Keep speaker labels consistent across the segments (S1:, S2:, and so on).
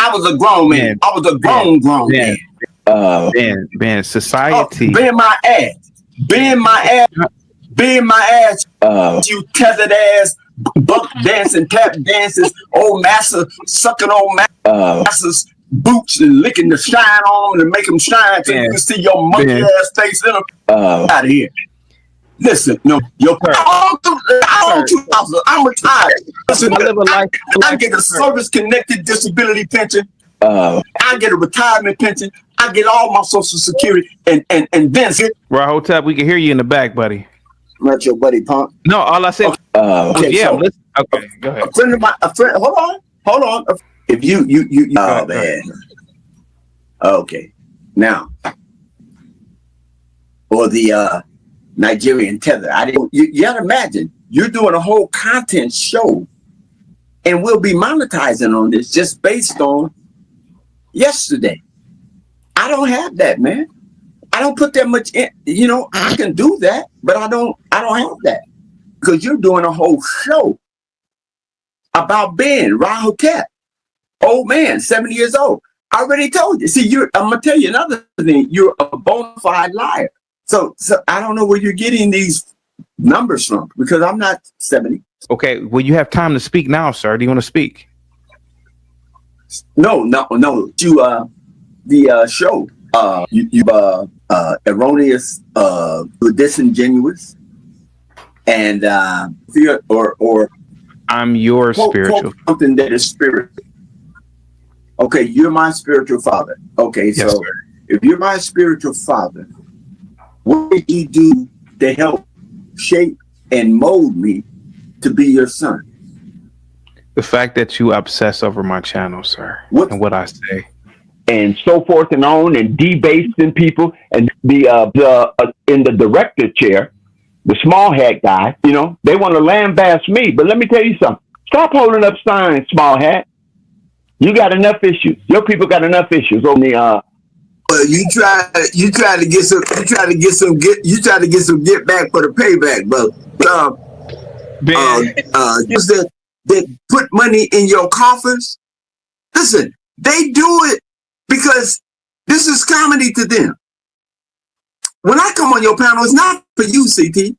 S1: I was a grown man. I was a grown man.
S2: Man, society.
S1: Being my ass. You tethered ass, buck dancing, tap dances, old master sucking old master's boots and licking the shine on them and make them shine so you can see your monkey ass face in them. Out of here. Listen, no, I'm retired. Listen, I get a service-connected disability pension. I get a retirement pension. I get all my Social Security, and then
S2: Rahotep, we can hear you in the back, buddy.
S1: Not your buddy, punk.
S2: No, all I said.
S1: Okay,
S2: yeah.
S1: So,
S2: okay, go ahead.
S1: A friend. Hold on. If you. Oh man. Okay, now, or the Nigerian tether. You gotta imagine you're doing a whole content show, and we'll be monetizing on this just based on yesterday. I don't have that, man. I don't put that much in. You know, I can do that, but I don't have that because you're doing a whole show about Ben Rahotep, old man, 70 years old. I already told you. See, I'm gonna tell you another thing. You're a bona fide liar. So I don't know where you're getting these numbers from because I'm not 70.
S2: Okay, well, you have time to speak now, sir. Do you want to speak?
S1: No. You the show. You erroneous, disingenuous, and or
S2: I'm your spiritual
S1: something that is spiritual. Okay, you're my spiritual father. Okay, yes, so sir. If you're my spiritual father, what did you do to help shape and mold me to be your son?
S2: The fact that you obsess over my channel, sir, and what I say.
S3: And so forth and on, and debasing people, and the in the director chair, the small hat guy, you know, they want to lambast me. But let me tell you something. Stop holding up signs, small hat. You got enough issues. Your people got enough issues on the.
S1: You try to get some get back for the payback, but that put money in your coffers. Listen, they do it because this is comedy to them. When I come on your panel, it's not for you, CT.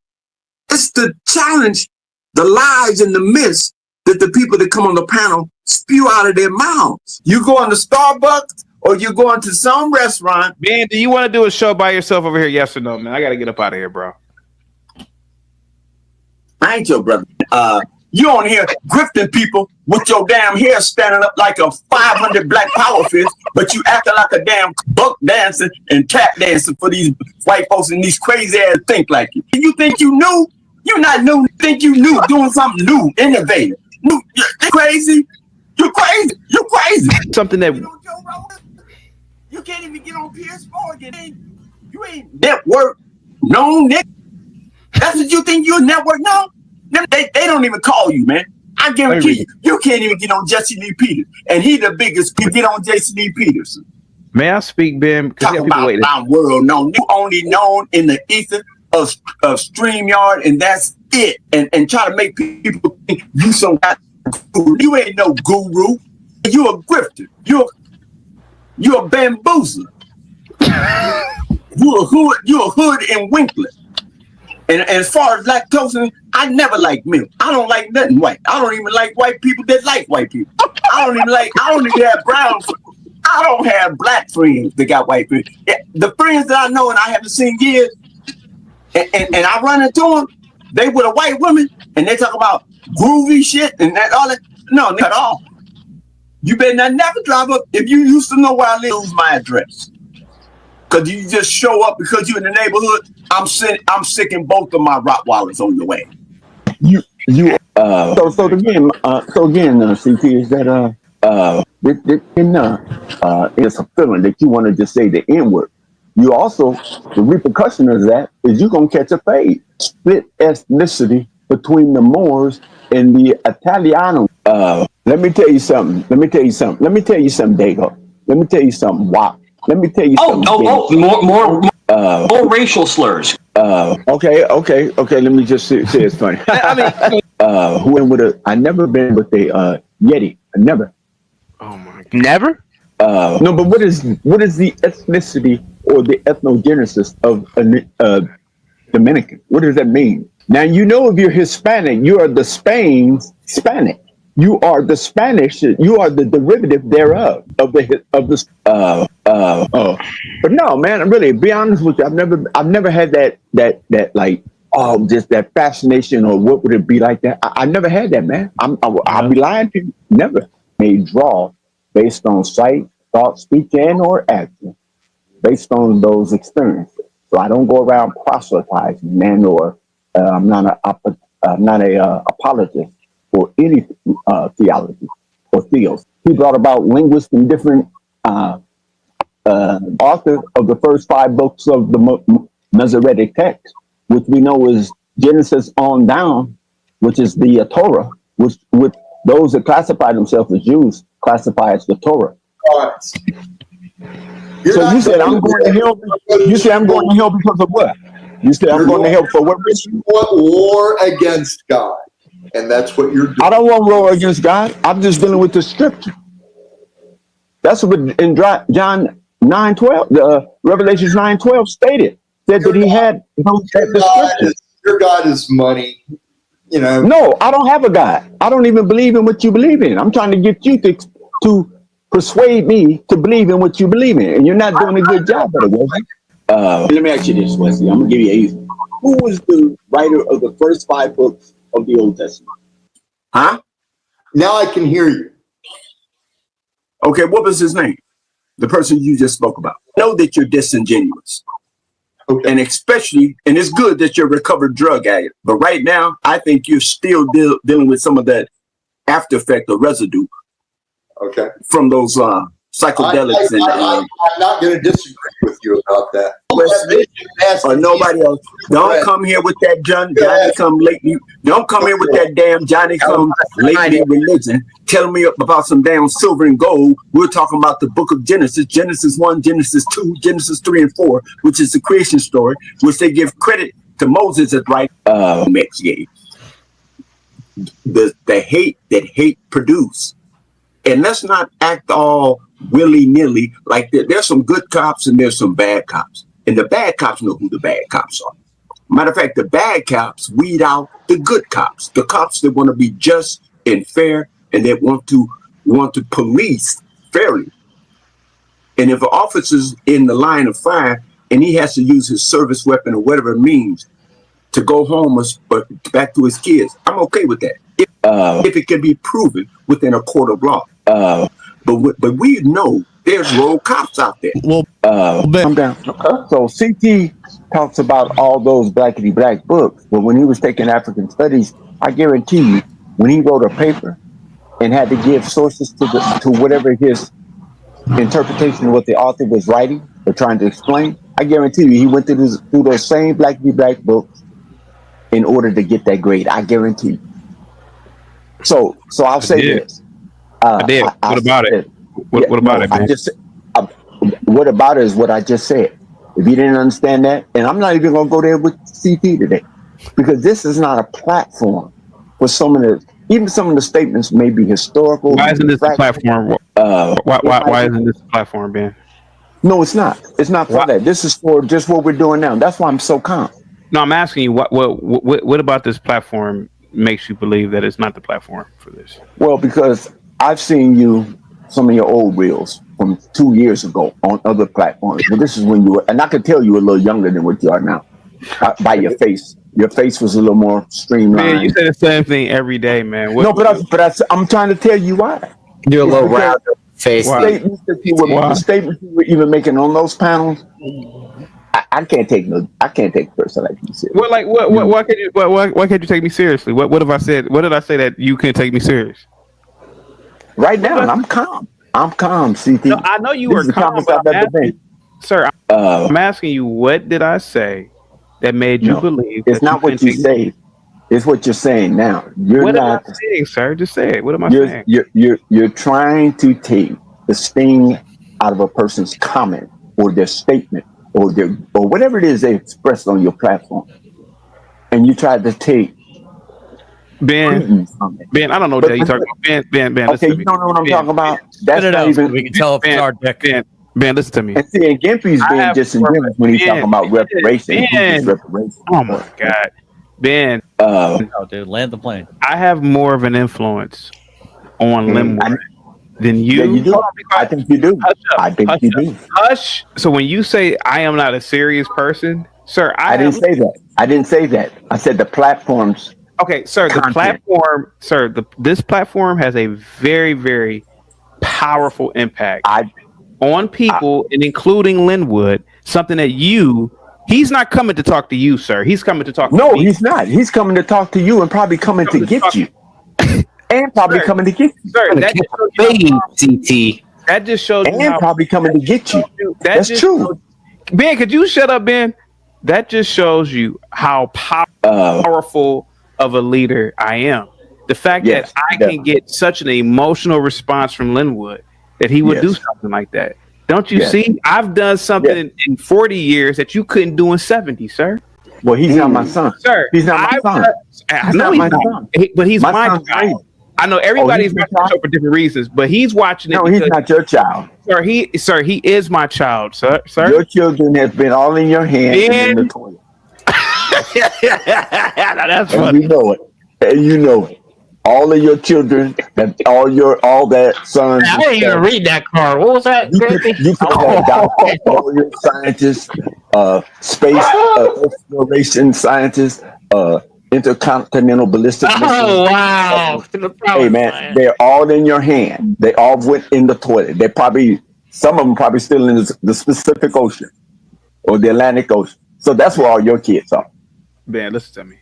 S1: It's to challenge the lies and the myths that the people that come on the panel spew out of their mouths. You going to Starbucks or you going to some restaurant.
S2: Man, do you want to do a show by yourself over here? Yes or no, man? I got to get up out of here, bro.
S1: I ain't your brother. You on here grifting people with your damn hair standing up like a 500 black power fist, but you acting like a damn buck dancing and tap dancing for these white folks and these crazy ass think like you. You think you knew? You're not new. You think you knew doing something new, innovative. New, you're crazy. You're crazy. You're crazy.
S2: Something that
S1: you can't even get on PS4 again. You ain't network known, Nick. That's what you think you're network known? They don't even call you, man. I guarantee you can't even get on Jesse Lee Peters. And he the biggest to get on Jesse Lee Peters.
S2: May I speak, Ben?
S1: Talk about my world known. You only known in the ether of StreamYard, and that's it. And try to make people think you some guy. You ain't no guru. You a grifter. You a bamboozler. You a hood and winkler. And as far as lactose, I never like milk. I don't like nothing white. I don't even like white people that like white people. I don't even have brown friends. I don't have black friends that got white friends. The friends that I know and I haven't seen years, and I run into them, they with a white woman, and they talk about groovy shit and that all that. No, not at all. You better not never drive up. If you used to know where I live, lose my address. Because you just show up because you're in the neighborhood. I'm sicking both of my Rottweilers on the way.
S3: So again, CT, is that it's a feeling that you want to just say the N-word. You also, the repercussion of that is you're gonna catch a fade. Split ethnicity between the Moors and the Italiano. Let me tell you something, Dago. Let me tell you something, Wow. Let me tell you something.
S4: More racial slurs.
S3: Okay. Let me just say it's funny. I mean, I never been with a Yeti. I never.
S2: Oh my God.
S5: Never?
S3: No, but what is the ethnicity or the ethnogenesis of a Dominican? What does that mean? Now you know if you're Hispanic, you are the Spain's Hispanic. You are the Spanish. You are the derivative thereof of the. But no, man. Really, be honest with you, I've never had that like just that fascination or what would it be like that. I never had that, man. I'll be lying to you. Never. May draw based on sight, thought, speech, and or action, based on those experiences. So I don't go around proselytizing, man, or I'm not a apologist for any theology or theos. He brought about linguists and different authors of the first 5 books of the Masoretic text, which we know is Genesis on down, which is the Torah, which with those that classify themselves as Jews classify as the Torah. So you said I'm going to hell. You said I'm going to hell because of what? You said I'm going to hell for what reason?
S6: You want war against God, and that's what you're doing.
S3: I don't want war against God. I'm just dealing with the scripture. That's what in John 9:12, Revelations 9:12 stated. Said that he had the scripture.
S6: Your God is money. You know.
S3: No, I don't have a God. I don't even believe in what you believe in. I'm trying to get you to persuade me to believe in what you believe in, and you're not doing a good job of it, Wesley. Let me ask you this, Wesley. I'm gonna give you an easy. Who was the writer of the first 5 books of the Old Testament?
S1: Huh?
S6: Now I can hear you.
S1: Okay, what was his name? The person you just spoke about. I know that you're disingenuous.
S6: Okay.
S1: And especially, and it's good that you're a recovered drug addict, but right now, I think you're still dealing with some of that after effect or residue.
S6: Okay.
S1: From those psychedelics.
S6: I'm not going to disagree with you about that.
S1: Or nobody else. Don't come here with that Johnny come lately. Don't come here with that damn Johnny come lately religion. Telling me about some damn silver and gold. We're talking about the book of Genesis, Genesis 1, Genesis 2, Genesis 3 and 4, which is the creation story, which they give credit to Moses as right. The hate that hate produced. And let's not act all willy-nilly like there's some good cops and there's some bad cops. And the bad cops know who the bad cops are. Matter of fact, the bad cops weed out the good cops, the cops that want to be just and fair and that want to police fairly. And if an officer's in the line of fire and he has to use his service weapon or whatever it means to go home or back to his kids, I'm okay with that. If it can be proven within a court of law. But we know there's rogue cops out there.
S3: Well, I'm down. So CT talks about all those blackity black books, but when he was taking African studies, I guarantee you, when he wrote a paper and had to give sources to whatever his interpretation of what the author was writing or trying to explain, I guarantee you, he went through those same blackity black books in order to get that grade. I guarantee you. So I'll say this.
S2: I did. What about it? What about it, man?
S3: What about it is what I just said. If you didn't understand that, and I'm not even going to go there with CT today, because this is not a platform for some of the statements may be historical.
S2: Why isn't this a platform? Why isn't this a platform, Ben?
S3: No, it's not. It's not for that. This is for just what we're doing now. That's why I'm so calm.
S2: No, I'm asking you, what about this platform makes you believe that it's not the platform for this?
S3: Well, because I've seen some of your old reels from 2 years ago on other platforms. Well, this is when you were, and I could tell you were a little younger than what you are now by your face. Your face was a little more streamlined.
S2: Man, you say the same thing every day, man.
S3: I'm trying to tell you why.
S5: You're a little rounder face.
S3: The statements you were even making on those panels. I can't take a person like you serious.
S2: Well, like why can't you take me seriously? What have I said? What did I say that you can't take me serious?
S3: Right now, I'm calm. I'm calm, CT.
S2: No, I know you are calm, but I'm asking you, what did I say that made you believe?
S3: It's not what you say. It's what you're saying now.
S2: What am I saying, sir? Just say it. What am I saying?
S3: You're trying to take the sting out of a person's comment or their statement or whatever it is they expressed on your platform, and you tried to take
S2: Ben, I don't know what you're talking about. Ben,
S3: okay, you don't know what I'm talking about. That's not even.
S7: We can tell if it's our deck.
S2: Ben, listen to me.
S3: And see, and Gimpy's being disingenuous when he's talking about reparation.
S2: Oh my God, Ben.
S7: Oh, dude, land the plane.
S2: I have more of an influence on Linwood than you.
S3: Yeah, you do. I think you do. I think you do.
S2: Hush. So when you say I am not a serious person, sir,
S3: I didn't say that. I didn't say that. I said the platforms.
S2: Okay, sir. The platform, sir. This platform has a very, very powerful impact on people, and including Linwood. Something that he's not coming to talk to you, sir. He's coming to talk.
S3: No,
S2: to me.
S3: he's not. He's coming to talk to you, and probably coming to get you, and probably coming to get you.
S2: Sir, that just shows you.
S3: And probably coming to get you. That's true.
S2: Ben, could you shut up, Ben? That just shows you how powerful of a leader I am. The fact that I can get such an emotional response from Linwood that he would do something like that. Don't you see? I've done something in 40 years that you couldn't do in 70, sir.
S3: Well, he's not my son.
S2: Sir,
S3: he's not my son.
S2: I know he's not. But he's my child. I know everybody's watching the show for different reasons, but he's watching it.
S3: No, he's not your child.
S2: Sir, he is my child, sir.
S3: Your children have been all in your hands and in the toilet.
S2: That's funny.
S3: You know it. And you know it. All of your children, all that sons.
S5: I didn't even read that card. What was that?
S3: You could have doctors, all your scientists, space exploration scientists, intercontinental ballistic missiles.
S5: Oh wow!
S3: Hey man, they're all in your hand. They all went in the toilet. Some of them probably still in the Pacific Ocean or the Atlantic Ocean. So that's where all your kids are.
S2: Ben, listen to me.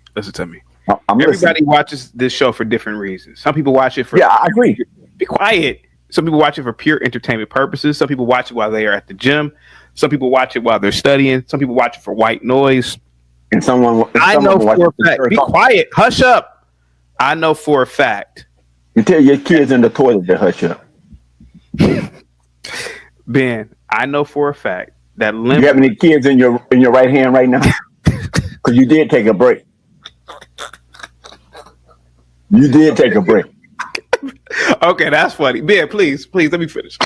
S3: Everybody
S2: listening. Watches this show for different reasons. Some people watch it for
S3: I agree.
S2: Be quiet. Some people watch it for pure entertainment purposes. Some people watch it while they are at the gym. Some people watch it while they're studying. Some people watch it for white noise.
S3: And
S2: I know for a fact. Be quiet. Hush up. I know for a fact.
S3: You tell your kids in the toilet to hush up.
S2: Ben, I know for a fact that
S3: you have any kids in your right hand right now? Because you did take a break. You did take a break.
S2: Okay, that's funny. Ben, please, let me finish.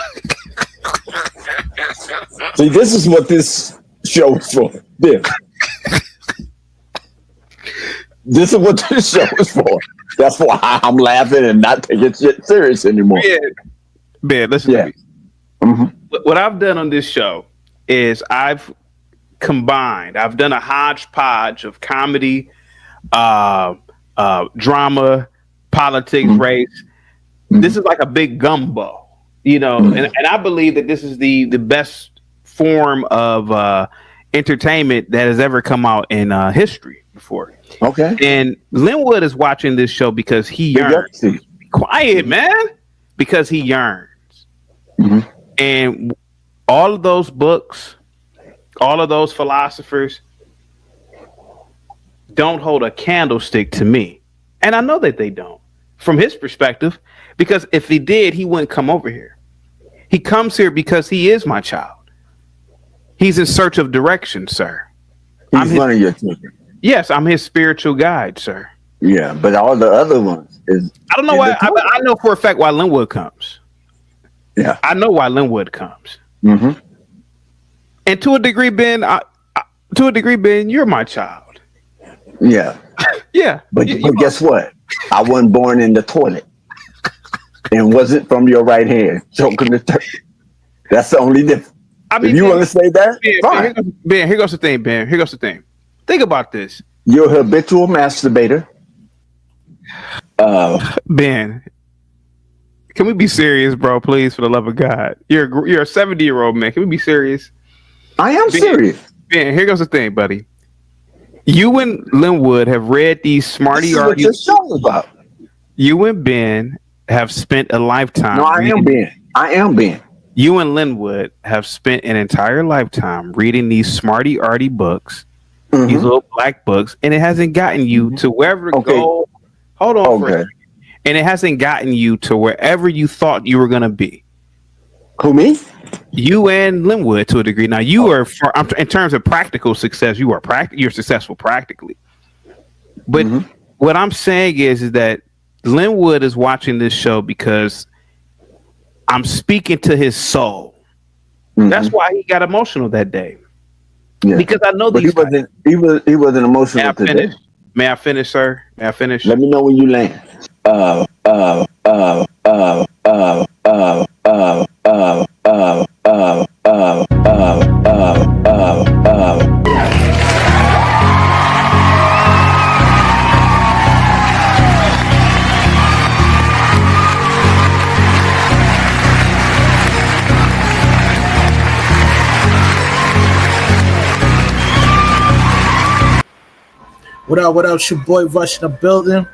S3: See, this is what this show is for. This is what this show is for. That's why I'm laughing and not taking shit serious anymore.
S2: Ben, listen to me. Mm-hmm. What I've done on this show is I've done a hodgepodge of comedy, drama, politics, race. This is like a big gumbo, and I believe that this is the best form of entertainment that has ever come out in history before.
S3: Okay.
S2: And Linwood is watching this show because he yearns. Be quiet, man. Because he yearns. Mm-hmm. And all of those books, all of those philosophers don't hold a candlestick to me. And I know that they don't, from his perspective, because if he did, he wouldn't come over here. He comes here because he is my child. He's in search of direction, sir.
S3: He's one of your children.
S2: Yes, I'm his spiritual guide, sir.
S3: Yeah, but all the other ones is...
S2: I don't know why. I know for a fact why Linwood comes.
S3: Yeah.
S2: I know why Linwood comes.
S3: Mm-hmm.
S2: And to a degree, Ben, you're my child.
S3: Yeah.
S2: Yeah.
S3: But guess what? I wasn't born in the toilet. And wasn't from your right hand, choking the turkey. That's the only difference. I mean, if you want to say that, fine.
S2: Ben, here goes the thing, Ben. Here goes the thing. Think about this.
S3: You're a habitual masturbator.
S2: Ben, can we be serious, bro? Please, for the love of God. You're a 70-year-old man. Can we be serious?
S3: I am serious.
S2: Ben, here goes the thing, buddy. You and Linwood have read these smarty
S3: arguments. What your show about?
S2: You and Ben have spent a lifetime.
S3: No, I am Ben.
S2: You and Linwood have spent an entire lifetime reading these smarty-arty books, these little black books, and it hasn't gotten you to wherever to go. Hold on for a second. And it hasn't gotten you to wherever you thought you were going to be.
S3: Who, me?
S2: You and Linwood to a degree. Now, you are, in terms of practical success, you're successful practically. But what I'm saying is that Linwood is watching this show because I'm speaking to his soul.
S3: Mhm.
S2: That's why he got emotional that day.
S3: Yeah.
S2: Because I know
S3: But
S2: these guys.
S3: he wasn't
S2: May
S3: emotional
S2: I
S3: today.
S2: finish? May I finish, sir? May I finish?
S3: Let me know when you land. Uh, uh, uh, uh, uh, uh, uh, uh, uh, uh, uh,
S8: What up? What up? It's your boy Rush in the building.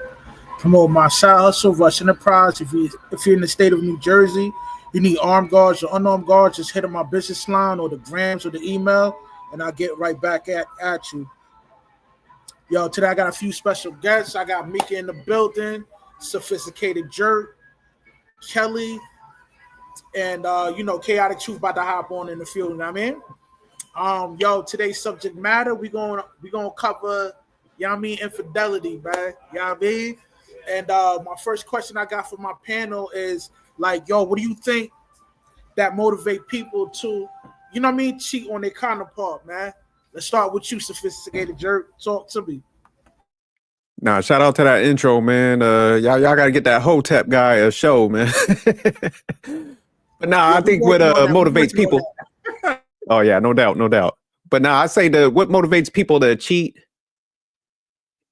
S8: Promote my side hustle, Rush Enterprise. If you're in the state of New Jersey, you need armed guards or unarmed guards, just hit up my business line or the grams or the email, and I'll get right back at you. Yo, today I got a few special guests. I got Mika in the building, Sophisticated Jerk, Kelly, and Chaotic Truth about to hop on in the field. You know what I mean? Yo, today's subject matter, we gonna cover, you know what I mean, infidelity, man. You know what I mean? And my first question I got for my panel is like, yo, what do you think that motivate people to, you know what I mean, cheat on their counterpart, man? Let's start with you, Sophisticated Jerk. Talk to me.
S9: Nah, shout out to that intro, man. Y'all gotta get that Hotep guy a show, man. But nah,
S8: Yeah,
S9: I
S8: we
S9: think what
S8: working on that. We
S9: motivates
S8: working on
S9: people. Oh yeah, no doubt, no doubt. But nah, I say what motivates people to cheat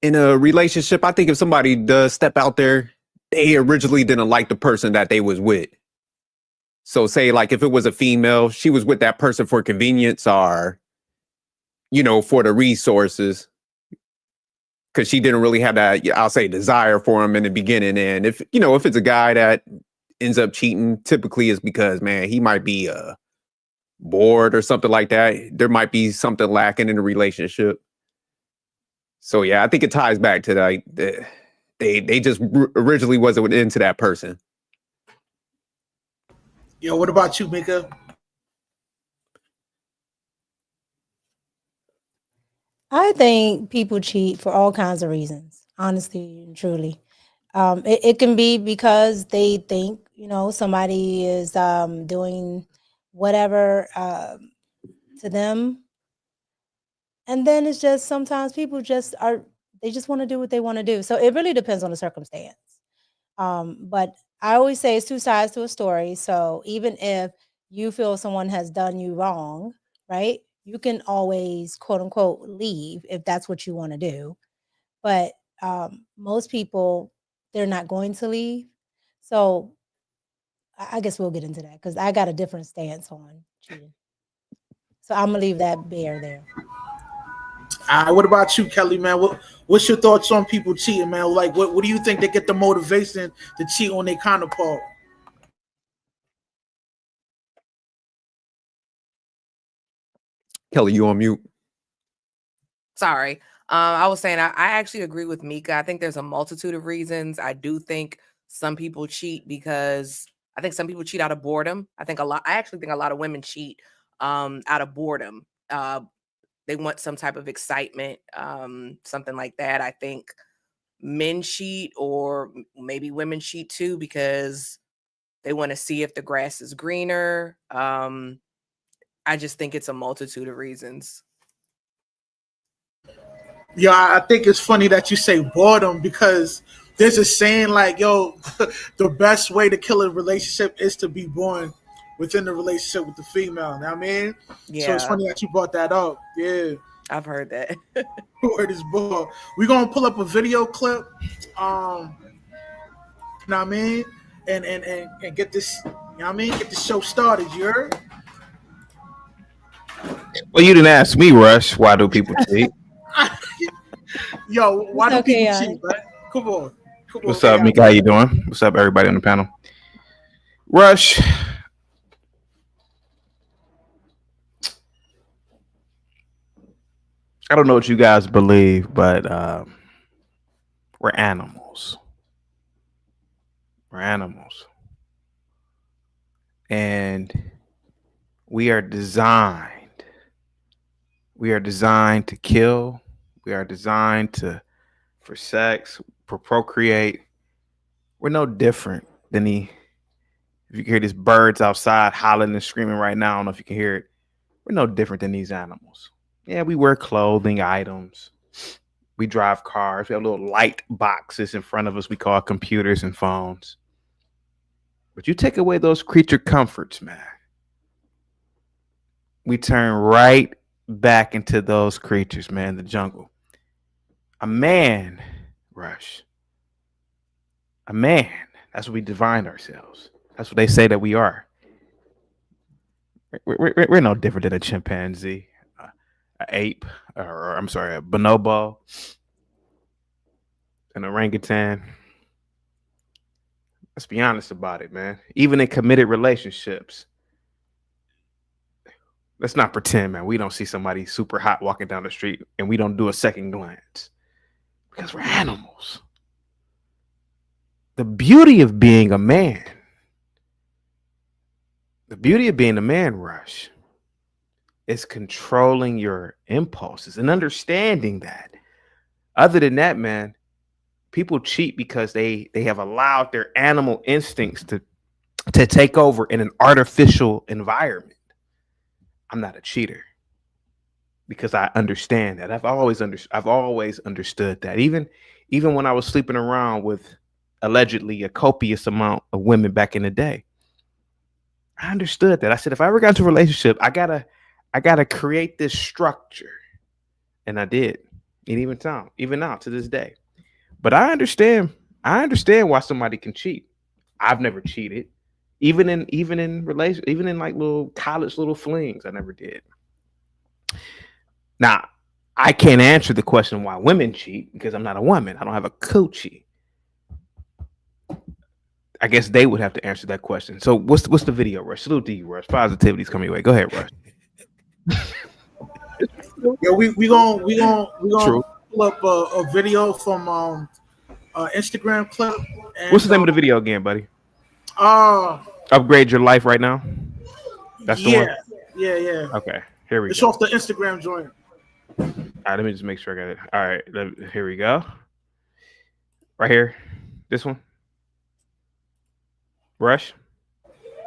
S9: in a relationship. I think if somebody does step out there, they originally didn't like the person that they was with. So say like if it was a female, she was with that person for convenience or, for the resources. Because she didn't really have that, I'll say, desire for him in the beginning. And if it's a guy that ends up cheating, typically it's because, man, he might be bored or something like that. There might be something lacking in the relationship. So yeah, I think it ties back to like they just originally wasn't into that person.
S8: Yo, what about you, Mika?
S10: I think people cheat for all kinds of reasons, honestly and truly. It can be because they think, somebody is doing whatever to them. And then it's just sometimes people they just want to do what they want to do. So it really depends on the circumstance. But I always say it's two sides to a story. So even if you feel someone has done you wrong, right? You can always quote unquote leave if that's what you want to do. But most people, they're not going to leave. So I guess we'll get into that because I got a different stance on cheating. So I'm gonna leave that bare there.
S8: What about you, Kelly, man? What's your thoughts on people cheating, man? Like, what do you think they get the motivation to cheat on their counterpart?
S9: Kelly, you on mute?
S11: Sorry. I was saying I actually agree with Mika. I think there's a multitude of reasons. I do think some people cheat because I think some people cheat out of boredom. I actually think a lot of women cheat out of boredom. They want some type of excitement, something like that. I think men cheat, or maybe women cheat too, because they want to see if the grass is greener. I just think it's a multitude of reasons.
S8: Yeah, I think it's funny that you say boredom because there's a saying like, yo, the best way to kill a relationship is to be born within the relationship with the female. You know what I mean?
S11: Yeah.
S8: So it's funny that you brought that up. Yeah.
S11: I've heard that.
S8: Word is born. We're gonna pull up a video clip. You know what I mean? And get this, you know what I mean? Get the show started, you heard?
S2: Well, you didn't ask me, Rush. Why do people cheat?
S8: Yo, why do
S10: Okay,
S8: people cheat, man? Come on.
S2: What's up, Mika? How you doing? What's up, everybody on the panel? Rush. I don't know what you guys believe, but we're animals. We're animals. And we are designed. We are designed to kill. We are designed to for sex, for procreate. We're no different than if you can hear these birds outside hollering and screaming right now, I don't know if you can hear it. We're no different than these animals. Yeah, we wear clothing items. We drive cars. We have little light boxes in front of us we call computers and phones. But you take away those creature comforts, man. We turn right back into those creatures, man, the jungle. A man, Rush. A man. That's what we define ourselves. That's what they say that we are. We're no different than a chimpanzee, an ape, or I'm sorry, a bonobo, an orangutan. Let's be honest about it, man. Even in committed relationships, let's not pretend, man, we don't see somebody super hot walking down the street and we don't do a second glance because we're animals. The beauty of being a man, Rush, is controlling your impulses and understanding that. Other than that, man, people cheat because they have allowed their animal instincts to take over in an artificial environment. I'm not a cheater because I understand that. I've always understood that. Even when I was sleeping around with allegedly a copious amount of women back in the day, I understood that. I said, if I ever got into a relationship, I gotta create this structure, and I did. And even now to this day. But I understand why somebody can cheat. I've never cheated. Even in like little college little flings, I never did. Now, I can't answer the question why women cheat because I'm not a woman. I don't have a coochie. I guess they would have to answer that question. So what's the video, Rush? Salute to you, Rush. Positivity's coming your way. Go ahead, Rush.
S8: Yeah, we gonna pull up a video from Instagram clip. And,
S2: what's the name of the video again, buddy? Upgrade your life right now. That's the one.
S8: Yeah.
S2: Okay, here we go.
S8: It's off the Instagram joint.
S2: All right, let me just make sure I got it. All right, here we go. Right here, this one. Rush.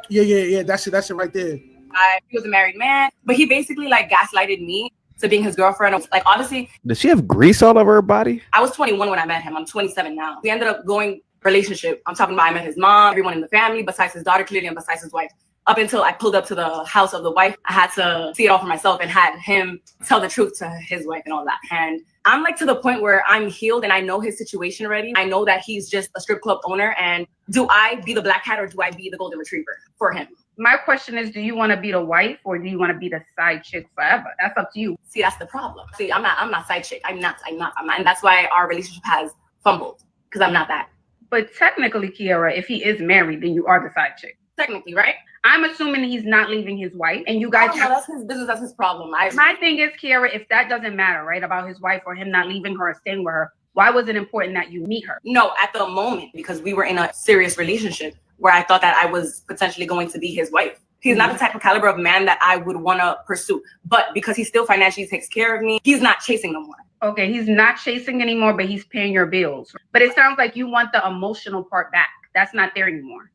S8: Yeah. That's it right there.
S12: He was a married man, but he basically like gaslighted me to being his girlfriend. Like, honestly,
S2: does she have grease all over her body?
S12: I was 21 when I met him. I'm 27 now. We ended up going relationship. I'm talking about I met his mom, everyone in the family, besides his daughter, clearly, and besides his wife. Up until I pulled up to the house of the wife, I had to see it all for myself and had him tell the truth to his wife and all that. And I'm like to the point where I'm healed and I know his situation already. I know that he's just a strip club owner. And do I be the black cat or do I be the golden retriever for him?
S13: My question is, do you want to be the wife or do you want to be the side chick forever? That's up to you.
S12: See, that's the problem. See, I'm not side chick. I'm not. And that's why our relationship has fumbled, because I'm not that.
S13: But technically, Kiara, if he is married, then you are the side chick.
S12: Technically, right?
S13: I'm assuming he's not leaving his wife, and you guys.
S12: That's his business. That's his problem.
S13: My thing is, Kiara, if that doesn't matter, right, about his wife or him not leaving her or staying with her, why was it important that you meet her?
S12: No, at the moment, because we were in a serious relationship where I thought that I was potentially going to be his wife. He's not the type of caliber of man that I would want to pursue. But because he still financially takes care of me, he's not chasing no more.
S13: Okay, he's not chasing anymore, but he's paying your bills. But it sounds like you want the emotional part back. That's not there anymore.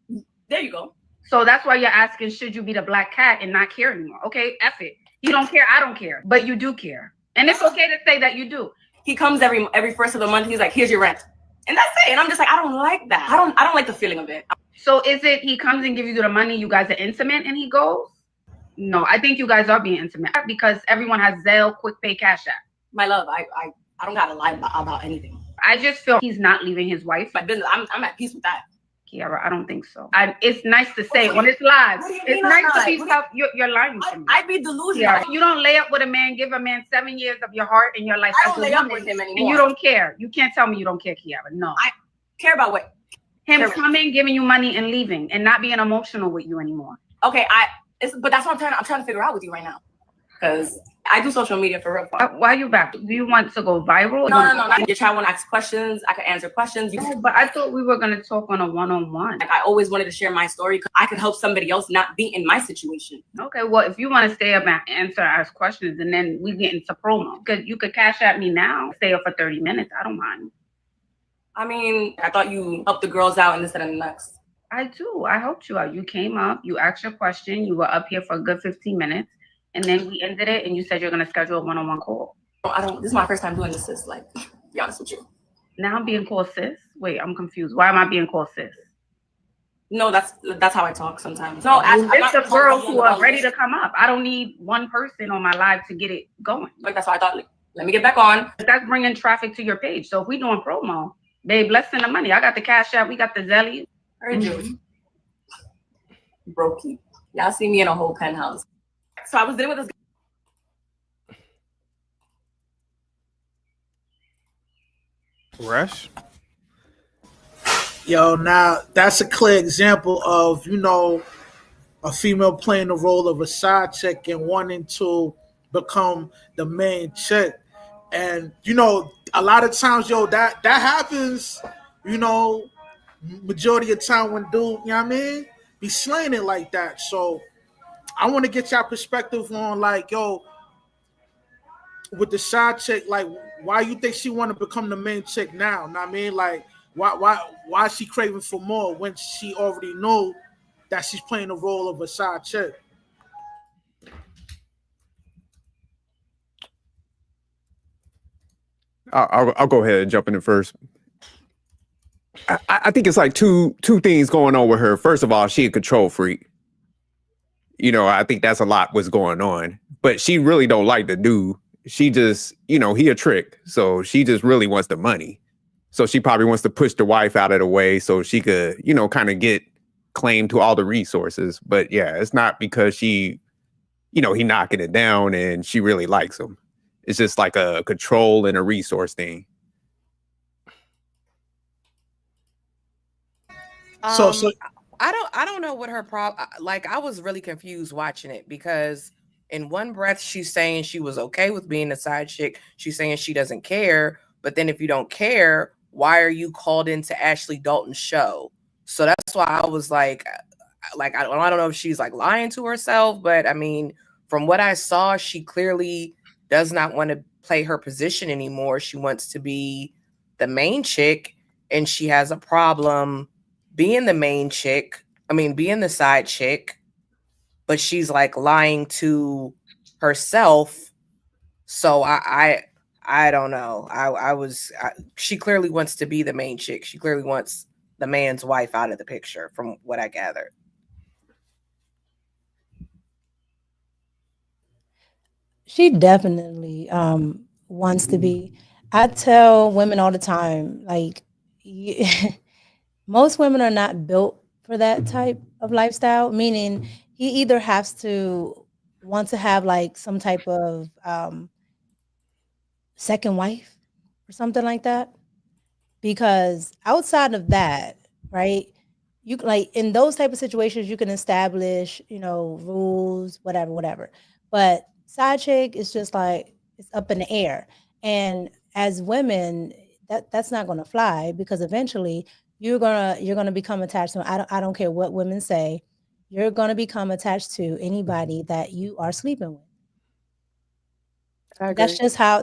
S12: There you go.
S13: So that's why you're asking, should you be the black cat and not care anymore? Okay, F it. You don't care, I don't care. But you do care. And it's okay to say that you do.
S12: He comes every first of the month, he's like, here's your rent. And that's it. And I'm just like, I don't like that. I don't like the feeling of it.
S13: So is it he comes and gives you the money, you guys are intimate, and he goes? No, I think you guys are being intimate because everyone has Zelle, Quick Pay, Cash App.
S12: My love, I don't gotta lie about anything.
S13: I just feel he's not leaving his wife.
S12: My business, I'm at peace with that.
S13: Kiara, I don't think so. It's nice to say when it's live. It's nice to be self. You're lying to me.
S12: I be delusional.
S13: Kiara, you don't lay up with a man, give a man 7 years of your heart and your life.
S12: I don't lay up with him anymore.
S13: And you don't care. You can't tell me you don't care, Kiara. No.
S12: I care about what?
S13: Him coming, giving you money and leaving and not being emotional with you anymore.
S12: Okay, but that's what I'm trying to figure out with you right now. Because I do social media for real.
S13: Why are you back? Do you want to go viral?
S12: No. You try to ask questions. I can answer questions.
S13: But I thought we were going to talk on a one-on-one.
S12: Like, I always wanted to share my story because I could help somebody else not be in my situation.
S13: Okay, well, if you want to stay up and ask questions, and then we get into promo. You could cash at me now. Stay up for 30 minutes. I don't mind.
S12: I mean, I thought you helped the girls out and this and the next.
S13: I do. I helped you out. You came up, you asked your question, you were up here for a good 15 minutes, and then we ended it, and you said you're going to schedule a one-on-one call.
S12: This is my first time doing this, sis. Like, to be honest with you.
S13: Now I'm being called sis? Wait, I'm confused. Why am I being called sis?
S12: No, that's how I talk sometimes. No,
S13: it's the girls who are ready to come up. I don't need one person on my live to get it going.
S12: Like, that's why I thought, like, let me get back on.
S13: That's bringing traffic to your page. So if we doing promo, babe, let's send the money. I got the Cash App. We got the Zelly.
S12: Heard you. Brokey. Y'all see me in a whole penthouse. So I was dealing with this.
S2: Rush.
S8: Yo, now that's a clear example of, you know, a female playing the role of a side chick and wanting to become the main chick. And, you know, a lot of times, yo, that happens, you know, majority of the time when dude, you know what I mean, be slaying it like that. So I want to get your perspective on, like, yo, with the side chick, like, why you think she want to become the main chick now? Know what I mean? Like, why is she craving for more when she already know that she's playing the role of a side chick?
S9: I'll go ahead and jump in first. I think it's like two things going on with her. First of all, she a control freak. You know, I think that's a lot what's going on. But she really don't like the dude. She just, you know, he a trick. So she just really wants the money. So she probably wants to push the wife out of the way so she could, you know, kind of get claim to all the resources. But yeah, it's not because she, you know, he knocking it down and she really likes him. It's just like a control and a resource thing.
S11: So I don't know what her problem. Like, I was really confused watching it because in one breath she's saying she was okay with being a side chick. She's saying she doesn't care. But then if you don't care, why are you called into Ashley Dalton's show? So that's why I was like I don't know if she's like lying to herself, but I mean, from what I saw, she clearly does not want to play her position anymore. She wants to be the main chick, and she has a problem being the main chick. I mean, being the side chick, but she's like lying to herself. So I don't know. She clearly wants to be the main chick. She clearly wants the man's wife out of the picture, from what I gathered.
S10: She definitely wants to be. I tell women all the time, like, most women are not built for that type of lifestyle, meaning he either has to want to have like some type of second wife or something like that. Because outside of that, right, you like in those type of situations, you can establish, you know, rules, whatever. But side chick is just like it's up in the air. And as women, that's not gonna fly because eventually you're gonna become attached to I don't care what women say, you're gonna become attached to anybody that you are sleeping with.
S11: I agree.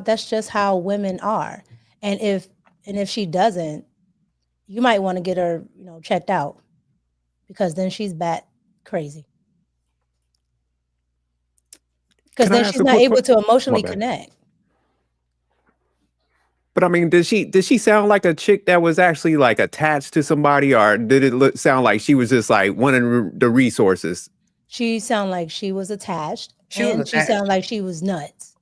S10: That's just how women are. And if she doesn't, you might want to get her, you know, checked out because then she's bat crazy. Because then she's not able to emotionally connect.
S9: But I mean, did she sound like a chick that was actually like attached to somebody, or did it sound like she was just like wanting the resources?
S10: She sounded like she was attached.
S11: She
S10: sounded like she was nuts.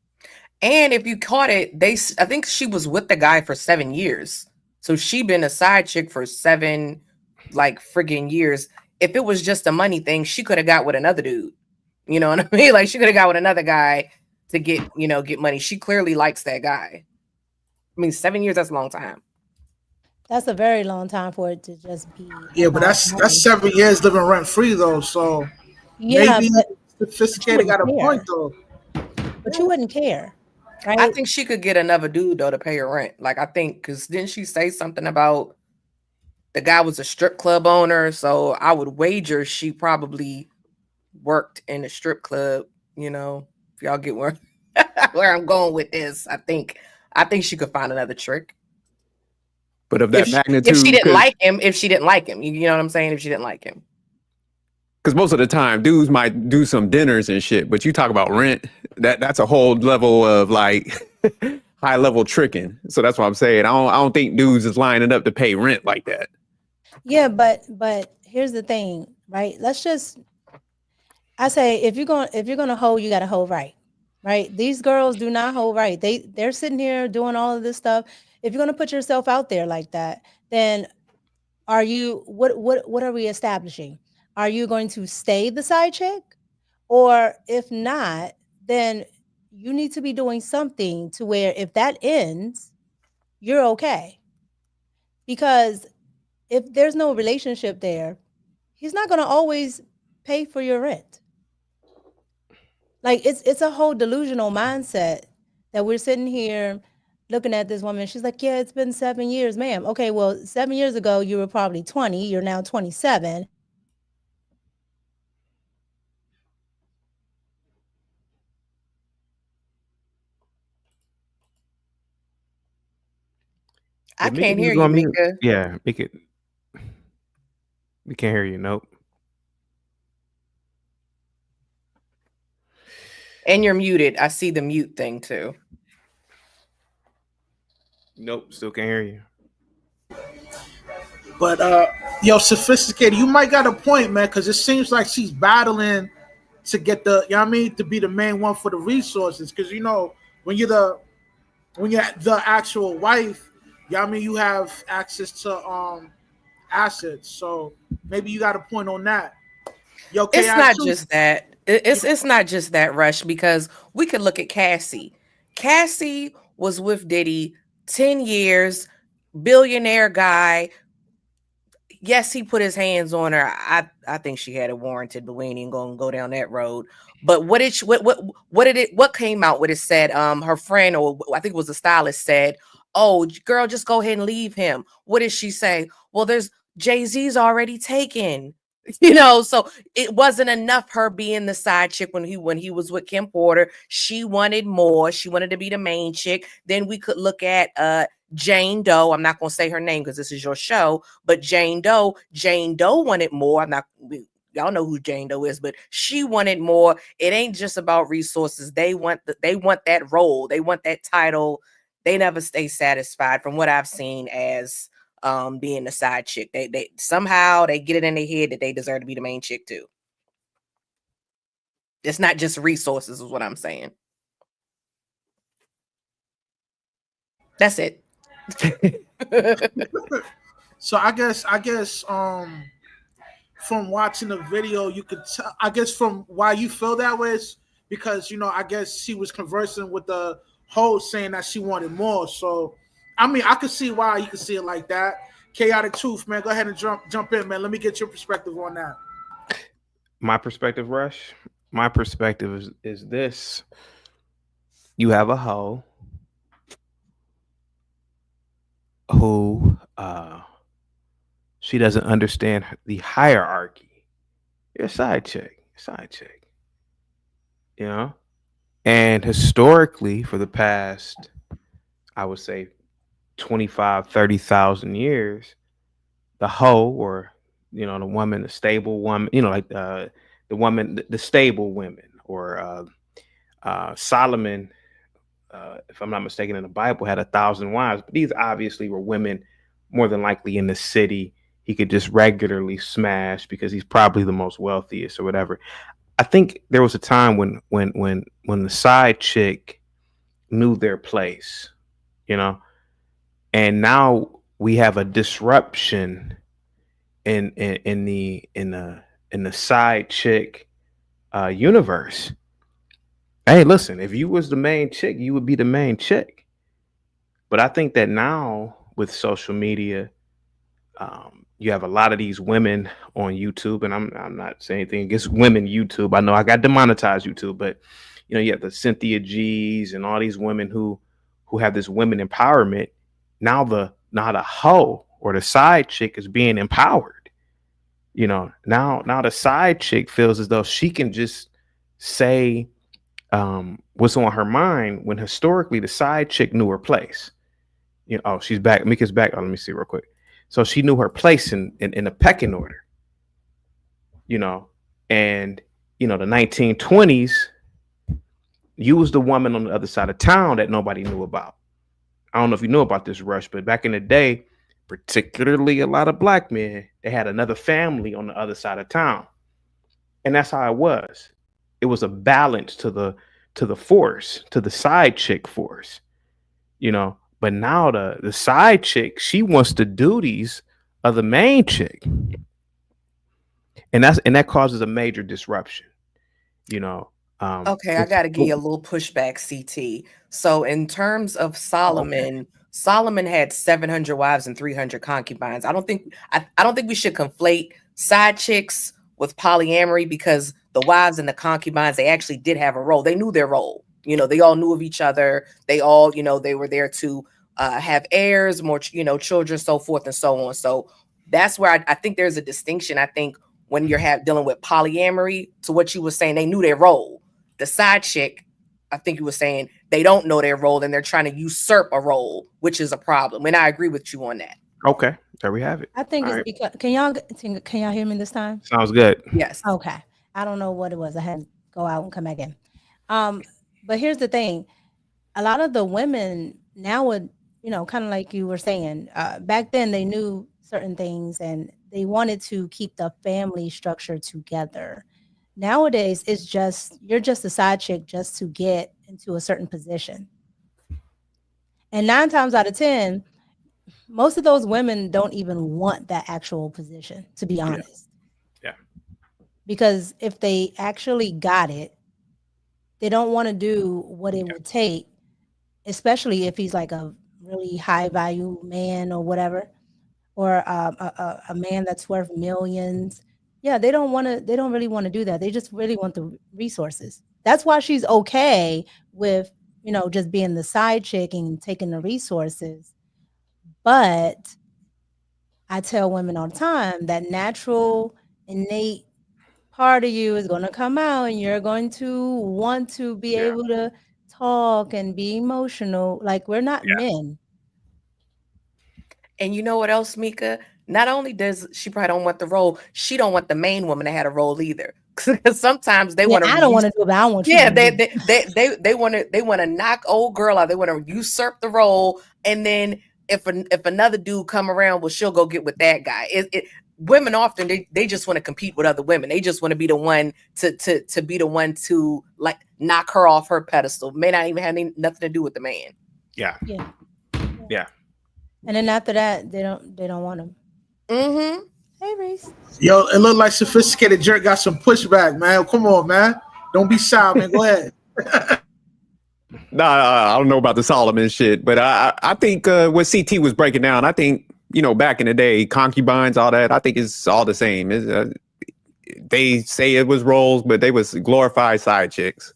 S11: And if you caught it, I think she was with the guy for 7 years. So she been a side chick for 7 like friggin' years. If it was just a money thing, she could have got with another dude. You know what I mean? Like, she could have got with another guy to get money. She clearly likes that guy. I mean, 7 years, that's a long time.
S10: That's a very long time for it to just be.
S8: Yeah, but that's 7 years living rent free though. So
S10: yeah,
S8: maybe sophisticated got a point though.
S10: But you wouldn't care. Right?
S11: I think she could get another dude though to pay her rent. Like, I think because didn't she say something about the guy was a strip club owner? So I would wager she probably worked in a strip club. You know, if y'all get where I'm going with this, I think she could find another trick.
S9: But of that magnitude,
S11: if she didn't like him, you know what I'm saying? If she didn't like him.
S9: Because most of the time, dudes might do some dinners and shit, but you talk about rent, that's a whole level of like high level tricking. So that's what I'm saying. I don't think dudes is lining up to pay rent like that.
S10: Yeah, but here's the thing, right? I say if you're gonna hold, you gotta hold right. Right? These girls do not hold right. They're sitting here doing all of this stuff. If you're gonna put yourself out there like that, then are you what are we establishing? Are you going to stay the side chick? Or if not, then you need to be doing something to where if that ends, you're okay. Because if there's no relationship there, he's not going to always pay for your rent. Like it's a whole delusional mindset that we're sitting here looking at this woman. She's like, yeah, it's been 7 years, ma'am. Okay, well, 7 years ago, you were probably 20. You're now 27.
S11: I can't hear you, Mika.
S2: Yeah, make it. We can't hear you. Nope.
S11: And you're muted. I see the mute thing too.
S2: Nope, still can't hear you.
S8: But yo, sophisticated, you might got a point, man, because it seems like she's battling to get the, you know what I mean, to be the main one for the resources. Because you know, when you're the actual wife, you know what I mean, you have access to assets. So maybe you got a point on that. Yo,
S11: it's not just that. It's not just that, Rush, because we could look at Cassie. Cassie was with Diddy 10 years, billionaire guy. Yes, he put his hands on her. I think she had it warranted, but we ain't even gonna go down that road. But what came out? What it said? Her friend, or I think it was a stylist, said, "Oh, girl, just go ahead and leave him." What did she say? Well, there's Jay-Z's already taken. You know, so it wasn't enough her being the side chick when he was with Kim Porter. She wanted more. She wanted to be the main chick. Then we could look at Jane Doe. I'm not going to say her name because this is your show, but Jane Doe wanted more. Y'all know who Jane Doe is, but she wanted more. It ain't just about resources. They want that role. They want that title. They never stay satisfied from what I've seen as being the side chick. They somehow they get it in their head that they deserve to be the main chick too. It's not just resources, is what I'm saying. That's it.
S8: So I guess from watching the video, you could tell, I guess from why you feel that way is because, you know, I guess she was conversing with the host saying that she wanted more. So I mean, I could see why you could see it like that. Chaotic Truth, man. Go ahead and jump in, man. Let me get your perspective on that.
S2: My perspective, Rush. My perspective is this. You have a hoe who she doesn't understand the hierarchy. You're a side chick. You know? And historically, for the past, I would say 25, 30,000 years, the hoe, or, you know, the woman, the stable woman, you know, like the woman, the stable women, or Solomon, if I'm not mistaken, in the Bible had 1,000 wives, but these obviously were women, more than likely in the city. He could just regularly smash because he's probably the most wealthiest or whatever. I think there was a time when the side chick knew their place, you know, and now we have a disruption in the side chick universe. Hey, listen, if you was the main chick, you would be the main chick. But I think that now with social media, you have a lot of these women on YouTube, and I'm not saying anything against women YouTube. I know I got demonetized YouTube, but you know, you have the Cynthia G's and all these women who have this women empowerment. Now the hoe or the side chick is being empowered. You know, now the side chick feels as though she can just say what's on her mind, when historically the side chick knew her place. Oh, she's back. Mika's back. Oh, let me see real quick. So she knew her place in the pecking order. And the 1920s, you was the woman on the other side of town that nobody knew about. I don't know if you know about this, Rush, but back in the day, particularly a lot of black men, they had another family on the other side of town. And that's how it was. It was a balance to the force, to the side chick force, But now the side chick, she wants the duties of the main chick. And that causes a major disruption,
S11: Okay, I got to give you a little pushback, CT. So in terms of Solomon, Solomon had 700 wives and 300 concubines. I don't think we should conflate side chicks with polyamory, because the wives and the concubines, they actually did have a role. They knew their role. They all knew of each other. They all, they were there to have heirs, more, children, so forth and so on. So that's where I think there's a distinction. I think when you're dealing with polyamory, to what you were saying, they knew their role. The side chick, I think you were saying, they don't know their role and they're trying to usurp a role, which is a problem. And I agree with you on that.
S2: Okay, there we have it.
S10: I think it's because can y'all hear me this time?
S2: Sounds good.
S11: Yes.
S10: Okay. I don't know what it was. I had to go out and come back in. But here's the thing. A lot of the women now would, kind of like you were saying, back then they knew certain things and they wanted to keep the family structure together. Nowadays, it's just, you're just a side chick just to get into a certain position. And 9 times out of 10, most of those women don't even want that actual position, to be honest.
S2: Yeah.
S10: Because if they actually got it, they don't want to do what it would take, especially if he's like a really high value man or whatever, or a man that's worth millions. Yeah, they don't really want to do that. They just really want the resources. That's why she's okay with, just being the side chick and taking the resources. But I tell women all the time that natural, innate part of you is going to come out and you're going to want to be able to talk and be emotional. Like, we're not men.
S11: And you know what else, Mika? Not only does she probably don't want the role, she don't want the main woman to have a role either. Because sometimes they want to.
S10: I don't want to do it, but I want.
S11: Yeah, they want to knock old girl out. They want to usurp the role, and then if another dude come around, well, she'll go get with that guy. Women often they just want to compete with other women. They just want to be the one to be the one to like knock her off her pedestal. May not even have nothing to do with the man.
S2: Yeah.
S10: And then after that, they don't want him.
S11: Mm-hmm.
S10: Hey, Reese.
S8: Yo, it looked like Sophisticated Jerk got some pushback, man. Come on, man. Don't be shy, man. Go ahead.
S9: Nah, I don't know about the Solomon shit, but I think what CT was breaking down, I think, back in the day, concubines, all that, I think it's all the same. They say it was roles, but they was glorified side chicks,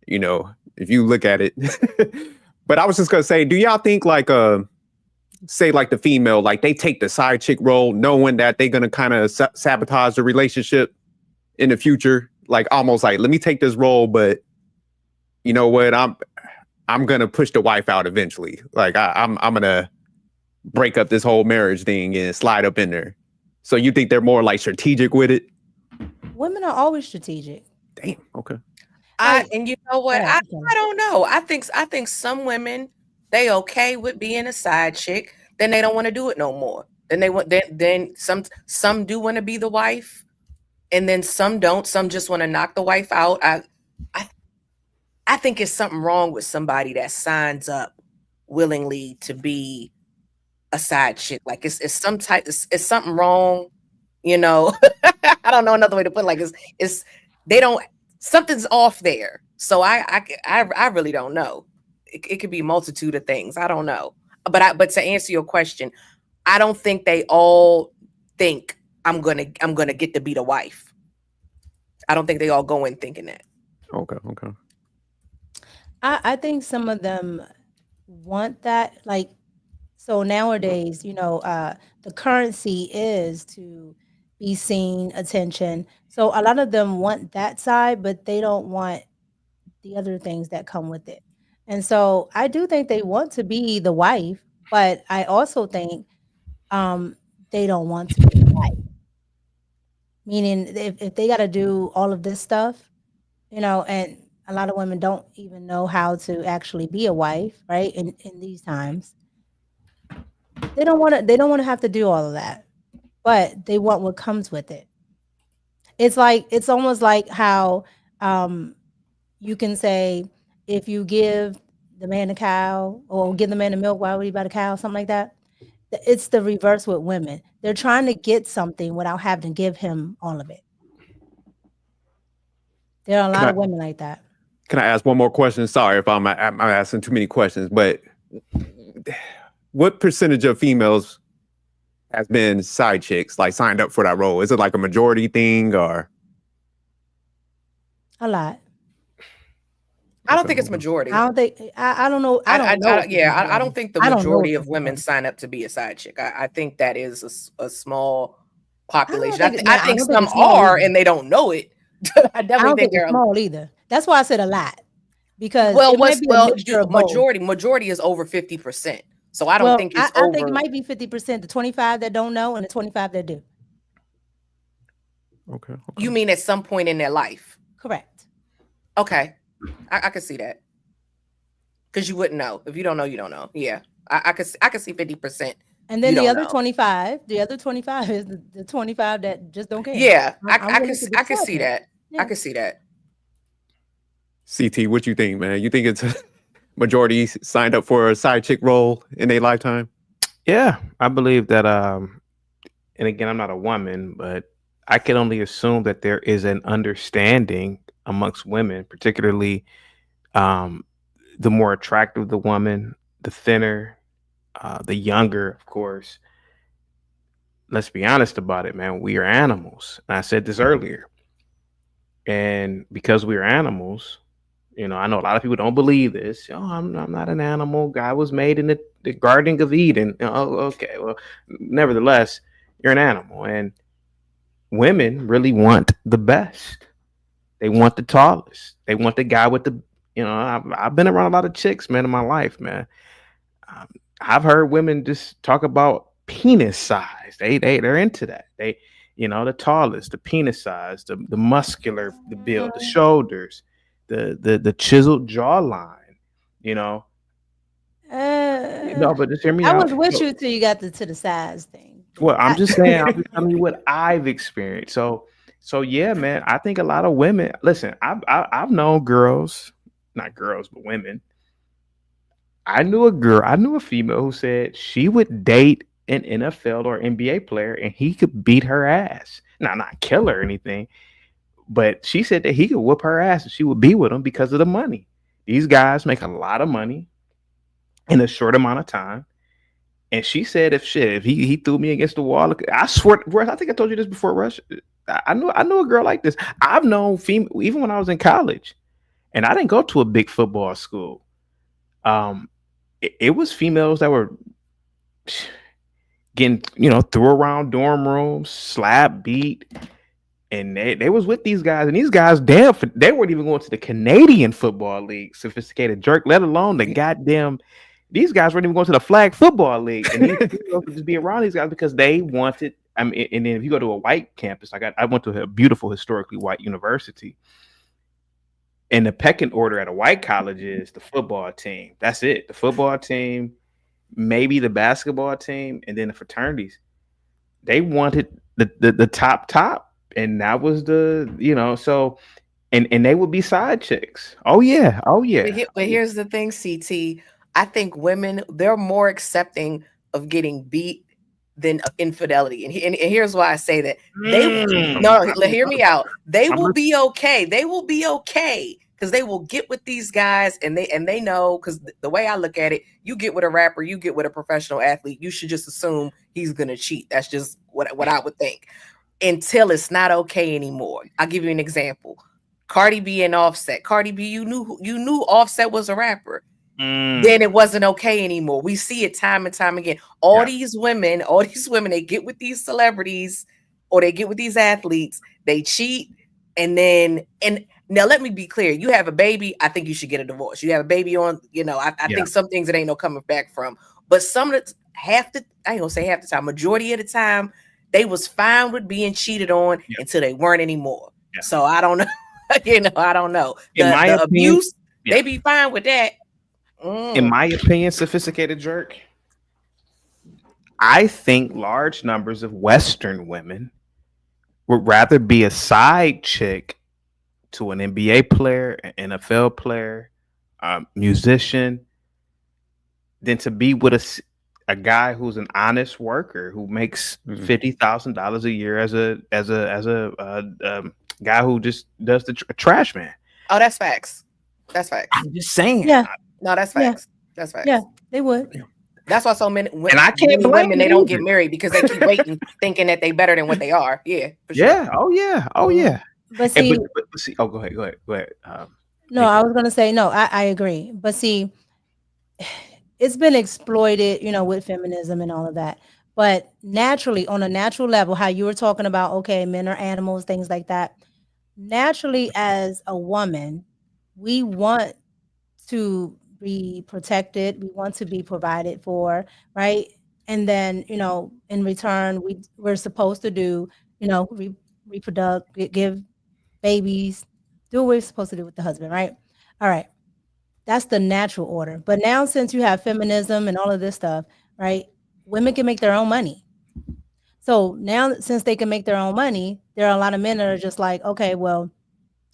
S9: if you look at it. But I was just going to say, do y'all think like, say like the female, like they take the side chick role knowing that they're going to kind of sabotage the relationship in the future? Like almost like, let me take this role, but you know what? I'm going to push the wife out eventually. Like I'm going to break up this whole marriage thing and slide up in there. So you think they're more like strategic with it?
S10: Women are always strategic.
S9: Damn. Okay.
S11: And you know what? I don't know. I think some women, they okay with being a side chick, then they don't want to do it no more. Then they want then some do want to be the wife, and then some don't. Some just want to knock the wife out. I think it's something wrong with somebody that signs up willingly to be a side chick. Like it's something wrong, I don't know another way to put it. Like it's they don't, something's off there. So I really don't know. It could be a multitude of things. I don't know. But to answer your question, I don't think they all think I'm gonna get to be the wife. I don't think they all go in thinking that.
S9: Okay.
S10: I think some of them want that. Like, so nowadays, the currency is to be seen, attention. So a lot of them want that side, but they don't want the other things that come with it. And so I do think they want to be the wife, But I also think they don't want to be right. Meaning, if they got to do all of this stuff, and a lot of women don't even know how to actually be a wife, right? In these times, they don't want to. They don't want to have to do all of that, but they want what comes with it. It's almost like how you can say if you give the man a cow or give the man the milk, why would he buy the cow? Something like that. It's the reverse with women. They're trying to get something without having to give him all of it. There are a lot of women like that.
S9: Can I ask one more question? Sorry if I'm asking too many questions, but what percentage of females has been side chicks, like signed up for that role? Is it like a majority thing or?
S10: A lot.
S11: I don't think it's majority.
S10: I don't think. I don't know. I don't know.
S11: I don't think the majority of women sign up to be a side chick. I think that is a small population. I think some are and they don't know it. I definitely think they're
S10: small either. That's why I said a lot. Because
S11: majority is over 50%. So I don't think it's over.
S10: I think it might be 50%, the 25 that don't know and the 25 that do.
S9: Okay.
S11: You mean at some point in their life?
S10: Correct.
S11: Okay. I could see that. Because you wouldn't know. If you don't know, you don't know. Yeah. I could see 50%.
S10: And then the other 25 is the 25 that just don't care.
S11: Yeah. I could see that. Yeah. I could see that.
S9: CT, what you think, man? You think it's a majority signed up for a side chick role in their lifetime?
S2: Yeah, I believe that. And again, I'm not a woman, but I can only assume that there is an understanding amongst women, particularly the more attractive the woman, the thinner, the younger, of course. Let's be honest about it, man. We are animals. And I said this earlier. And because we are animals, I know a lot of people don't believe this. Oh, I'm not an animal. God was made in the Garden of Eden. Oh, okay. Well, nevertheless, you're an animal. And women really want the best. They want the tallest. They want the guy with the, I've been around a lot of chicks, man, in my life, man. I've heard women just talk about penis size. They're into that. The tallest, the penis size, the muscular, the build, the shoulders, the chiseled jawline, No, but just hear me
S10: out.
S2: I
S10: was with you till you got to the size thing.
S2: Well, I'm just saying, I'm just telling you what I've experienced. So yeah, man, I think a lot of women, listen, I've known girls, not girls, but women. I knew a female who said she would date an NFL or NBA player and he could beat her ass. Now, not kill her or anything, but she said that he could whoop her ass and she would be with him because of the money. These guys make a lot of money in a short amount of time. And she said, if he threw me against the wall, I swear, Rush, I think I told you this before, Rush. I know a girl like this. I've known female even when I was in college, and I didn't go to a big football school. It was females that were getting, threw around dorm rooms, slap beat, and they was with these guys, and these guys, they weren't even going to the Canadian Football League, sophisticated jerk, let alone the goddamn. These guys weren't even going to the flag football league, and these people would just be around these guys because they wanted. I mean, and then if you go to a white campus, I went to a beautiful historically white university, and the pecking order at a white college is the football team. That's it. The football team, maybe the basketball team, and then the fraternities. They wanted the top, and that was the so, and they would be side chicks. Oh yeah.
S11: But here's the thing, CT. I think women, they're more accepting of getting beat than infidelity. And here's why I say that. Hear me out. They will be okay. They will be okay because they will get with these guys and they know, because the way I look at it, you get with a rapper, you get with a professional athlete, you should just assume he's going to cheat. That's just what I would think until it's not okay anymore. I'll give you an example. Cardi B and Offset. Cardi B, you knew Offset was a rapper. Then it wasn't okay anymore. We see it time and time again. All these women, they get with these celebrities or they get with these athletes, they cheat, and now let me be clear. You have a baby, I think you should get a divorce. You have a baby on, I think some things that ain't no coming back from. But some of the I ain't gonna say half the time, majority of the time, they was fine with being cheated on until they weren't anymore. Yeah. So I don't know. I don't know. The abuse, they be fine with that.
S2: In my opinion, sophisticated jerk, I think large numbers of Western women would rather be a side chick to an NBA player, an NFL player, musician, than to be with a guy who's an honest worker who makes $50,000 a year as a guy who just does the trash man.
S11: Oh, that's facts. That's facts.
S2: I'm just saying.
S10: Yeah.
S11: No, that's facts. That's facts.
S10: Yeah, they would.
S11: That's why so many women,
S2: and I can't blame
S11: women, they don't get married because they keep waiting, thinking that they better than what they are. Yeah. For sure.
S2: Yeah. Oh yeah. Oh yeah.
S10: But see,
S2: but see. Oh, go ahead.
S10: No, I was gonna say no. I agree. But see, it's been exploited, with feminism and all of that. But naturally, on a natural level, how you were talking about, okay, men are animals, things like that. Naturally, as a woman, we want to be protected. We want to be provided for, right? And then, in return, we're supposed to do, reproduce, give babies, do what we're supposed to do with the husband, right? All right. That's the natural order. But now, since you have feminism and all of this stuff, right? Women can make their own money. So now, since they can make their own money, there are a lot of men that are just like, okay, well,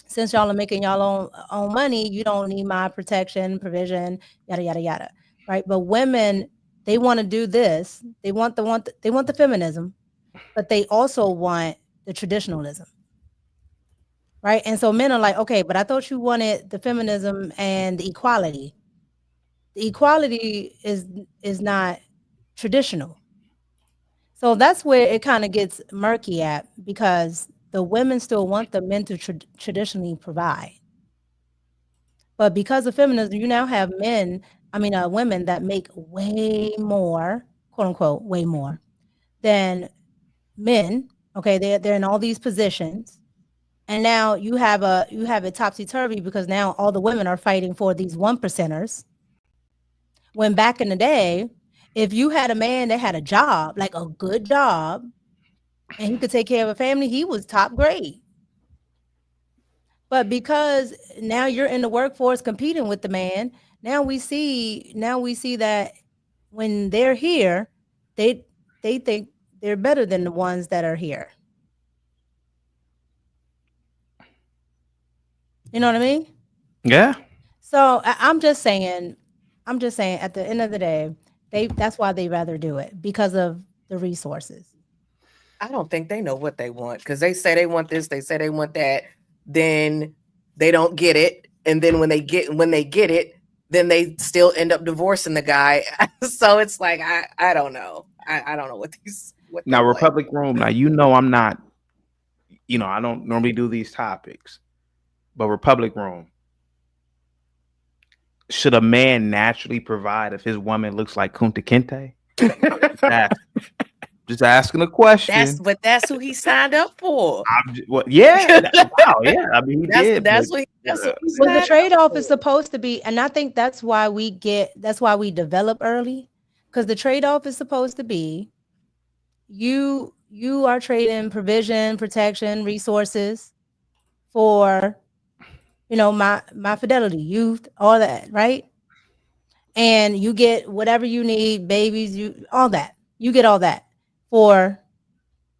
S10: since y'all are making y'all own money, you don't need my protection, provision, yada yada yada, right? But women, they want to do this. They want the feminism, but they also want the traditionalism, right? And so men are like, okay, but I thought you wanted the feminism and the equality. The equality is not traditional. So that's where it kind of gets murky at, because the women still want the men to traditionally provide. But because of feminism, you now have women that make way more, quote unquote, way more than men. Okay, they're in all these positions. And now you have it topsy-turvy, because now all the women are fighting for these 1%ers. When back in the day, if you had a man that had a job, like a good job, and he could take care of a family, he was top grade. But because now you're in the workforce competing with the man, now we see that when they're here, they think they're better than the ones that are here. You know what I mean?
S2: Yeah.
S10: So I'm just saying, at the end of the day, that's why they rather do it, because of the resources.
S11: I don't think they know what they want, because they say they want this, they say they want that, then they don't get it, and then when they get it, then they still end up divorcing the guy. So it's like I don't know. I don't know what these.
S2: Now, Republic Room. Now I'm not. I don't normally do these topics, but Republic Room. Should a man naturally provide if his woman looks like Kunta Kinte? Just asking a question.
S11: That's who he signed up for.
S2: Yeah. Wow. Yeah. I mean, he did.
S11: That's what
S10: the trade-off is supposed to be, and I think that's why we develop early, because the trade-off is supposed to be you are trading provision, protection, resources for my fidelity, youth, all that, right? And you get whatever you need, babies, you get all that for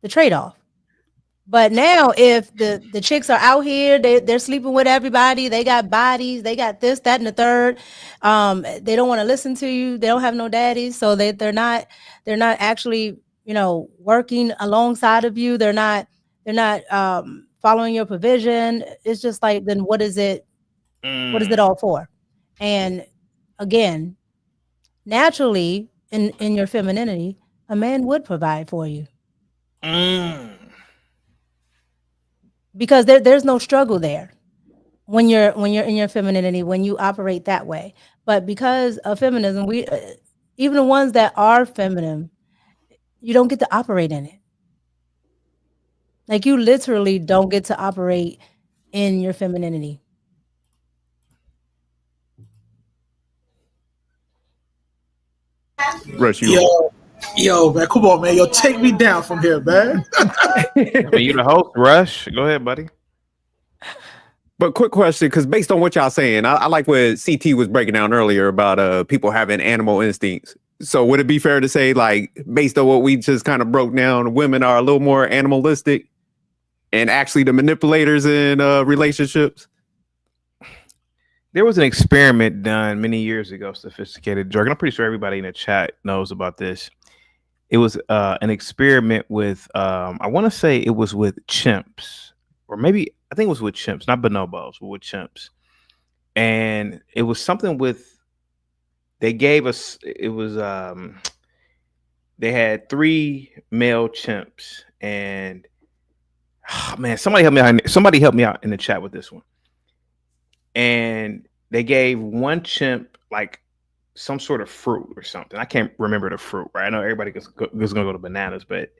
S10: the trade-off. But now, if the chicks are out here, they're sleeping with everybody, they got bodies, they got this, that, and the third. They don't want to listen to you. They don't have no daddies, so they're not actually working alongside of you. They're not following your provision. It's just like, then what is it? What is it all for? And again, naturally, in your femininity, a man would provide for you. Because there's no struggle there when you're in your femininity, when you operate that way. But because of feminism, we even the ones that are feminine, you don't get to operate in it. Like, you literally don't get to operate in your femininity.
S9: Rush you.
S8: Yo, man, come on, man. Yo, take me down from here, man.
S2: Well, you the host, Rush. Go ahead, buddy.
S9: But quick question, because based on what y'all saying, I like what CT was breaking down earlier about people having animal instincts. So would it be fair to say, like, based on what we just kind of broke down, women are a little more animalistic and actually the manipulators in relationships?
S2: There was an experiment done many years ago, Sophisticated Drug. I'm pretty sure everybody in the chat knows about this. It was an experiment with, I want to say it was with chimps, or maybe I think it was with chimps, not bonobos, but with chimps. And it was something with, they gave us, it was, they had 3 male chimps, and oh, man, somebody help me out in the chat with this one. And they gave one chimp like some sort of fruit or something. I can't remember the fruit, right? I know everybody is going to go to bananas, but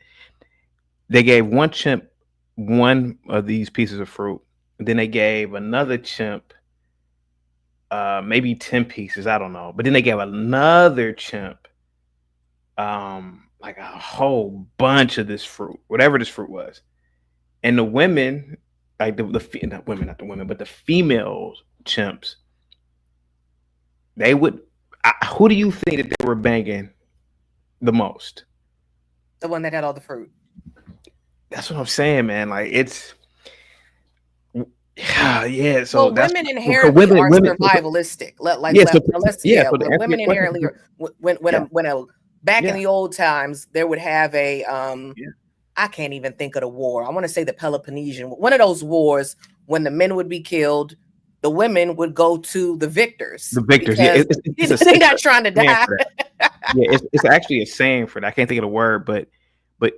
S2: they gave one chimp one of these pieces of fruit. And then they gave another chimp maybe 10 pieces. I don't know. But then they gave another chimp like a whole bunch of this fruit, whatever this fruit was. And the women, like not the women, but the female chimps, they would, who do you think that they were banging the most?
S11: The one that had all the fruit.
S2: That's what I'm saying, man. Like it's, yeah. So
S11: well, women inherently are survivalistic. Women inherently are. Back in the old times, there would have a I can't even think of the war. I want to say the Peloponnesian, one of those wars when the men would be killed, the women would go to the victors.
S2: The victors, yeah.
S11: They're not trying to die.
S2: Yeah, it's actually a saying for that. I can't think of the word, but I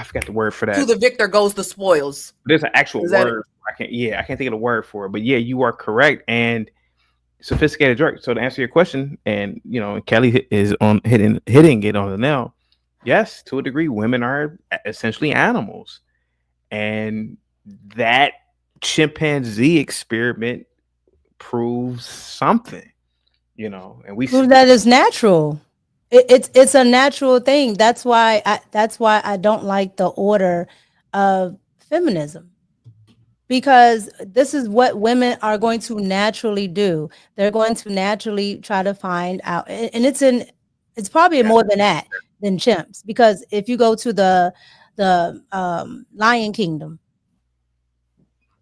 S2: forgot the word for that.
S11: To the victor goes the spoils.
S2: There's an actual word. I can't think of the word for it. But yeah, you are correct. And Sophisticated Drug. So to answer your question, and Kelly is on hitting it on the nail. Yes, to a degree, women are essentially animals, and that chimpanzee experiment proves something, and we
S10: prove that is natural. It's a natural thing. That's why I don't like the order of feminism, because this is what women are going to naturally do. They're going to naturally try to find out, and it's probably more than that than chimps, because if you go to the Lion Kingdom,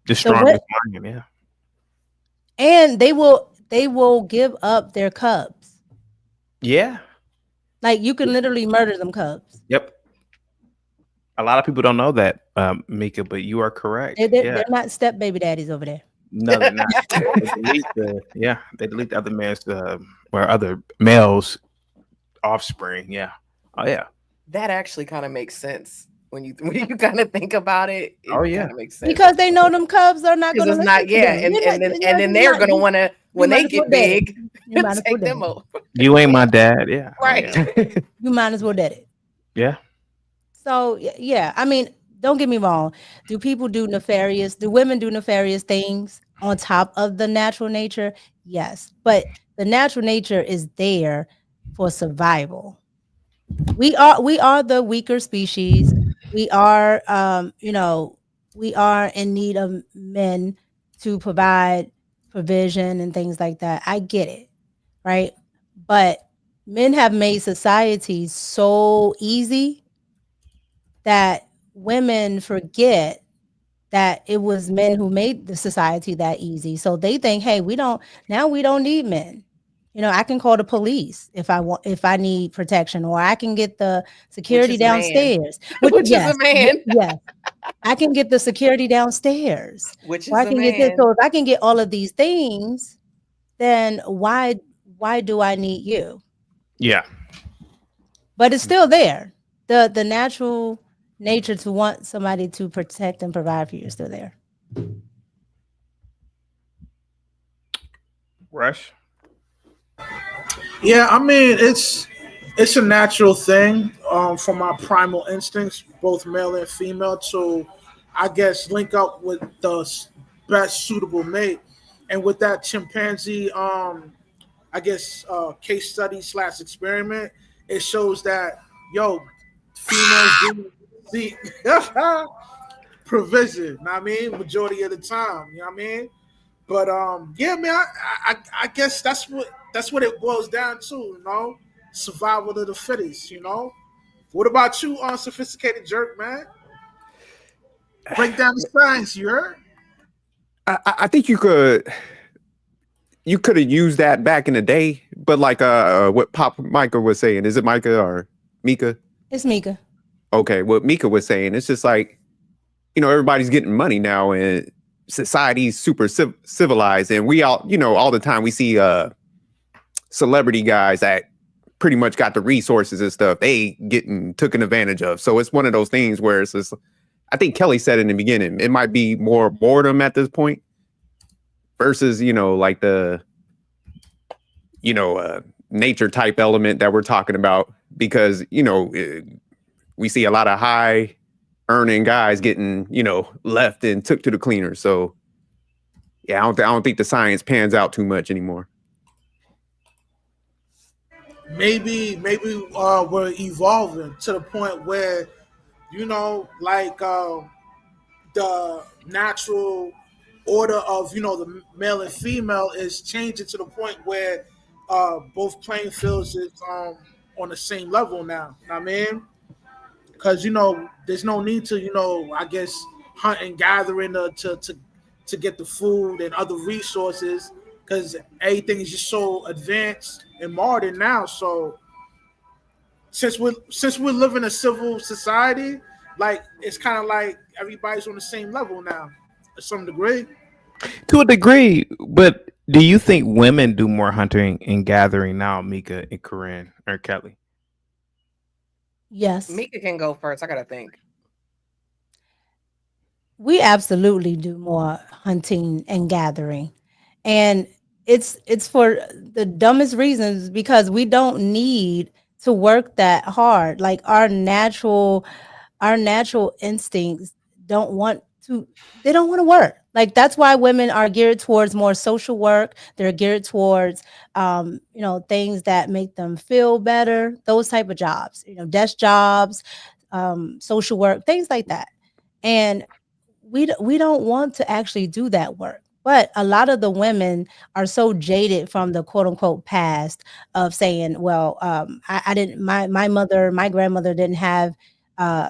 S2: the strongest lion, yeah,
S10: and they will give up their cubs.
S2: Yeah.
S10: Like you can literally murder them cubs.
S2: Yep. A lot of people don't know that, Mika, but you are correct.
S10: They're not step baby daddies over there.
S2: No, they're not. They delete the other man's or other males' offspring. Yeah. Oh yeah.
S11: That actually kind of makes sense when you kind of think about it.
S2: Oh yeah,
S11: kind of makes sense
S10: because they know them cubs are not going to.
S11: And then they're going to want to when they get big, take them over.
S2: You ain't my dad. Yeah.
S11: Right.
S10: You might as well did it.
S2: Yeah.
S10: So yeah, I mean, don't get me wrong. Do women do nefarious things on top of the natural nature? Yes, but the natural nature is there for survival. We are the weaker species. We are, we are in need of men to provide provision and things like that. I get it, right? But men have made society so easy that women forget that it was men who made the society that easy. So they think, hey, we don't need men. I can call the police if I need protection, or I can get the security downstairs.
S11: Which is a man.
S10: Yes. I can get the security downstairs.
S11: Which is
S10: I can get this. So if I can get all of these things, then why do I need you?
S2: Yeah.
S10: But it's still there. The natural nature to want somebody to protect and provide for you is still there.
S2: Rush.
S8: Yeah, I mean it's a natural thing from my primal instincts, both male and female, to I guess link up with the best suitable mate. And with that chimpanzee I guess, case study / experiment, it shows that females do seek provision. Know what I mean, majority of the time. You know what I mean? But yeah, man, I guess that's what it boils down to. You know, survival of the fittest. You know. What about you, unsophisticated jerk, man? Break down the science, you heard?
S9: I think you could have used that back in the day, but like what Pop Micah was saying, is it Micah or Mika?
S10: It's Mika.
S9: Okay, what Mika was saying, it's just like, everybody's getting money now and society's super civilized, and we all, all the time we see celebrity guys that pretty much got the resources and stuff, they getting taken advantage of. So it's one of those things where it's just, I think Kelly said in the beginning, it might be more boredom at this point versus, like the, nature type element that we're talking about, because, we see a lot of high earning guys getting, left and took to the cleaners. So yeah, I don't think the science pans out too much anymore.
S8: Maybe we're evolving to the point where, like the natural order of the male and female is changing to the point where both playing fields is on the same level now. I mean, because there's no need to I guess hunt and gathering to get the food and other resources, because everything is just so advanced and modern now. So since we're living in a civil society, like it's kind of like everybody's on the same level now, to some degree.
S2: To a degree, but do you think women do more hunting and gathering now, Mika and Corinne or Kelly?
S10: Yes.
S11: Mika can go first. I gotta think.
S10: We absolutely do more hunting and gathering. And it's for the dumbest reasons, because we don't need to work that hard. Like our natural instincts don't want to work. Like that's why women are geared towards more social work. They're geared towards things that make them feel better, those type of jobs, desk jobs, social work, things like that. And we don't want to actually do that work. But a lot of the women are so jaded from the quote unquote past of saying, well, I didn't, my grandmother didn't have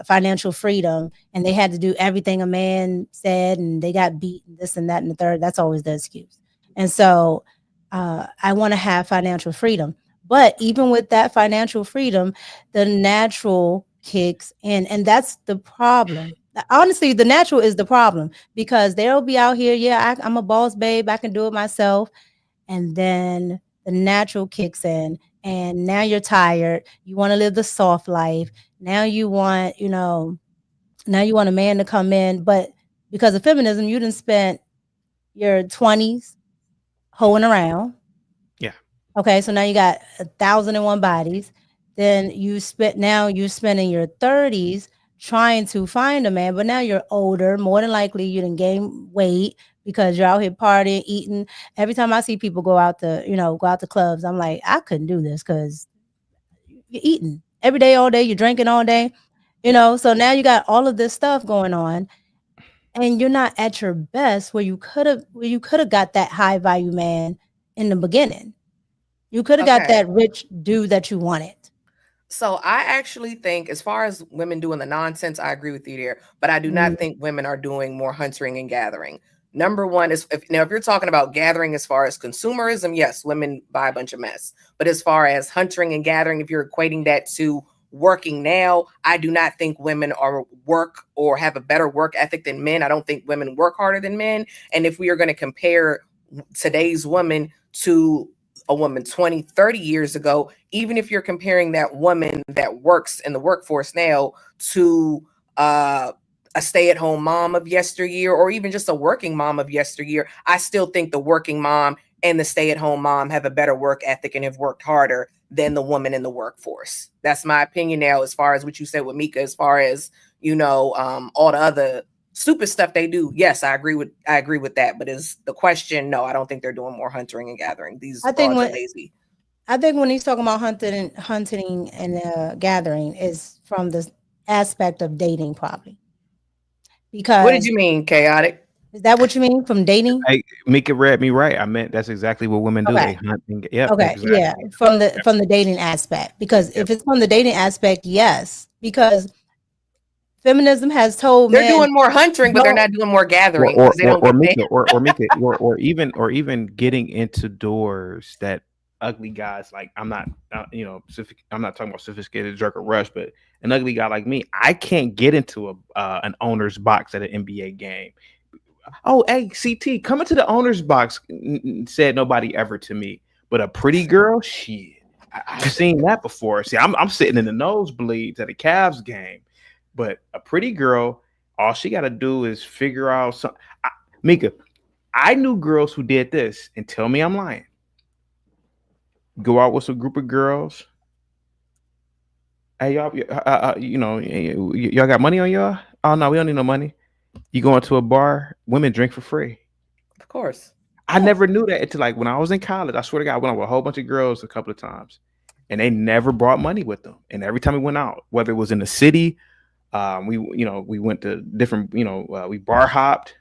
S10: financial freedom, and they had to do everything a man said, and they got beaten, this and that and the third. That's always the excuse. And so I want to have financial freedom. But even with that financial freedom, the natural kicks in, and that's the problem. Honestly, the natural is the problem, because they'll be out here, yeah, I'm a boss babe, I can do it myself. And then the natural kicks in, and now you're tired. You want to live the soft life. Now you want, now you want a man to come in, but because of feminism, you didn't spend your 20s hoeing around.
S2: Yeah.
S10: Okay, so now you got 1,001 bodies. Then you're spending your 30s trying to find a man, but now you're older. More than likely, you didn't gain weight because you're out here partying, eating. Every time I see people go out to clubs, I'm like, I couldn't do this because you're eating every day, all day. You're drinking all day, So now you got all of this stuff going on, and you're not at your best where you could have got that high value man in the beginning. You could have got that rich dude that you wanted.
S11: So I actually think, as far as women doing the nonsense, I agree with you there. But I do not think women are doing more hunting and gathering. Number one is, if you're talking about gathering as far as consumerism, yes, women buy a bunch of mess. But as far as hunting and gathering, if you're equating that to working now, I do not think women are work or have a better work ethic than men. I don't think women work harder than men. And if we are going to compare today's woman to a woman 20, 30 years ago, even if you're comparing that woman that works in the workforce now to a stay-at-home mom of yesteryear, or even just a working mom of yesteryear, I still think the working mom and the stay-at-home mom have a better work ethic and have worked harder than the woman in the workforce. That's my opinion now, as far as what you said with Mika, as far as, all the other stupid stuff they do, yes, I agree with that. But is the question? No, I don't think they're doing more hunting and gathering. These broads are lazy.
S10: I think when he's talking about hunting and gathering is from the aspect of dating, probably. Because
S11: what did you mean, chaotic?
S10: Is that what you mean from dating?
S2: Hey, Mika read me right. I meant that's exactly what women do.
S10: Okay.
S2: They hunt. Yeah.
S10: Okay.
S2: Exactly.
S10: Yeah. From the dating aspect, because if it's from the dating aspect, yes, because feminism has told
S11: they're
S10: men
S11: doing more hunting, but they're not doing more gathering.
S2: Or
S11: Mika,
S2: or even getting into doors that ugly guys like I'm not I'm not talking about sophisticated jerk or rush, but an ugly guy like me, I can't get into an owner's box at an NBA game. Oh, hey, CT, coming to the owner's box, said nobody ever to me. But a pretty girl, shit, I've seen that before. See, I'm sitting in the nosebleeds at a Cavs game, but a pretty girl, all she got to do is figure out something. Mika, I knew girls who did this, and tell me I'm lying. Go out with a group of girls. Hey, y'all, y'all got money on y'all? Oh no, we don't need no money. You go into a bar, women drink for free.
S11: Of course.
S2: I never knew that until like when I was in college. I swear to God, I went out with a whole bunch of girls a couple of times, and they never brought money with them. And every time we went out, whether it was in the city, we went to different, we bar hopped.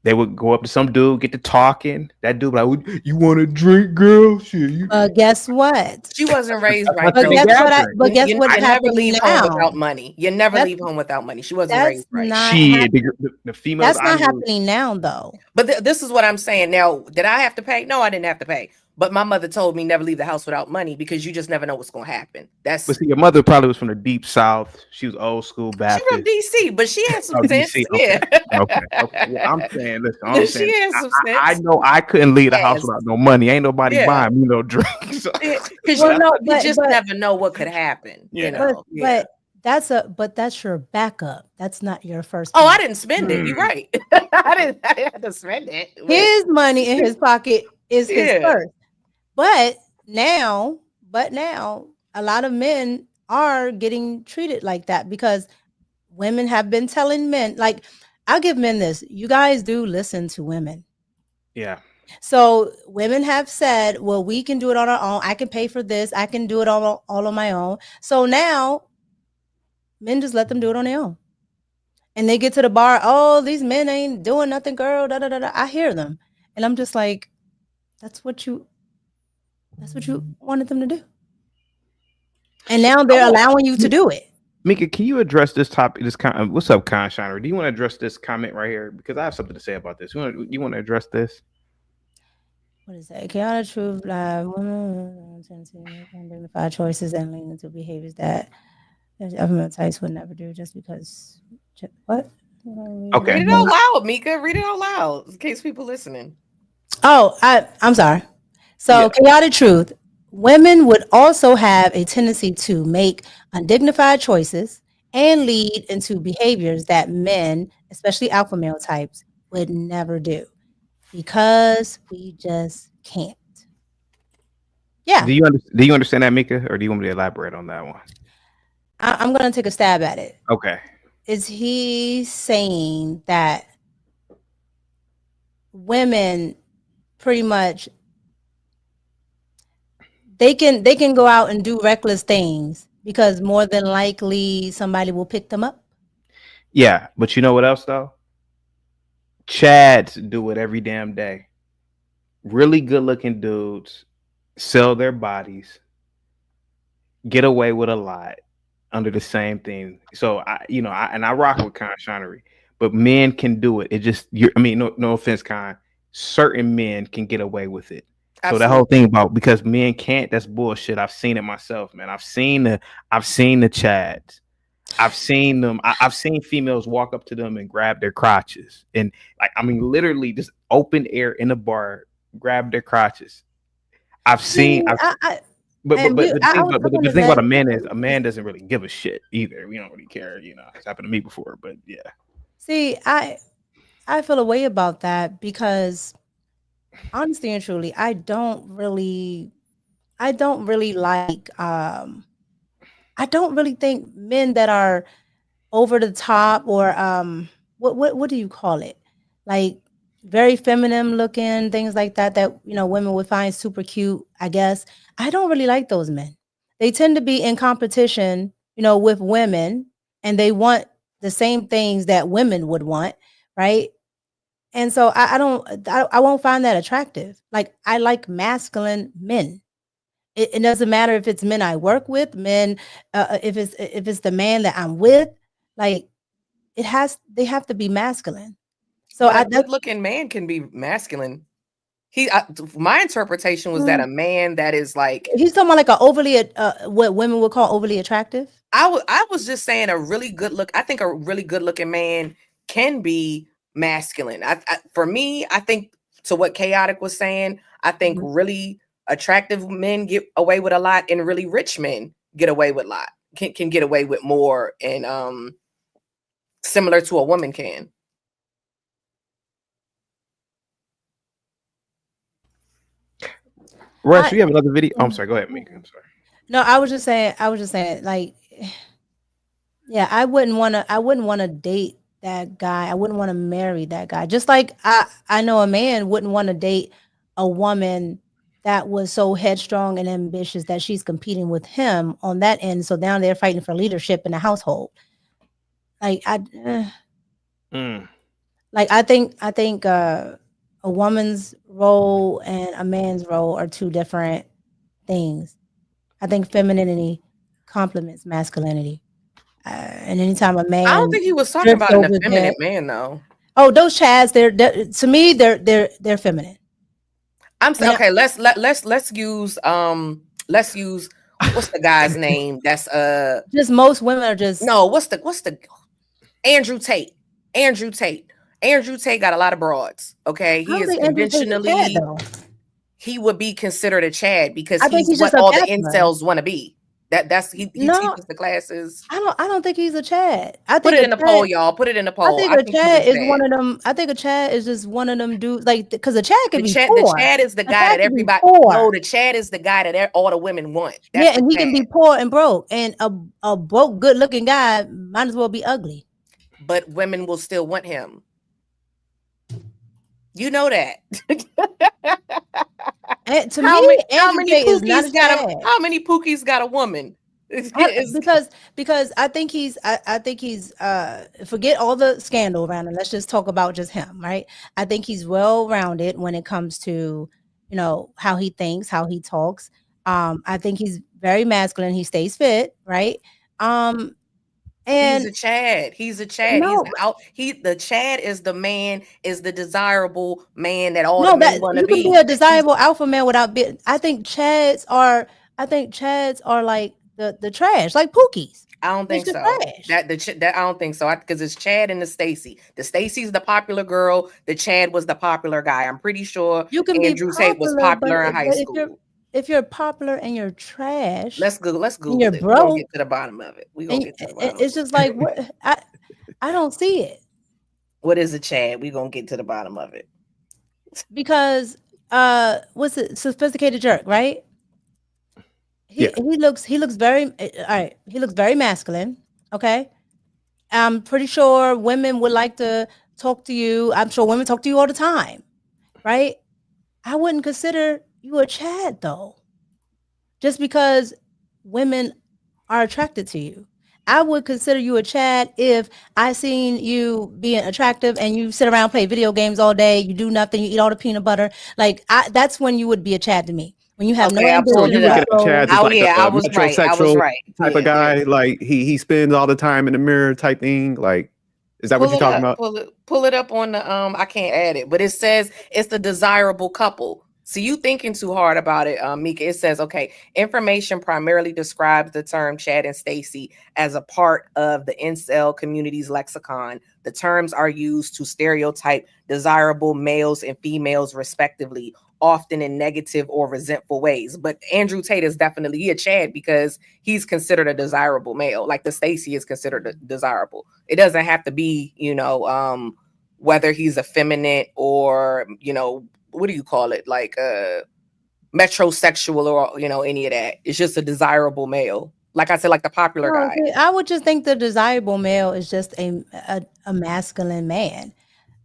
S2: They would go up to some dude, get to talking. That dude like, "You want to drink, girl?" Shit.
S10: Guess what?
S11: She wasn't raised right.
S10: But guess what?
S11: You never leave home without money. You never leave home without money. She wasn't raised right.
S2: The females.
S10: That's not happening now, though.
S11: But this is what I'm saying. Now, did I have to pay? No, I didn't have to pay. But my mother told me never leave the house without money because you just never know what's going to happen.
S2: But see, your mother probably was from the deep South. She was old school Baptist.
S11: She from DC, but she had some sense.
S2: DC.
S11: Yeah.
S2: Okay. Well, I'm saying, listen.
S11: She had some sense.
S2: I know I couldn't leave the house without no money. Ain't nobody buying me no drinks.
S11: Because you just never know what could happen.
S10: Yeah.
S11: You know.
S10: But that's your backup. That's not your first.
S11: Oh, I didn't spend it. You're right. I didn't have to spend it.
S10: His money in his pocket is his first. But now, a lot of men are getting treated like that because women have been telling men, like, I'll give men this. You guys do listen to women.
S2: Yeah.
S10: So women have said, well, we can do it on our own. I can pay for this. I can do it all on my own. So now men just let them do it on their own. And they get to the bar. Oh, these men ain't doing nothing, girl. Da, da, da, da. I hear them. And I'm just like, that's what you wanted them to do. And now they're allowing you to do it.
S2: Mika, can you address this topic? What's up, Conshiner? Do you want to address this comment right here? Because I have something to say about this. You want to address this?
S10: What is that? Chaotic truth, women tend to make undignified choices and lean into behaviors that government types would never do just because. What?
S2: Okay.
S11: Read it out loud, Mika. Read it out loud in case people listening.
S10: Oh, I'm sorry. So, chaotic truth. Women would also have a tendency to make undignified choices and lead into behaviors that men, especially alpha male types, would never do because we just can't. Yeah.
S2: Do you understand that, Mika, or do you want me to elaborate on that one?
S10: I'm going to take a stab at it.
S2: Okay.
S10: Is he saying that women pretty much they can go out and do reckless things because more than likely somebody will pick them up?
S2: Yeah, but you know what else though? Chads do it every damn day. Really good looking dudes sell their bodies, get away with a lot under the same thing. So I rock with Conshinery, but men can do it. It just no offense, Con. Certain men can get away with it. Absolutely. So the whole thing about because men can't, that's bullshit. I've seen it myself, man. I've seen the Chads. I've seen them. I've seen females walk up to them and grab their crotches, and literally just open air in the bar, grab their crotches. I've seen. But the thing about a man is a man doesn't really give a shit either. We don't really care. It's happened to me before, but yeah.
S10: See, I feel a way about that because honestly and truly, I don't really like I don't really think men that are over the top or what do you call it? Like very feminine looking, things like that women would find super cute, I guess. I don't really like those men. They tend to be in competition, with women, and they want the same things that women would want, right? And so I won't find that attractive. Like I like masculine men. It doesn't matter if it's men I work with, men, if it's the man that I'm with, like they have to be masculine. So
S11: But a good-looking man can be masculine. My interpretation was that a man that is like,
S10: he's talking about like a overly what women would call overly attractive.
S11: I was just saying a really good look. I think a really good looking man can be masculine. For me, I think to what Chaotic was saying, I think really attractive men get away with a lot, and really rich men get away with a lot. Can get away with more, and similar to a woman can.
S2: Russ, you have another video? Oh, I'm sorry. Go ahead, Mika. I'm sorry.
S10: No, I was just saying, like, yeah, I wouldn't want to date that guy. I wouldn't want to marry that guy. Just like I know a man wouldn't want to date a woman that was so headstrong and ambitious that she's competing with him on that end. So now they're fighting for leadership in the household. Like I think a woman's role and a man's role are two different things. I think femininity complements masculinity. And anytime a man,
S11: I don't think he was talking about an effeminate man, though.
S10: Oh, those chads, they're to me, they're feminine.
S11: I'm saying, okay, let's use what's the guy's name? That's
S10: just most women are just
S11: what's the Andrew Tate. Andrew Tate got a lot of broads. Okay, he is conventionally he would be considered a Chad because he's what all the incels want to be. He teaches the classes.
S10: I don't think he's a Chad.
S11: Put it in the poll, y'all. Put it in the poll.
S10: I think a Chad is one of them. I think a Chad is just one of them dudes. Like because a Chad can be poor.
S11: The Chad is the guy that everybody. No, the Chad is the guy that all the women want.
S10: Yeah, and he can be poor and broke. And a broke, good looking guy might as well be ugly.
S11: But women will still want him. You know that.
S10: And to me,
S11: how many Pookies got a woman?
S10: Because I think he's forget all the scandal around him. Let's just talk about just him, right? I think he's well rounded when it comes to how he thinks, how he talks. I think he's very masculine. He stays fit, right? And
S11: he's a Chad. He's a Chad.
S10: No,
S11: the Chad is the man, is the desirable man that all the men want to be.
S10: You can be a desirable alpha man without being. I think Chads are like the trash, like Pookies.
S11: I don't think so. I don't think so. Because it's Chad and the Stacy. The Stacy's the popular girl. The Chad was the popular guy. I'm pretty sure Andrew Tate was popular in high school.
S10: If you're popular and you're trash,
S11: let's Google it.
S10: We're
S11: gonna get to the bottom of it.
S10: It's just like what I don't see it.
S11: What is a Chad? We're gonna get to the bottom of it.
S10: Because what's it? Sophisticated jerk, right? He looks very all right. He looks very masculine. Okay. I'm pretty sure women would like to talk to you. I'm sure women talk to you all the time, right? I wouldn't consider you a Chad though, just because women are attracted to you. I would consider you a Chad if I seen you being attractive and you sit around, play video games all day, you do nothing, you eat all the peanut butter. Like that's when you would be a Chad to me. When you have no ambition.
S9: You look at Chad as like
S11: I was right.
S9: Type of guy, like he spends all the time in the mirror type thing. Like, is that what you're talking about?
S11: Pull it up on the I can't add it, but it says it's the desirable couple. So you thinking too hard about it, Mika. It says, okay, information primarily describes the term Chad and Stacy as a part of the incel community's lexicon. The terms are used to stereotype desirable males and females respectively, often in negative or resentful ways. But Andrew Tate is definitely a Chad because he's considered a desirable male. Like the Stacy is considered desirable. It doesn't have to be, whether he's effeminate or, what do you call it? Like metrosexual or, any of that. It's just a desirable male. Like I said, like the popular
S10: No,
S11: guy.
S10: see, I would just think the desirable male is just a masculine man.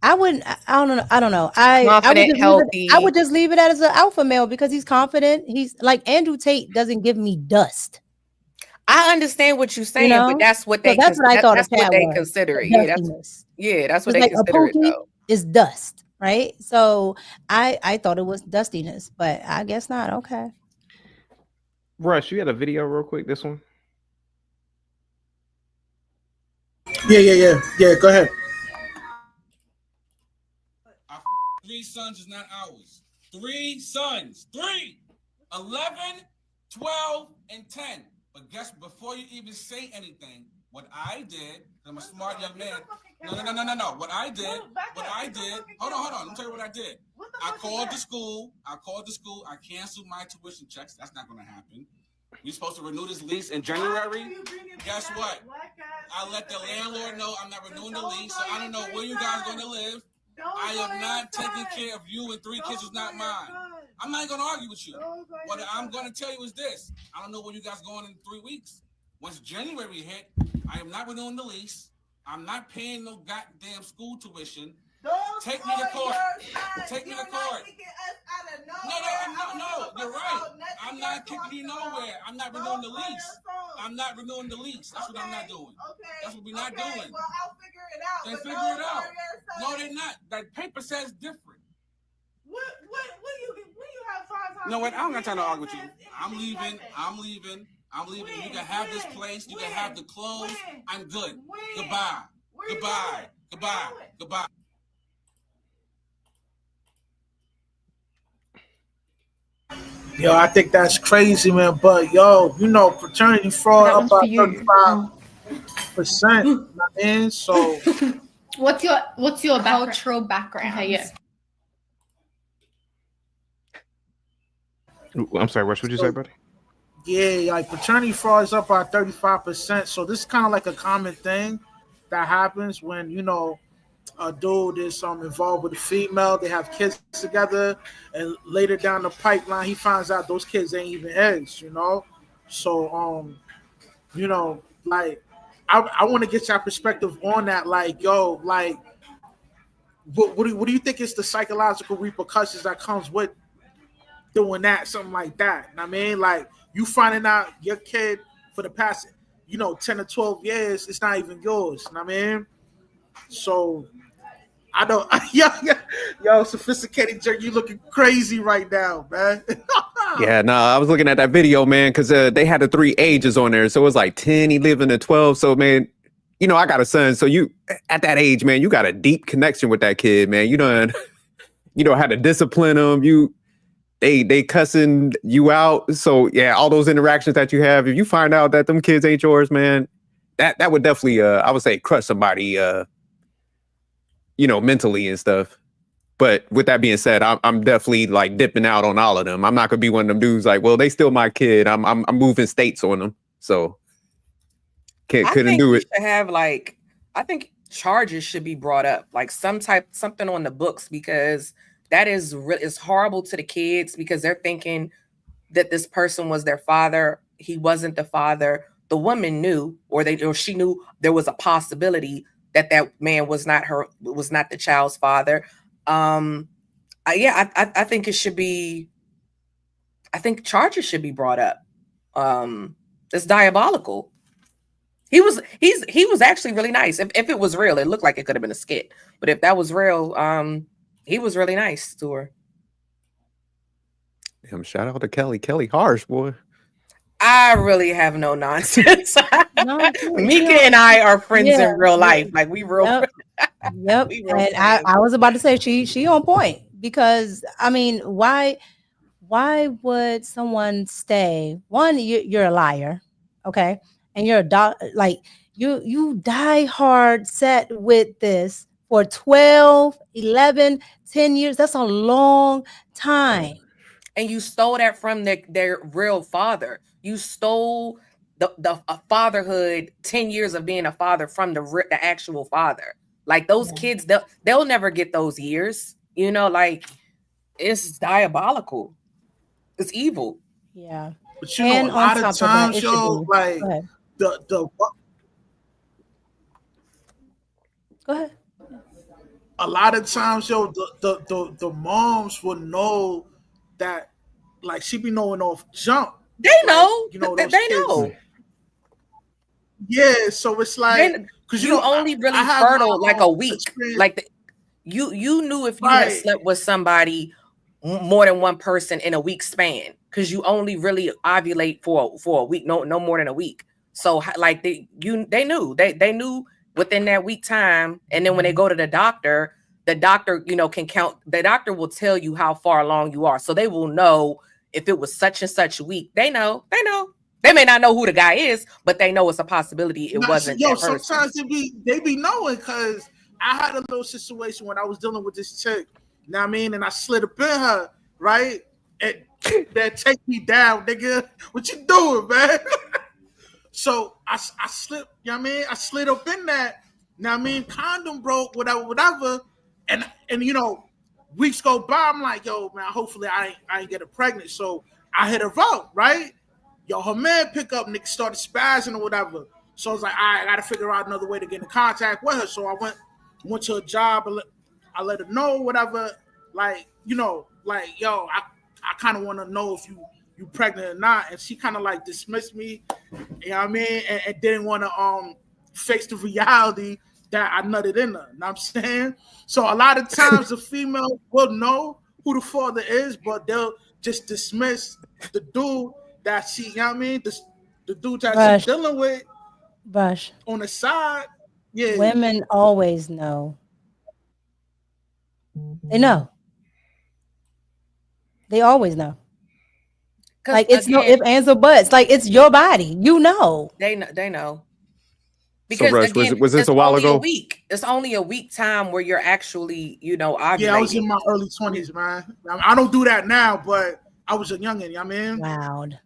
S10: I wouldn't. I don't know. I don't know. I would
S11: Confident,
S10: just leave it. I would
S11: healthy.
S10: just leave it as an alpha male because he's confident. He's like Andrew Tate doesn't give me dust.
S11: I understand what you're
S10: You
S11: saying, but
S10: know,
S11: that's what
S10: so
S11: they
S10: that's what I thought
S11: that's
S10: of
S11: what
S10: Chad
S11: they
S10: was.
S11: consider
S10: The
S11: it.
S10: dustiness.
S11: That's what
S10: It's
S11: they
S10: like a
S11: consider it
S10: pookie
S11: though.
S10: is dust, right? So I thought it was dustiness, but I guess not. Okay.
S2: Rush, you had a video real quick. This one.
S8: Yeah. Go ahead.
S14: 3 sons is not ours. 3 sons. 3. 11, 12, and 10. But guess before you even say anything, what I did, I'm a smart young man. No. What I did, hold on. Let me tell you what I did. I called the school. I canceled my tuition checks. That's not going to happen. We're supposed to renew this lease in January. Guess what? I let the landlord know I'm not renewing the lease, so I don't know where you guys are going to live. I am not taking care of you and 3 kids who's not mine. I'm not going to argue with you. What I'm going to tell you is this. I don't know where you guys going in 3 weeks. Once January hit, I am not renewing the lease. I'm not paying no goddamn school tuition. Take me to court. Take me to court. No, you're right. I'm not kicking you nowhere. I'm not renewing the lease. I'm not renewing the lease. That's what I'm not doing. That's what we're not doing. Well, I'll figure it out. Then figure it out. No, they're not. That paper says different. What you have 5 times? You know what? I don't got time to argue with you. I'm leaving. You can have this place. You can have the clothes. I'm good. Goodbye.
S8: Yo, I think that's crazy, man. But yo, fraternity fraud up by 35%. Man, so
S15: what's your cultural background?
S2: Okay, yeah. I'm sorry, Rush. What'd you say, buddy?
S8: Yeah, like fraternity fraud is up by 35%. So this is kind of like a common thing that happens when a dude is involved with a female, they have kids together, and later down the pipeline he finds out those kids ain't even his, So like I want to get your perspective on that. Like, yo, like what do you think is the psychological repercussions that comes with doing that, something like that? I mean, like you finding out your kid for the past 10 or 12 years, it's not even yours. I mean, so I don't. Yo, sophisticated jerk, you looking crazy right now, man.
S9: Yeah, no, I was looking at that video, man, because they had the 3 ages on there. So it was like 10, 11, and 12. So, man, I got a son. So you, at that age, man, you got a deep connection with that kid, man. You know how to discipline them. They cussing you out. So, yeah, all those interactions that you have, if you find out that them kids ain't yours, man, that would definitely, I would say, crush somebody, mentally and stuff. But with that being said, I'm definitely like dipping out on all of them. I'm not gonna be one of them dudes like, well, they still my kid. I'm moving states on them, so couldn't do it.
S11: Should have I think charges should be brought up, like something on the books, because that is it's horrible to the kids because they're thinking that this person was their father. He wasn't the father. The woman knew, or she knew there was a possibility that man was not the child's father. I think it should be. I think charges should be brought up. It's diabolical. He was actually really nice. If it was real, it looked like it could have been a skit. But if that was real, he was really nice to her.
S9: Damn, shout out to Kelly. Kelly harsh, boy.
S11: I really have no nonsense. Mika and I are friends in real life. Like we real.
S10: Yep. And I was about to say she on point, because I mean, why would someone stay? One, you're a liar, okay, and you're like you die hard set with this for 12, 11, 10 years. That's a long time.
S11: And you stole that from their real father. You stole the fatherhood, 10 years of being a father from the actual father. Like those kids, they'll never get those years. Like it's diabolical. It's evil.
S10: Yeah.
S8: But you know,
S10: And
S8: a
S10: on
S8: lot of
S10: top of that,
S8: times,
S10: it should
S8: yo,
S10: be.
S8: like
S10: Go ahead.
S8: the
S10: Go ahead.
S8: a lot of times, yo, the moms will know that, like, she be knowing off jump.
S11: They
S8: Like,
S11: know.
S8: you know,
S11: They
S8: those kids.
S11: know.
S8: Yeah, so it's like, because
S11: You only really
S8: have my
S11: fertile like a week.
S8: experience.
S11: Like you knew if you had
S8: Right.
S11: slept with somebody more than one person in a week span, because you only really ovulate for a week, no more than a week. So like they knew within that week time, and then when they go to the doctor, can count. The doctor will tell you how far along you are, so they will know if it was such and such week. They know. They may not know who the guy is, but they know it's a possibility it wasn't that person.
S8: Sometimes they be knowing, because I had a little situation when I was dealing with this chick. You know what I mean? And I slid up in her, right? And that take me down, nigga. What you doing, man? So I slipped, you know what I mean? I slid up in that. You know what I mean? Condom broke, whatever. And you know, weeks go by, I'm like, yo, man, hopefully I ain't get her pregnant. So I hit her up, right? Yo, her man pick up, nigga started spazzing or whatever. So I was like, all right, I gotta figure out another way to get in contact with her. So I went to a job, I let her know, whatever. Like, you know, like, yo, I kind of want to know if you pregnant or not. And she kind of like dismissed me, you know what I mean? And didn't want to face the reality that I nutted in her. You know what I'm saying? So a lot of times the female will know who the father is, but they'll just dismiss the dude that she, you know what I mean? The dude that she's dealing with on the side. Yeah.
S10: Women always know. They know. They always know. Like, it's no ifs, ands, or buts. Like, it's your body. You know.
S11: They know.
S9: Because so, Rush,
S11: again,
S9: was this a while ago?
S11: It's only a week time where you're actually, ovulating.
S8: Yeah, I was in my early 20s, man. I don't do that now, but I was a youngin', you know what I mean?
S10: Loud.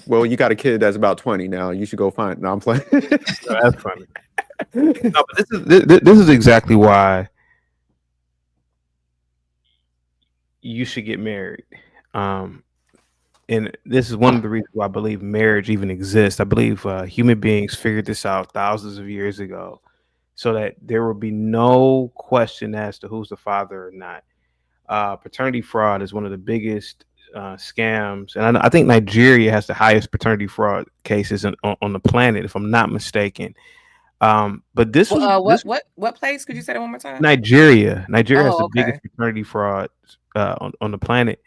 S9: Well, you got a kid that's about 20 now. You should go find. No, I'm playing.
S2: No, that's funny. No, but this is exactly why you should get married. And this is one of the reasons why I believe marriage even exists. I believe human beings figured this out thousands of years ago, so that there will be no question as to who's the father or not. Paternity fraud is one of the biggest scams, and I think Nigeria has the highest paternity fraud cases on the planet, if I'm not mistaken. But this was
S11: what place? Could you say that one more time?
S2: Nigeria has the biggest paternity fraud on the planet,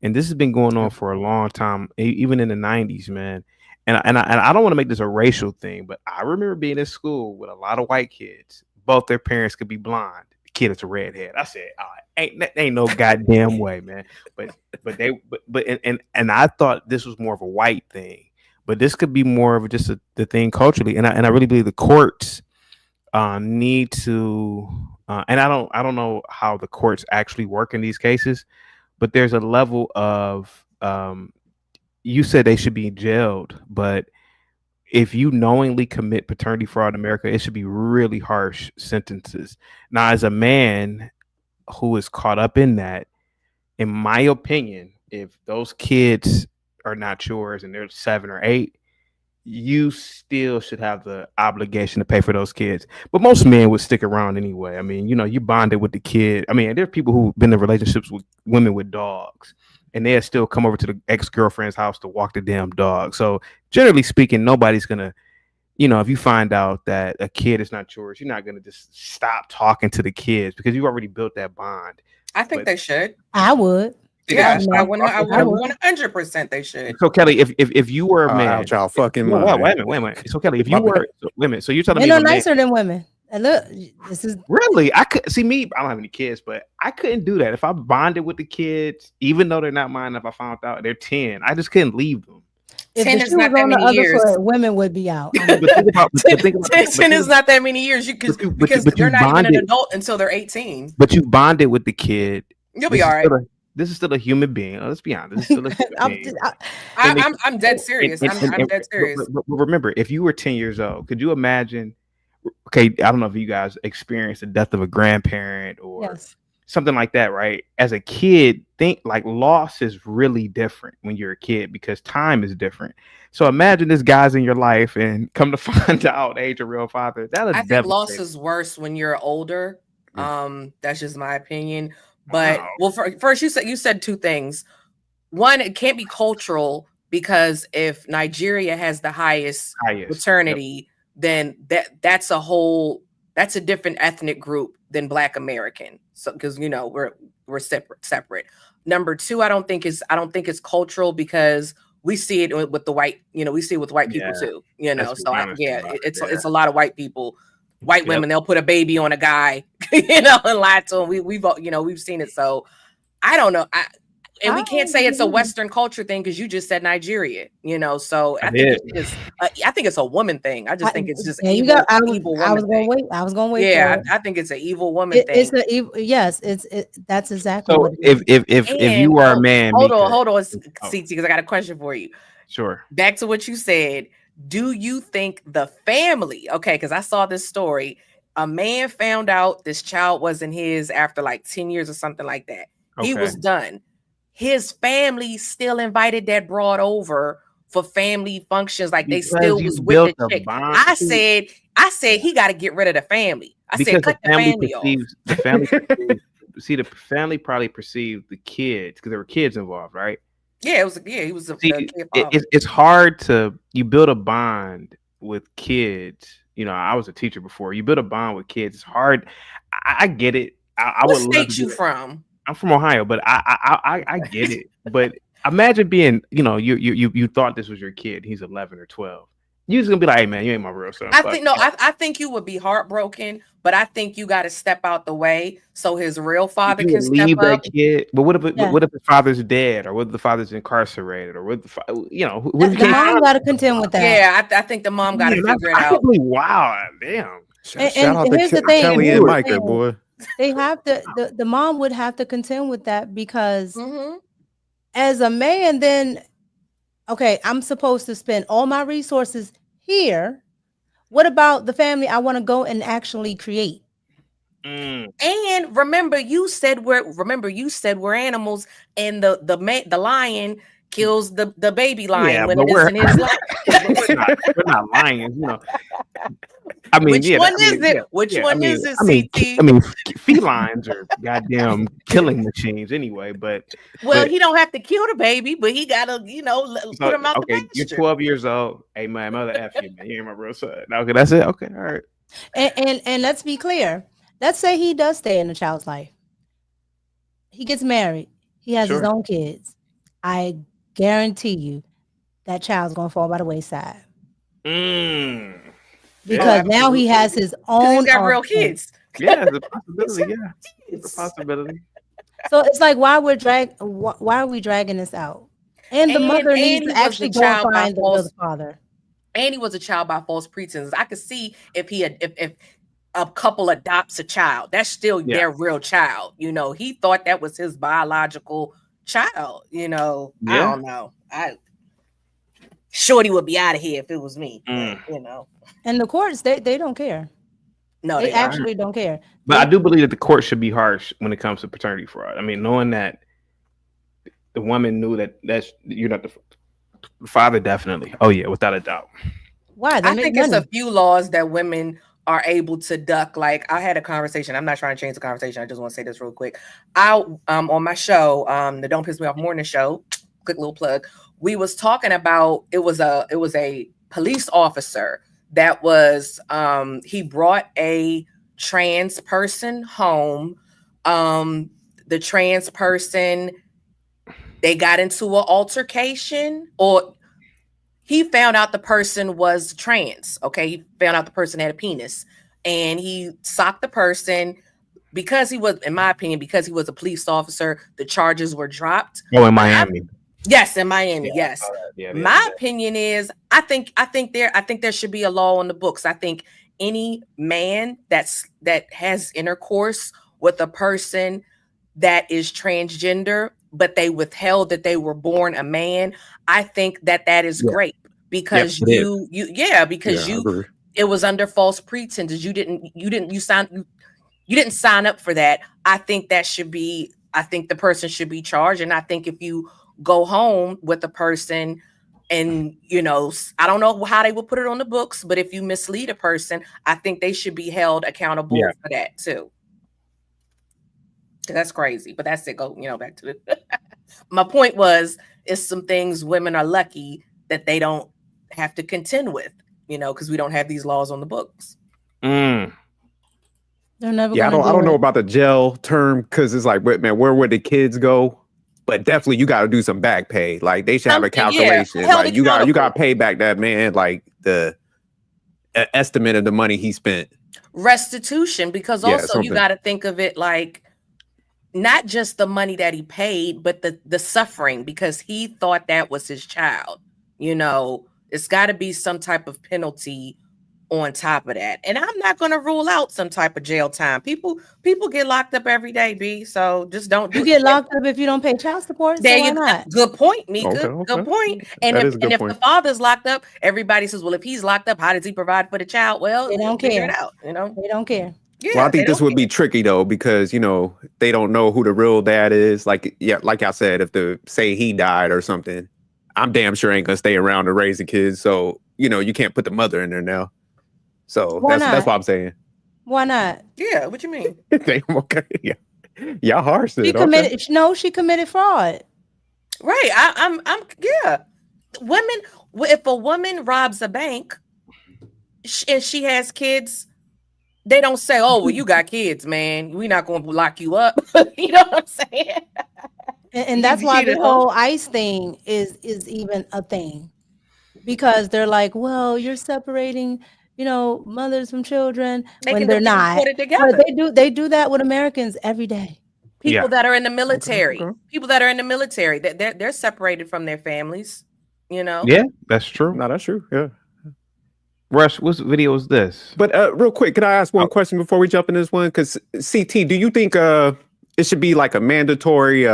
S2: and this has been going on for a long time, even in the 90s, man. And I don't want to make this a racial thing, but I remember being in school with a lot of white kids. Both their parents could be blonde. The kid is a redhead. I said, ain't no goddamn way, man. But I thought this was more of a white thing. But this could be more of just the thing culturally, and I really believe the courts need to. And I don't know how the courts actually work in these cases, but there's a level of. You said they should be jailed, but if you knowingly commit paternity fraud in America, it should be really harsh sentences. Now, as a man who is caught up in that, in my opinion, if those kids are not yours and they're 7 or 8, you still should have the obligation to pay for those kids. But most men would stick around anyway. I mean, you bonded with the kid. I mean, there are people who've been in relationships with women with dogs, and they'll still come over to the ex-girlfriend's house to walk the damn dog. So generally speaking, nobody's gonna, if you find out that a kid is not yours, you're not gonna just stop talking to the kids because you already built that bond.
S11: I think they should.
S10: I would.
S11: Yeah, I would 100% they should.
S2: So Kelly, if you were a man,
S9: y'all fucking
S2: wait a minute. So Kelly, if you were women, so you're telling me
S10: they're nicer than women. And look, this is
S2: really, I could see me. I don't have any kids, but I couldn't do that. If I bonded with the kids, even though they're not mine, if I found out they're 10, I just couldn't leave them.
S10: If 10 is not that many years. Women would be out.
S11: 10 is not that many years. Because they're not even an adult until they're 18.
S2: But you bonded with the kid.
S11: You'll be all right.
S2: This is still a human being. Let's be honest. This is still a human being.
S11: I'm dead serious. I'm dead serious.
S2: But remember, if you were 10 years old, could you imagine? Okay, I don't know if you guys experienced the death of a grandparent or something like that, right? As a kid, think like loss is really different when you're a kid because time is different. So imagine this guy's in your life and come to find out age a real father. That'll
S11: I think loss
S2: devastate.
S11: is worse when you're older. That's just my opinion. But
S2: Wow.
S11: first you said two things. One, it can't be cultural because if Nigeria has the highest maternity, then that's a different ethnic group than Black American. So because we're separate. Number two, I don't think it's cultural because we see it with the white, we see it with white people too,
S2: Let's be
S11: So
S2: honest about it,
S11: it's a lot of white people, white women, they'll put a baby on a guy, and lie to him. We've seen it. So I don't know. And we can't say it's a Western culture thing because you just said Nigeria, So I think it's a woman thing. I just think it's just evil woman thing.
S10: I was gonna wait.
S11: Yeah, I think it's an evil woman thing.
S10: It's an evil. Yes, that's exactly
S2: So
S10: what it is.
S2: if you are a man,
S11: hold on, CT, because I got a question for you.
S2: Sure.
S11: Back to what you said. Do you think the family? Okay, because I saw this story. A man found out this child wasn't his after like 10 years or something like that. He was done. His family still invited that broad over for family functions, like they still was with the chick. I said he got to get rid of the family. I said cut the family off.
S2: The family see, the family probably perceived the kids because there were kids involved, right?
S11: Yeah, he was a kid father.
S2: It's hard to build a bond with kids. I was a teacher before. You build a bond with kids. It's hard. I get it. I
S11: What
S2: would
S11: state you from?
S2: I'm from Ohio, but I get it. But imagine being, you thought this was your kid. He's 11 or 12. You're just gonna be like, hey man, you ain't my real son.
S11: I think you would be heartbroken, but I think you got to step out the way so his real father can
S2: leave
S11: step up.
S2: That kid. But what if the father's dead, or what if the father's incarcerated, or what
S10: the mom got to contend with that.
S11: Yeah, I think the mom got to figure it out.
S2: Wow, damn.
S10: And
S9: Shout out
S10: here's
S9: to
S10: the thing,
S9: Kelly and Micah, boy.
S10: They have to. The mom would have to contend with that because as a man, then okay, I'm supposed to spend all my resources here. What about the family I want to go and actually create?
S11: And remember, you said we're animals, and the lion kills the baby lion when it isn't his lion.
S2: We're not lions, I mean,
S11: which one is it? Which one is it?
S2: I mean, felines are goddamn killing machines anyway. But
S11: he don't have to kill the baby, but he gotta, put him out the pasture.
S2: You're 12 years old. Hey, my mother F you, man. You ain't my real son. Okay, that's it. Okay, all right.
S10: And let's be clear. Let's say he does stay in the child's life. He gets married. He has his own kids. I guarantee you that child's gonna fall by the wayside. Because now he has his own.
S11: He's got real kids.
S2: Yeah, the possibility. Yeah, it's a possibility.
S10: So it's like why are we dragging this out? And the mother needs to actually go and find the father.
S11: And he was a child by false pretenses. I could see if a couple adopts a child, that's still their real child. He thought that was his biological child. I don't know. Shorty would be out of here if it was me. But,
S10: And the courts, they don't care.
S11: No,
S10: they actually don't care.
S2: But I do believe that the court should be harsh when it comes to paternity fraud. I mean, knowing that the woman knew that's you're not the father, definitely. Oh yeah, without a doubt.
S10: Why?
S11: I think it's a few laws that women are able to duck. Like I had a conversation. I'm not trying to change the conversation. I just want to say this real quick. On my show, the Don't Piss Me Off Morning Show, quick little plug. We was talking about it was a police officer that was he brought a trans person home. The trans person, they got into an altercation, or he found out the person was trans. Okay, he found out the person had a penis, and he socked the person because he was, in my opinion, because he was a police officer. The charges were dropped.
S2: Oh, in Miami.
S11: Yes, in Miami. Yes. My opinion is, I think there should be a law on the books. I think any man that has intercourse with a person that is transgender, but they withheld that they were born a man, I think that is great because it was under false pretenses. You You didn't sign up for that. I think the person should be charged. And I think if you go home with a person and, I don't know how they will put it on the books, but if you mislead a person, I think they should be held accountable for that too. That's crazy, but that's it. Go, back to the, my point was, it's some things women are lucky that they don't have to contend with, because we don't have these laws on the books.
S10: They're never
S9: I
S10: gonna
S9: don't know
S10: it.
S9: about the jail term, because it's like, man, where would the kids go? But definitely you got to do some back pay. Like they should have a calculation. Like you got to pay back that man like the estimate of the money he spent.
S11: Restitution, because also you got to think of it like not just the money that he paid, but the suffering, because he thought that was his child. It's got to be some type of penalty on top of that. And I'm not going to rule out some type of jail time. People get locked up every day, B. So just don't.
S10: You get locked up if you don't pay child support.
S11: There
S10: so
S11: you
S10: not?
S11: Good point, me. Good point. And if the father's locked up, everybody says, well, if he's locked up, how does he provide for the child? Well,
S10: they don't
S11: figure
S10: care.
S11: it out.
S10: They don't care.
S11: Yeah,
S9: well, I think this would be tricky though, because they don't know who the real dad is. Like I said, if say he died or something, I'm damn sure ain't gonna stay around to raise the kids. So you can't put the mother in there now. So that's what I'm saying.
S10: Why not?
S11: Yeah, what you mean?
S9: Okay, yeah, y'all harsh.
S10: She committed. No, she committed fraud.
S11: Right. I'm. Yeah. Women. If a woman robs a bank and she has kids, they don't say, "Oh, well, you got kids, man. We're not going to lock you up." You know what I'm saying?
S10: And that's why the whole ICE thing is even a thing, because they're like, well, you're separating, mothers from children when they're not.
S11: Put it together.
S10: They do that with Americans every day.
S11: People that are in the military, people that are in the military, they're separated from their families.
S2: Yeah, that's true.
S9: No, that's true. Yeah.
S2: Rush, what video is this?
S9: But real quick, could I ask one question before we jump in this one? Because CT, do you think it should be like a mandatory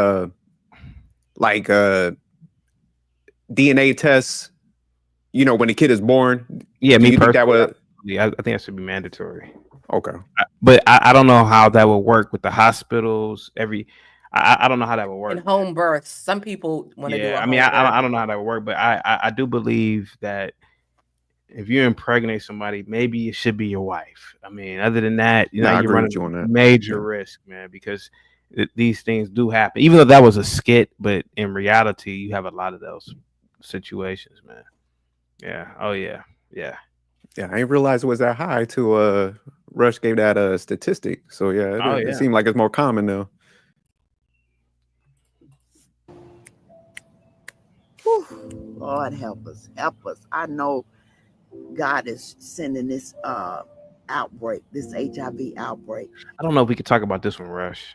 S9: DNA test? When the kid is born.
S2: Yeah, me personally,
S9: that would.
S2: Yeah, I think that should be mandatory.
S9: Okay,
S2: but I don't know how that would work with the hospitals. I don't know how that would work.
S11: In home births, some people want to do.
S2: I mean, I don't know how that would work, but I do believe that if you impregnate somebody, maybe it should be your wife. I mean, other than that, you're running a major risk, man, because these things do happen. Even though that was a skit, but in reality, you have a lot of those situations, man. Yeah. Oh yeah. Yeah.
S9: Yeah. I didn't realize it was that high till Rush gave that statistic. So yeah, it seemed like it's more common now.
S16: Whew. Lord help us. I know God is sending this outbreak, this HIV outbreak.
S2: I don't know if we could talk about this one, Rush.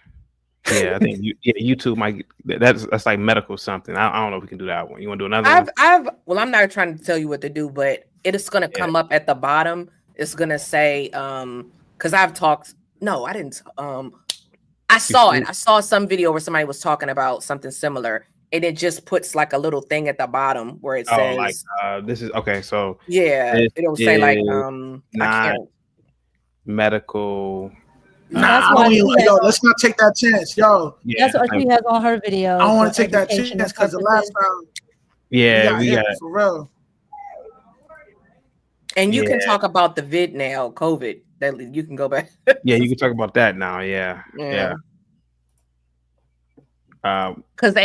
S2: Yeah, I think YouTube might. That's like medical something. I don't know if we can do that one. You want to do another one?
S11: Well, I'm not trying to tell you what to do, but it is going to come up at the bottom. It's going to say, because I've talked. No, I didn't. I saw it. I saw some video where somebody was talking about something similar, and it just puts like a little thing at the bottom where it says,
S2: like this is okay. So
S11: yeah, it'll say like
S2: not medical.
S8: Let's not take that chance, yo.
S10: Yeah, that's what she has on her video.
S8: I don't want to take that chance because the last time,
S2: we got
S8: for real.
S11: And you can talk about the vid now, COVID. That you can go back.
S2: Yeah, you can talk about that now. Yeah.
S11: Because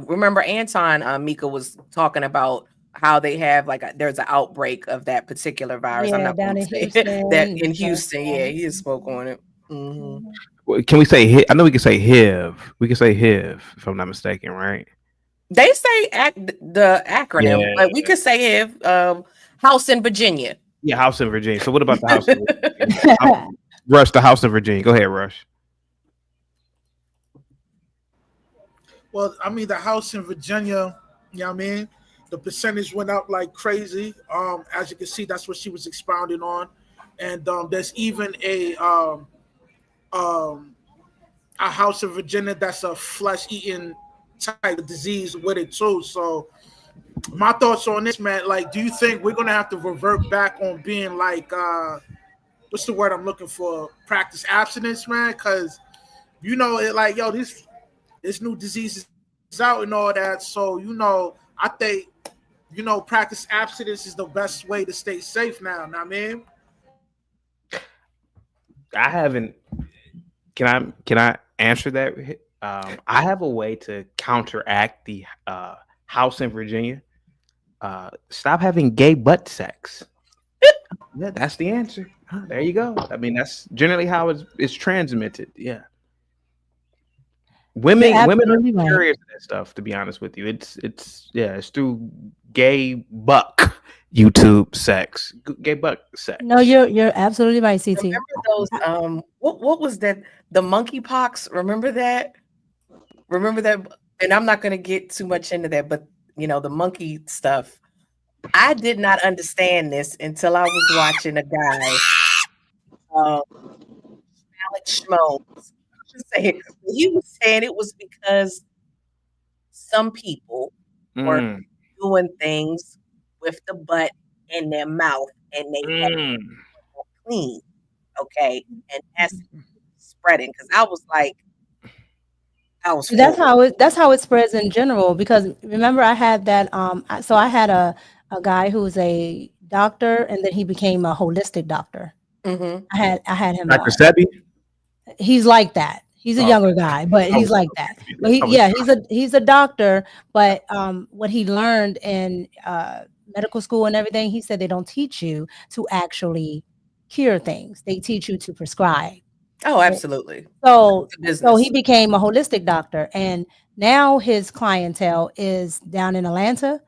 S11: remember Anton, Mika was talking about how they have there's an outbreak of that particular virus. I'm not
S10: down
S11: going to say that in Houston. Yeah, he spoke on it. Mm-hmm.
S2: Can we say I know we can say HIV. We can say HIV if I'm not mistaken, right?
S11: They say the acronym, but we could say HIV. House in Virginia.
S2: Yeah, House in Virginia. So what about the House in Virginia? Rush, the House in Virginia. Go ahead, Rush.
S8: Well, I mean, the House in Virginia, you know what I mean? The percentage went up like crazy. As you can see, that's what she was expounding on. And there's even a House in Virginia that's a flesh-eating type of disease with it too. So my thoughts on this, man, do you think we're gonna have to revert back on being like what's the word I'm looking for? Practice abstinence, man, because you know it like yo, this new disease is out and all that. So I think practice abstinence is the best way to stay safe now. Know what I mean?
S2: I haven't. Can I answer that? I have a way to counteract the House in Virginia. Stop having gay butt sex. Yeah, that's the answer. There you go. I mean, that's generally how it's transmitted. Yeah. Women are curious of that stuff, to be honest with you. It's through gay buck YouTube sex. Gay buck sex.
S10: No, you're absolutely right, CT.
S11: Remember those what was that? The monkeypox, remember that? And I'm not gonna get too much into that, but the monkey stuff. I did not understand this until I was watching a guy, Alex Schmoes. He was saying it was because some people were doing things with the butt in their mouth and they had to clean, okay, and that's spreading. Because I was like,
S10: that's how it spreads in general. Because remember, I had that. So I had a guy who was a doctor, and then he became a holistic doctor.
S11: Mm-hmm.
S10: I had him.
S2: Dr. Sebi?
S10: He's like that. He's a younger guy, but he's like that. But he's a doctor. But what he learned in medical school and everything, he said they don't teach you to actually cure things. They teach you to prescribe.
S11: Oh, absolutely.
S10: So he became a holistic doctor, and now his clientele is down in Atlanta.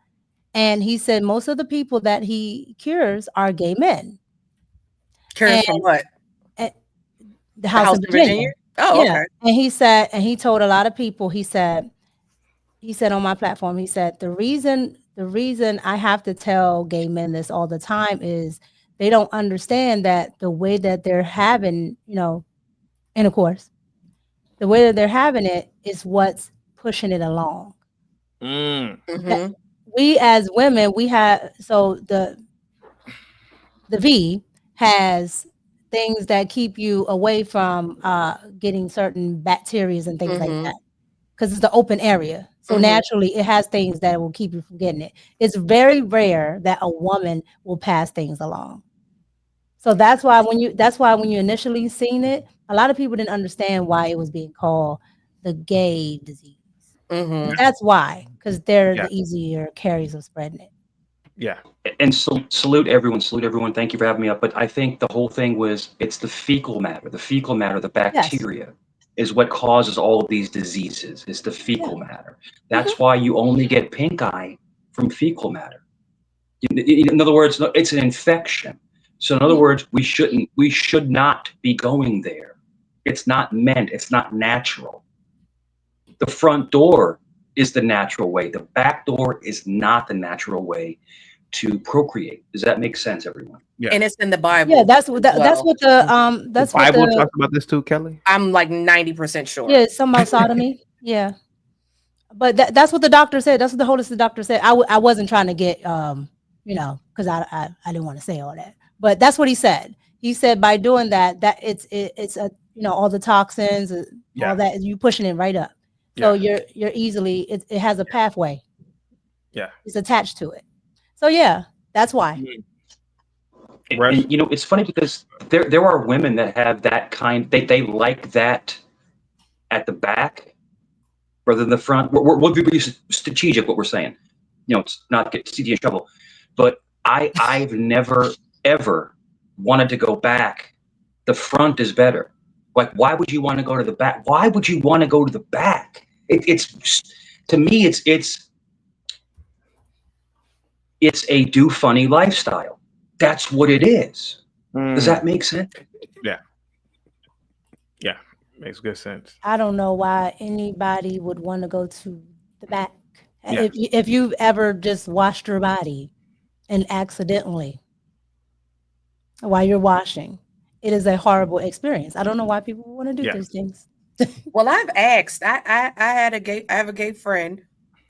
S10: And he said most of the people that he cures are gay men.
S11: Cures from what?
S10: The House of Virginia.
S11: Oh, yeah. Okay.
S10: And he said, and he told a lot of people, he said on my platform, he said, the reason I have to tell gay men this all the time is they don't understand that the way that they're having, intercourse, the way that they're having it is what's pushing it along.
S11: Mm-hmm.
S10: We as women, we have, so the V has things that keep you away from getting certain bacteria and things like that, because it's the open area. So naturally it has things that will keep you from getting it. It's very rare that a woman will pass things along. So that's why when you initially seen it, a lot of people didn't understand why it was being called the gay disease. That's why, because they're the easier carriers of spreading it.
S4: Yeah. And salute everyone. Thank you for having me up. But I think the whole thing it's the fecal matter, the bacteria is what causes all of these diseases. It's the fecal matter. That's why you only get pink eye from fecal matter. In other words, it's an infection. So in other words, we should not be going there. It's not meant, it's not natural. The front door is the natural way. The back door is not the natural way to procreate. Does that make sense, everyone?
S11: Yeah. And it's in the Bible.
S10: Yeah, that's what the
S2: Bible talks about this too, Kelly.
S11: I'm like 90% sure.
S10: Yeah, it's something about sodomy. Yeah, but that's what the doctor said. That's what the holistic doctor said. I wasn't trying to get because I didn't want to say all that, but that's what he said. He said by doing that it's a all the toxins, all that, you pushing it right up. So you're easily it has a pathway.
S2: Yeah,
S10: it's attached to it. So yeah, that's why.
S4: And, it's funny because there are women that have that kind. They like that at the back rather than the front. We'll be strategic. What we're saying, it's not get CD in trouble. But I've never ever wanted to go back. The front is better. Like, why would you want to go to the back? Why would you want to go to the back? It's to me, it's a do funny lifestyle. That's what it is. Does that make sense?
S2: Yeah. Yeah, makes good sense.
S10: I don't know why anybody would want to go to the back. Yeah. If you've ever just washed your body and accidentally while you're washing, it is a horrible experience. I don't know why people want to do those things.
S11: Well, I've asked. I have a gay friend.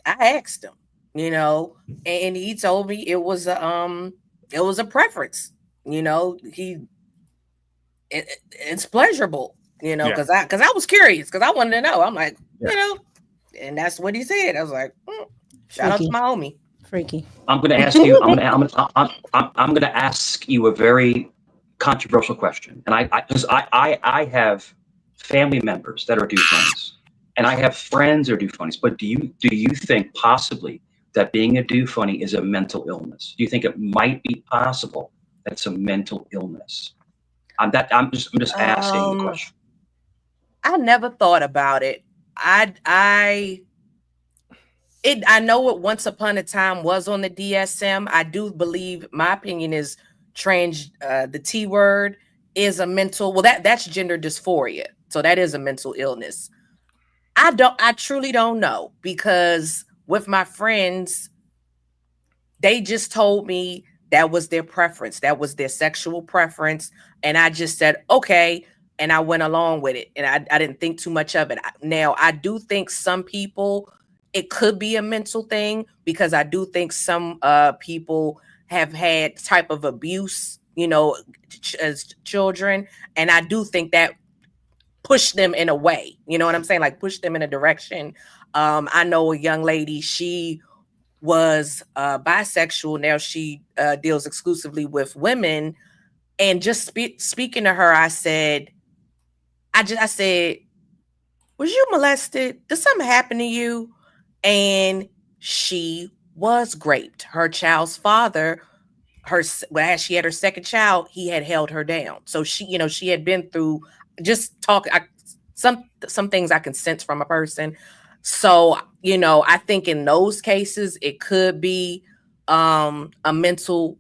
S11: I asked him, and he told me it was a preference. He it's pleasurable, you know,
S2: Yeah.
S11: because I was curious, because I wanted to know. I'm like, you know, and that's what he said. I was like, shout out to my homie.
S10: Freaky.
S4: I'm going to ask you. I'm going to ask you a very controversial question, and I have family members that are do funnies, and I have friends that are do funnies. But do you think possibly that being a do funny is a mental illness? Do you think it might be possible that it's a mental illness? I'm just asking the question.
S11: I never thought about it. I know it once upon a time was on the DSM. I do believe, my opinion is the T word is a mental, well, that's gender dysphoria. So that is a mental illness. I truly don't know, because with my friends, they just told me that was their preference. That was their sexual preference. And I just said, okay. And I went along with it. And I didn't think too much of it. Now, I do think some people, it could be a mental thing, because I do think some people have had type of abuse, you know, as children. And I do think that pushed them in a way, you know what I'm saying? Like push them in a direction. I know a young lady, she was bisexual. Now she deals exclusively with women. And just speaking to her, I said, was you molested? Did something happen to you? And she was raped. Her child's father, as she had her second child, he had held her down. So she, you know, she had been through some things I can sense from a person. So, you know, I think in those cases, it could be a mental,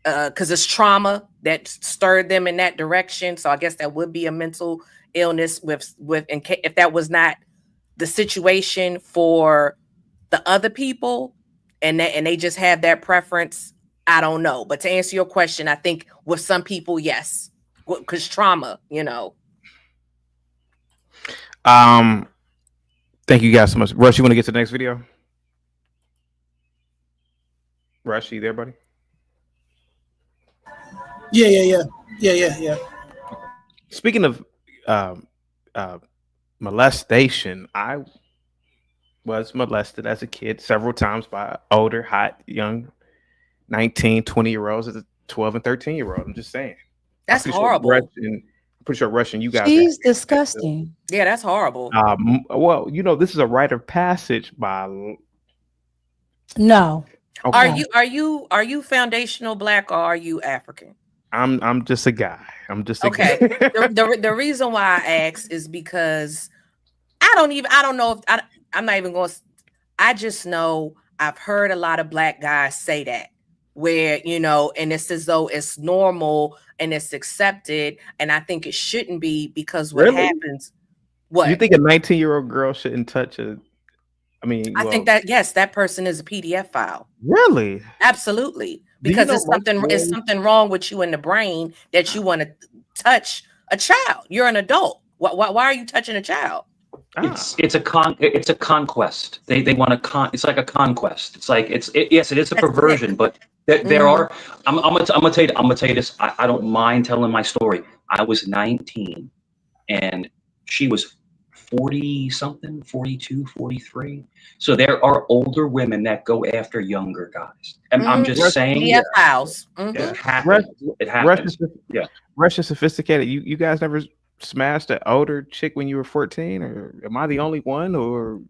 S11: because it's trauma that stirred them in that direction. So I guess that would be a mental illness if that was not the situation for the other people, and they just have that preference. I don't know. But to answer your question, I think with some people, yes, because trauma, you know.
S2: Thank you guys so much. Rush, you want to get to the next video? Rush, you there, buddy?
S8: Yeah.
S2: Speaking of molestation, I was molested as a kid several times by older, hot, young 19, 20-year-olds as a 12 and 13-year-old. I'm just saying.
S11: That's horrible.
S2: I'm pretty sure Russian, you guys.
S10: She's disgusting.
S11: Yeah, that's horrible.
S2: Well, you know, this is a rite of passage by.
S10: No.
S2: Okay.
S11: Are you foundational Black, or are you African?
S2: I'm just a guy. I'm just a
S11: okay.
S2: guy.
S11: the reason why I ask is because I don't know if I'm not even going to. I just know I've heard a lot of Black guys say that, where, you know, and it's as though it's normal and it's accepted, and I think it shouldn't be, because what happens? What?
S2: Do you think a 19-year-old girl shouldn't touch a? I mean,
S11: I think that yes, that person is a PDF file.
S2: Really?
S11: Absolutely, because it's something wrong with you in the brain that you want to touch a child. You're an adult. Why are you touching a child?
S4: It's a conquest. They want to it's like a conquest. It's like yes, it is a perversion, but there are. I'm gonna tell you this. I don't mind telling my story. I was 19, and she was 40 something, 42, 43. So there are older women that go after younger guys. And I'm just saying.
S11: PDF files.
S4: It happens. It happens. Yeah.
S2: Rush is sophisticated. You guys never smashed an older chick when you were 14, or am I the only one? Or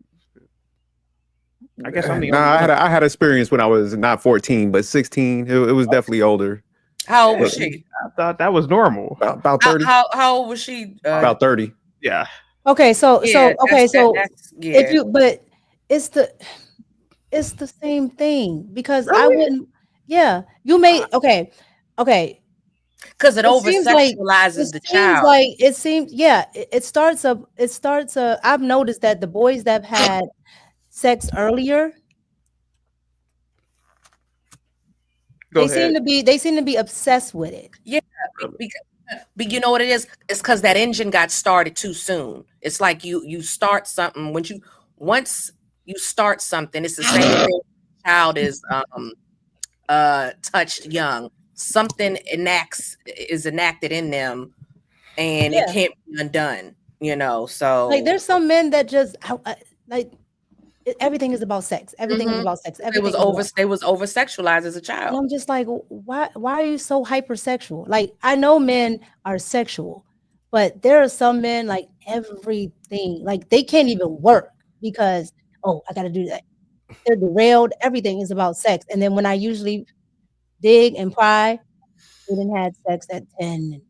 S2: I guess I'm the only one.
S9: I had experience when I was not 14 but 16. It was definitely older.
S11: How old was she?
S2: I thought that was normal.
S9: About 30.
S11: How old was she?
S9: About 30.
S2: Yeah.
S10: Okay, so if you, but it's the same thing, because I wouldn't. Yeah, you may. Okay.
S11: Because it over sexualizes the child.
S10: It seems it starts a. I've noticed that the boys that have had sex earlier, they seem to be obsessed with it.
S11: Yeah, but you know what it is? It's because that engine got started too soon. It's like you start something once you start something. It's the same thing. Child is touched young. Something is enacted in them and it can't be undone. So
S10: like there's some men that just like everything is about sex. Everything is about sex.
S11: They was
S10: Everything
S11: over sexualized as a
S10: and
S11: child.
S10: I'm just like, why are you so hypersexual? Like, I know men are sexual, but there are some men like everything, like they can't even work because I gotta do that. They're derailed. Everything is about sex. And then when I usually dig and pry, they didn't had sex at 10 and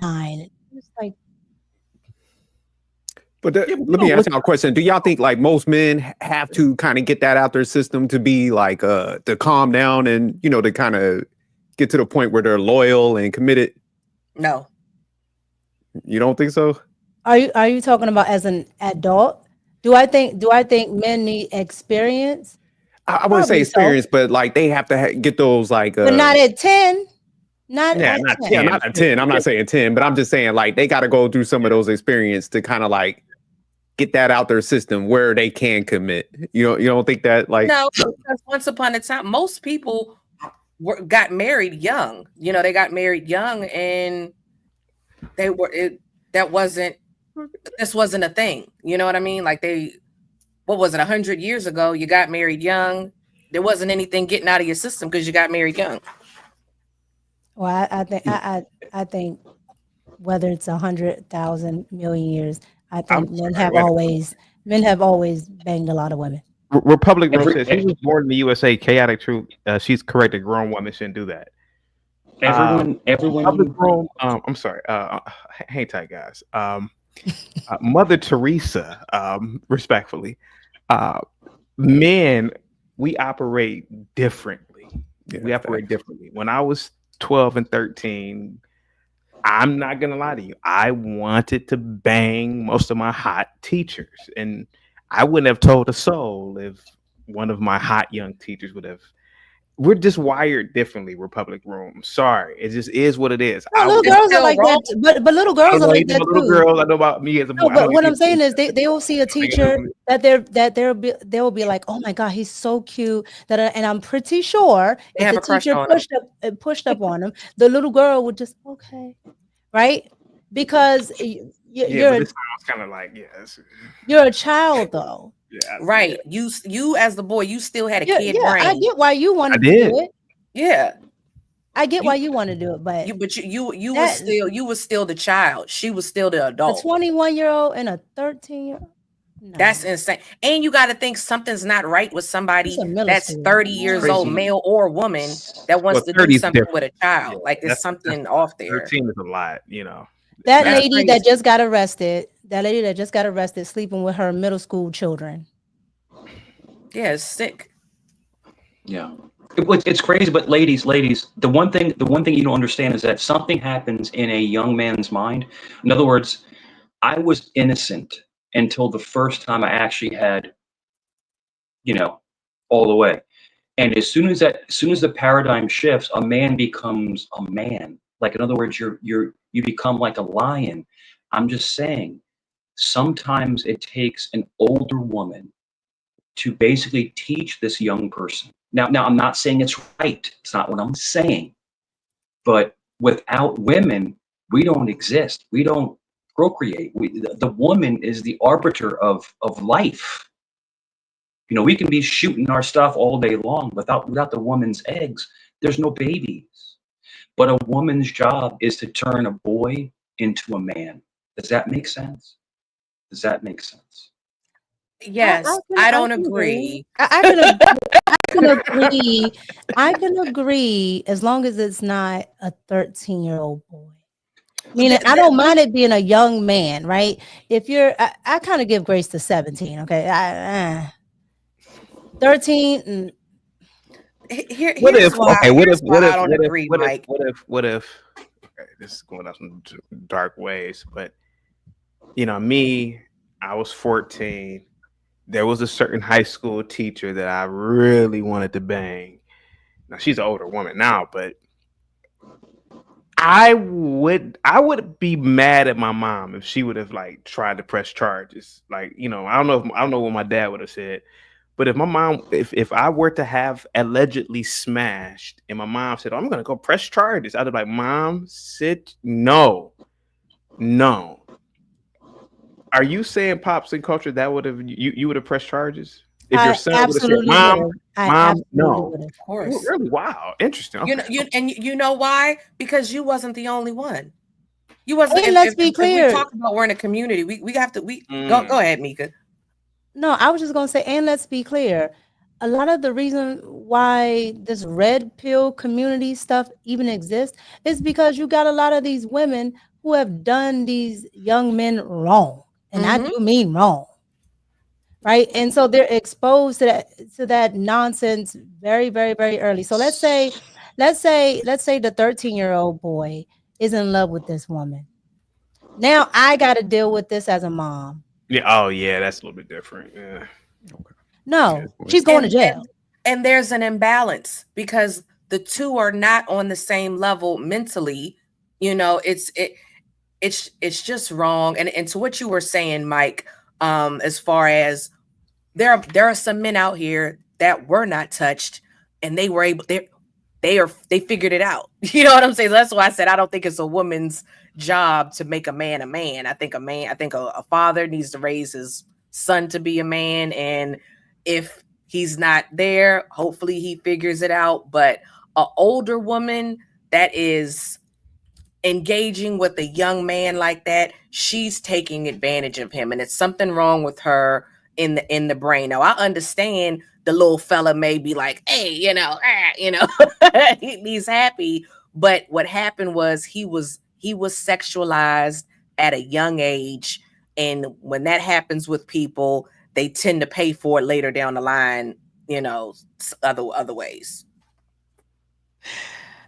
S10: 9. And it's like,
S9: But let me ask y'all a question. Do y'all think like most men have to kind of get that out their system to be like to calm down and to kind of get to the point where they're loyal and committed?
S11: No.
S9: You don't think so?
S10: Are you talking about as an adult? Do I think men need experience?
S9: I wouldn't say
S10: Probably so.
S9: experience, but like they have to get those like
S10: But not at 10. Not at 10.
S9: not at 10. I'm not saying 10, but I'm just saying like they got to go through some of those experiences to kind of like get that out their system where they can commit. You don't think that like
S11: no, because once upon a time, most people got married young. They got married young, and this wasn't a thing. You know what I mean? Like what was it? 100 years ago, you got married young. There wasn't anything getting out of your system because you got married young.
S10: Well, I think whether it's 100,000 million years, I think men have always banged a lot of women.
S2: Republic Room says he was born in the USA. Chaotic Truth. She's correct. A grown woman shouldn't do that.
S4: Everyone.
S2: Republic Room. I'm sorry. Hang tight, guys. Mother Teresa. Respectfully, men, we operate differently. We operate differently. When I was 12 and 13, I'm not gonna lie to you, I wanted to bang most of my hot teachers, and I wouldn't have told a soul if one of my hot young teachers would have. We're just wired differently, Republic Room. Sorry, it just is what it is.
S10: Little girls are like that, but little girls are like that too.
S2: Little girls, I know about me as a boy.
S10: No, but what I'm saying is they will see a teacher they'll be like, oh my God, he's so cute. And I'm pretty sure if the teacher pushed up on him, the little girl would just right? Because you're
S2: but this sounds kind of like
S10: you're a child though.
S2: Yeah,
S11: right. You as the boy, you still had a kid brain.
S10: I get why you want to do it.
S11: Yeah,
S10: I get why you want to do it, but
S11: you was still the child. She was still the adult.
S10: A 21-year-old and a 13-year-old. No.
S11: That's insane. And you got to think something's not right with somebody that's 30 years old, male or woman, that wants to do something with a child. Like there's something off there.
S2: 13 is a lot,
S10: That lady that just got arrested, sleeping with her middle school children.
S11: Yeah, it's sick.
S4: Yeah. It's crazy, but ladies, the one thing you don't understand is that something happens in a young man's mind. In other words, I was innocent until the first time I actually had, all the way. And as soon as the paradigm shifts, a man becomes a man. Like, in other words, you become like a lion. I'm just saying, sometimes it takes an older woman to basically teach this young person. Now I'm not saying it's right. It's not what I'm saying. But without women, we don't exist. We don't procreate. The woman is the arbiter of life. We can be shooting our stuff all day long. Without the woman's eggs, there's no babies. But a woman's job is to turn a boy into a man. Does that make sense?
S11: Yes, I don't agree.
S10: I can agree as long as it's not a 13-year-old boy. Meaning, I don't mind it being a young man, right? If you're, I kind of give grace to 17. Okay, 13.
S2: What if this is going out some dark ways, but me, I was 14. There was a certain high school teacher that I really wanted to bang. Now she's an older woman now, but I would be mad at my mom if she would have tried to press charges. I don't know what my dad would have said, but if I were to have allegedly smashed and my mom said, "I'm gonna go press charges," I'd be like, "Mom, no, known, are you saying pops and culture that would have you would have pressed charges if your son would have said, "Mom, no"?
S11: Of course.
S2: Really? Wow, interesting. Okay.
S11: You know why? Because you wasn't the only one. You wasn't.
S10: And let's be
S11: If
S10: clear.
S11: we talk about we're in a community, we have to. Go ahead, Mika.
S10: No, I was just gonna say, and let's be clear. A lot of the reason why this red pill community stuff even exists is because you got a lot of these women who have done these young men wrong, and I do mean wrong, right? And so they're exposed to that nonsense very, very, very early. So let's say the 13-year-old boy is in love with this woman. Now I got to deal with this as a mom.
S2: Yeah. Oh, yeah. That's a little bit different. Yeah. Okay.
S10: No, she's going to jail.
S11: And there's an imbalance because the two are not on the same level mentally. You know, it's just wrong. And to what you were saying, Mike, as far as there are some men out here that were not touched, and they were able. They figured it out. You know what I'm saying? That's why I said I don't think it's a woman's job to make a man a man. I think a father needs to raise his son to be a man, and if he's not there, hopefully he figures it out. But an older woman that is engaging with a young man like that, she's taking advantage of him, and it's something wrong with her in the brain. Now I understand the little fella may be like, hey, he's happy. But what happened was he was sexualized at a young age. And when that happens with people, they tend to pay for it later down the line, other ways.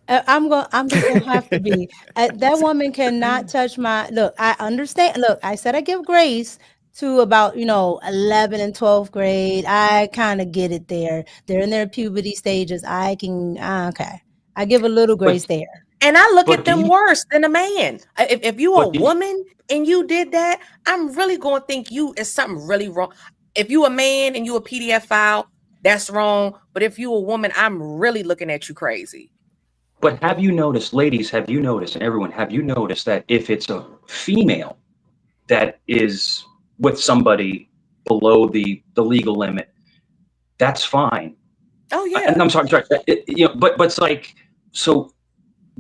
S10: I'm just gonna have to be. That woman cannot touch my. Look, I understand. Look, I said I give grace to about 11 and 12th grade. I kind of get it there. They're in their puberty stages. I can okay. I give a little grace there.
S11: And I look at them worse than a man. If you a woman and you did that, I'm really going to think you is something really wrong. If you a man and you a PDF file, that's wrong. But if you a woman, I'm really looking at you crazy.
S4: But have you noticed, ladies, and everyone, have you noticed that if it's a female that is with somebody below the legal limit, that's fine.
S11: Oh yeah.
S4: And I'm sorry, but it's like, so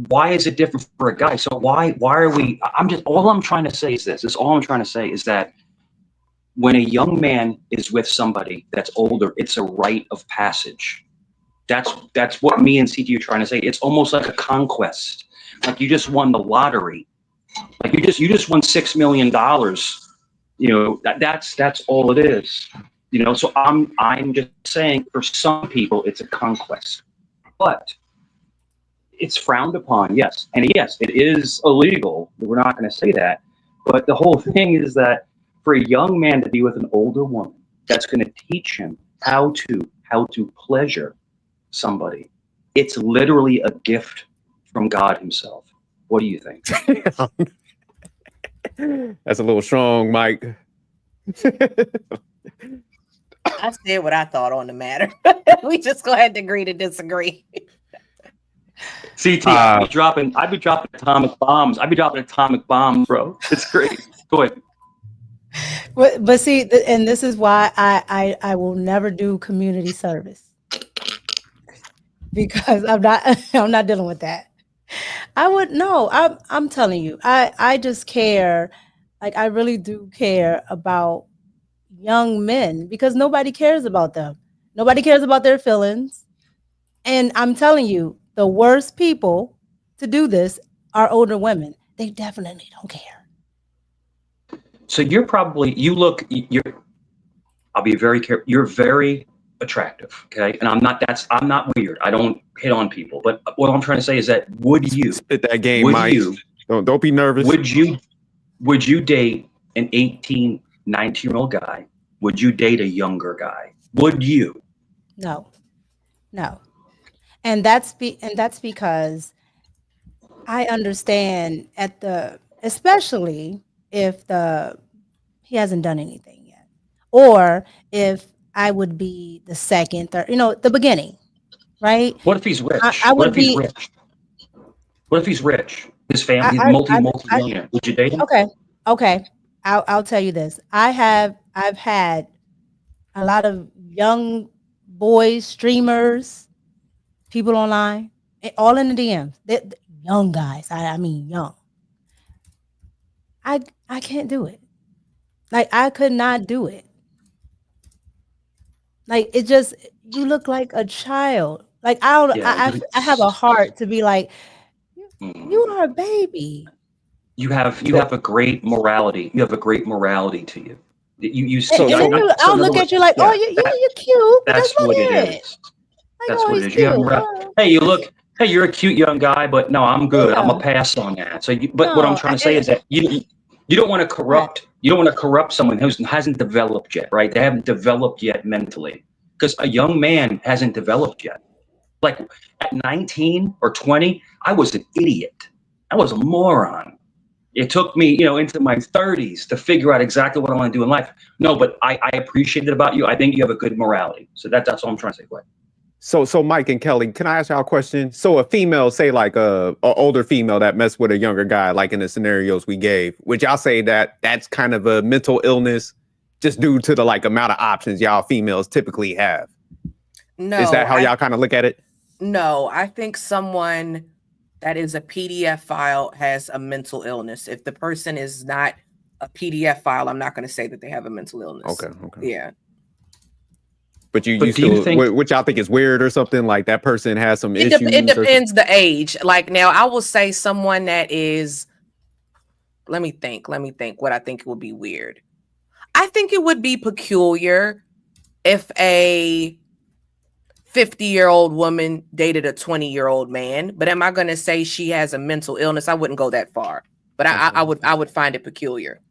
S4: why is it different for a guy? So why are we? All I'm trying to say is this. All I'm trying to say is that when a young man is with somebody that's older, it's a rite of passage. That's what me and CT are trying to say. It's almost like a conquest. Like you just won the lottery. Like you just won $6 million. That's all it is. So I'm just saying for some people it's a conquest. But it's frowned upon, yes. And yes, it is illegal. We're not going to say that. But the whole thing is that for a young man to be with an older woman that's going to teach him how to pleasure somebody, it's literally a gift from God himself. What do you think?
S9: That's a little strong, Mike.
S11: I said what I thought on the matter. We just go ahead and agree to disagree.
S4: CT, I'd be dropping atomic bombs. I'd be dropping atomic bombs, bro. It's great. Go ahead.
S10: But see, and this is why I will never do community service, because I'm not dealing with that. I'm telling you, I just care. Like I really do care about young men because nobody cares about them. Nobody cares about their feelings. And I'm telling you, the worst people to do this are older women. They definitely don't care.
S4: So I'll be very careful. You're very attractive. Okay. And I'm not weird. I don't hit on people, but what I'm trying to say is that would you
S9: spit that game, Mike? Don't be nervous.
S4: Would you date an 18, 19-year-old guy? Would you date a younger guy? Would you?
S10: No. And that's because I understand especially if he hasn't done anything yet, or if I would be the second, third, the beginning, right?
S4: What if he's rich?
S10: I would be.
S4: What if he's rich? His family, he's multi-millionaire. Would you date him?
S10: Okay. I'll tell you this. I've had a lot of young boys, streamers, people online, all in the DMs. They're young guys. I mean young. I can't do it. Like I could not do it. Like it just you look like a child. Like I have a heart to be like you are a baby.
S4: You have a great morality. You have a great morality to you. You
S10: And then I'll look at you like, oh, you're cute. But that's
S4: what it
S10: it.
S4: is. That's what it is. You have morality. Hey, you're a cute young guy, but no, I'm good. I'm a pass on that. So, but what I'm trying to say is that you don't want to corrupt. You don't want to corrupt someone who hasn't developed yet, right? They haven't developed yet mentally, because a young man hasn't developed yet. Like at 19 or 20, I was an idiot. I was a moron. It took me, into my 30s to figure out exactly what I want to do in life. No, but I appreciate it about you. I think you have a good morality. So that's all I'm trying to say. Go ahead.
S9: So Mike and Kelly, can I ask y'all a question? So a female, say like a older female that messed with a younger guy, like in the scenarios we gave, would y'all say that's kind of a mental illness just due to the like amount of options y'all females typically have?
S11: No.
S9: Is that how y'all kind of look at it?
S11: No, I think someone that is a PDF file has a mental illness. If the person is not a PDF file, I'm not going to say that they have a mental illness.
S9: Okay.
S11: Yeah.
S9: But you still think, which y'all think is weird or something, like that person has some issues?
S11: It depends the age. Like now, I will say someone that is, let me think what I think would be weird. I think it would be peculiar if a 50-year-old woman dated a 20-year-old man, but am I going to say she has a mental illness? I wouldn't go that far, but I would find it peculiar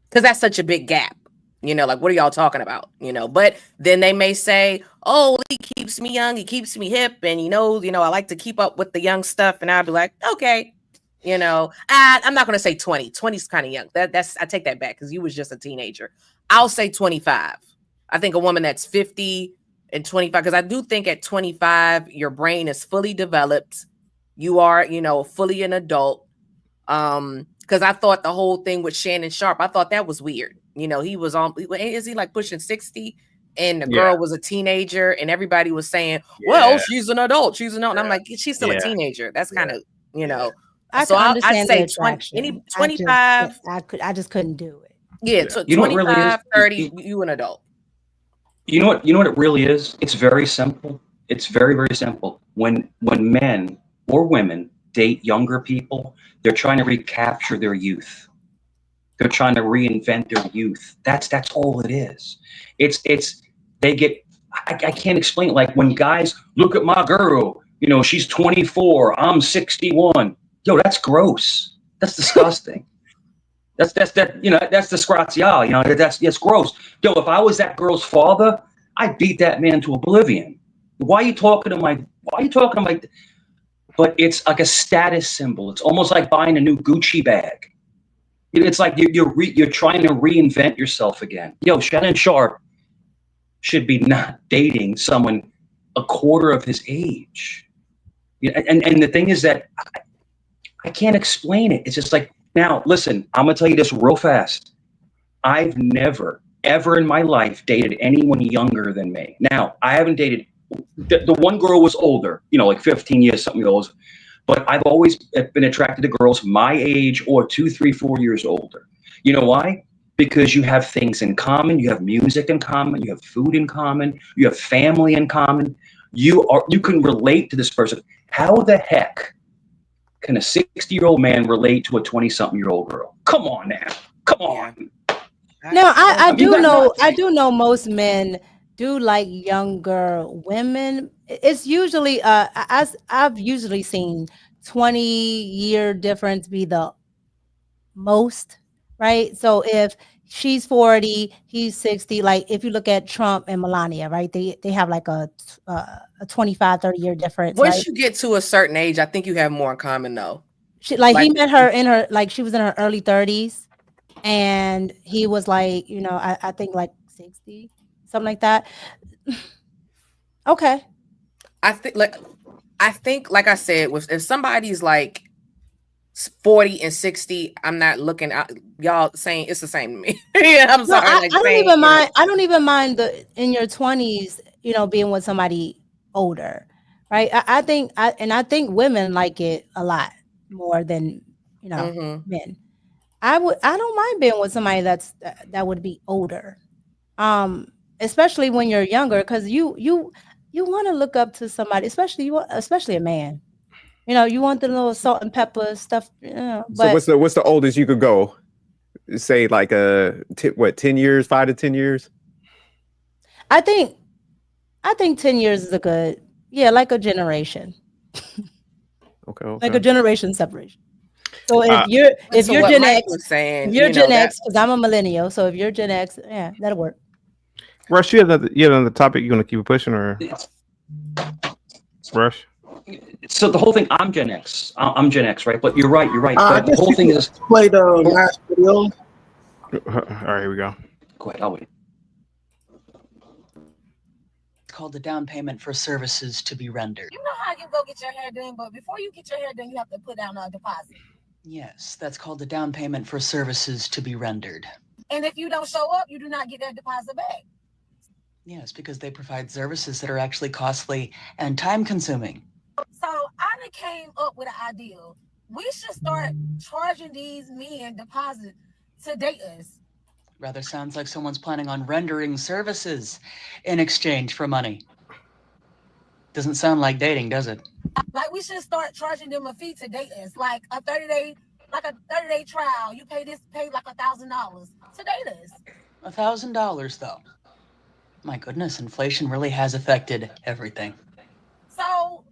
S11: because that's such a big gap. Like what are y'all talking about? But then they may say, "Oh, he keeps me young, he keeps me hip, and he knows, I like to keep up with the young stuff." And I'd be like, "Okay." I'm not going to say 20. 20 is kind of young. That's I take that back because you was just a teenager. I'll say 25. I think a woman that's 50 and 25, because I do think at 25, your brain is fully developed. You are, fully an adult. Because I thought the whole thing with Shannon Sharp, I thought that was weird. He was is he like pushing 60? And the girl was a teenager, and everybody was saying, well, she's an adult. She's an adult. And I'm like, she's still a teenager. That's kind of,
S10: So I'd say
S11: 25.
S10: I just couldn't do it.
S11: Yeah, so 25, 30, you an adult.
S4: You know what it really is? It's very simple. It's very, very simple. When men or women date younger people, they're trying to recapture their youth. They're trying to reinvent their youth. That's all it is. They get, I can't explain it. Like when guys look at my girl, she's 24, I'm 61. Yo, that's gross. That's disgusting. That's disgraziato. That's gross. Yo, if I was that girl's father, I'd beat that man to oblivion. Why are you talking to my? But it's like a status symbol. It's almost like buying a new Gucci bag. It's like you're trying to reinvent yourself again. Yo, Shannon Sharp should be not dating someone a quarter of his age. And the thing is that I can't explain it. It's just like, now, listen, I'm going to tell you this real fast. I've never, ever in my life dated anyone younger than me. Now, I haven't dated, the one girl was older, like 15 years, something goes. But I've always been attracted to girls my age or 2, 3, 4 years older. You know why? Because you have things in common. You have music in common. You have food in common. You have family in common. You can relate to this person. How the heck can a 60-year-old man relate to a 20-something-year-old girl? Come on now. Come on.
S10: No, I do know most men do like younger women. It's usually I've usually seen 20-year difference be the most, right? So if she's 40, he's 60, like if you look at Trump and Melania, right? They have like a 25, 30-year difference.
S11: Once you get to a certain age, I think you have more in common though.
S10: He met her in her, like she was in her early 30s, and he was like, I think like 60, something like that. Okay.
S11: I think like I think, like I said, if somebody's like 40 and 60, I'm not looking at y'all saying it's the same to me. Yeah, I'm sorry.
S10: I
S11: Like
S10: don't
S11: saying,
S10: even mind. I don't even mind in your 20s, being with somebody older, right? I think women like it a lot more than men. I don't mind being with somebody that would be older, especially when you're younger, because you want to look up to somebody, especially a man. You want the little salt and pepper stuff.
S9: So
S10: But
S9: what's the oldest you could go? Say like 10 years, 5 to 10 years?
S10: I think 10 years is like a generation.
S9: Okay.
S10: Like a generation separation. So if
S11: so
S10: you're
S11: what
S10: Gen
S11: Mike
S10: X,
S11: was saying,
S10: if you're Gen
S11: that
S10: X, because I'm a millennial, so if you're Gen X, yeah, that'll work.
S2: Rush, you have another topic you want to keep it pushing, or Rush?
S4: So the whole thing, I'm Gen X. I'm Gen X, right? But you're right.
S8: I
S4: But the
S8: guess
S4: whole
S8: you
S4: thing
S8: could
S4: is.
S8: play the last video.
S2: All right, here we go.
S4: Go ahead. I'll wait.
S17: It's called the down payment for services to be rendered.
S18: You know how you go get your hair done, but before you get your hair done, you have to put down a deposit.
S17: Yes, that's called the down payment for services to be rendered.
S18: And if you don't show up, you do not get that deposit back.
S17: Yes, because they provide services that are actually costly and time consuming.
S18: So I done came up with an idea. We should start charging these men deposit to date us.
S17: Rather sounds like someone's planning on rendering services in exchange for money. Doesn't sound like dating, does it?
S18: Like we should start charging them a fee to date us, like a 30-day trial. You pay like $1,000 to date us.
S17: $1,000 though. My goodness, inflation really has affected everything.
S18: So,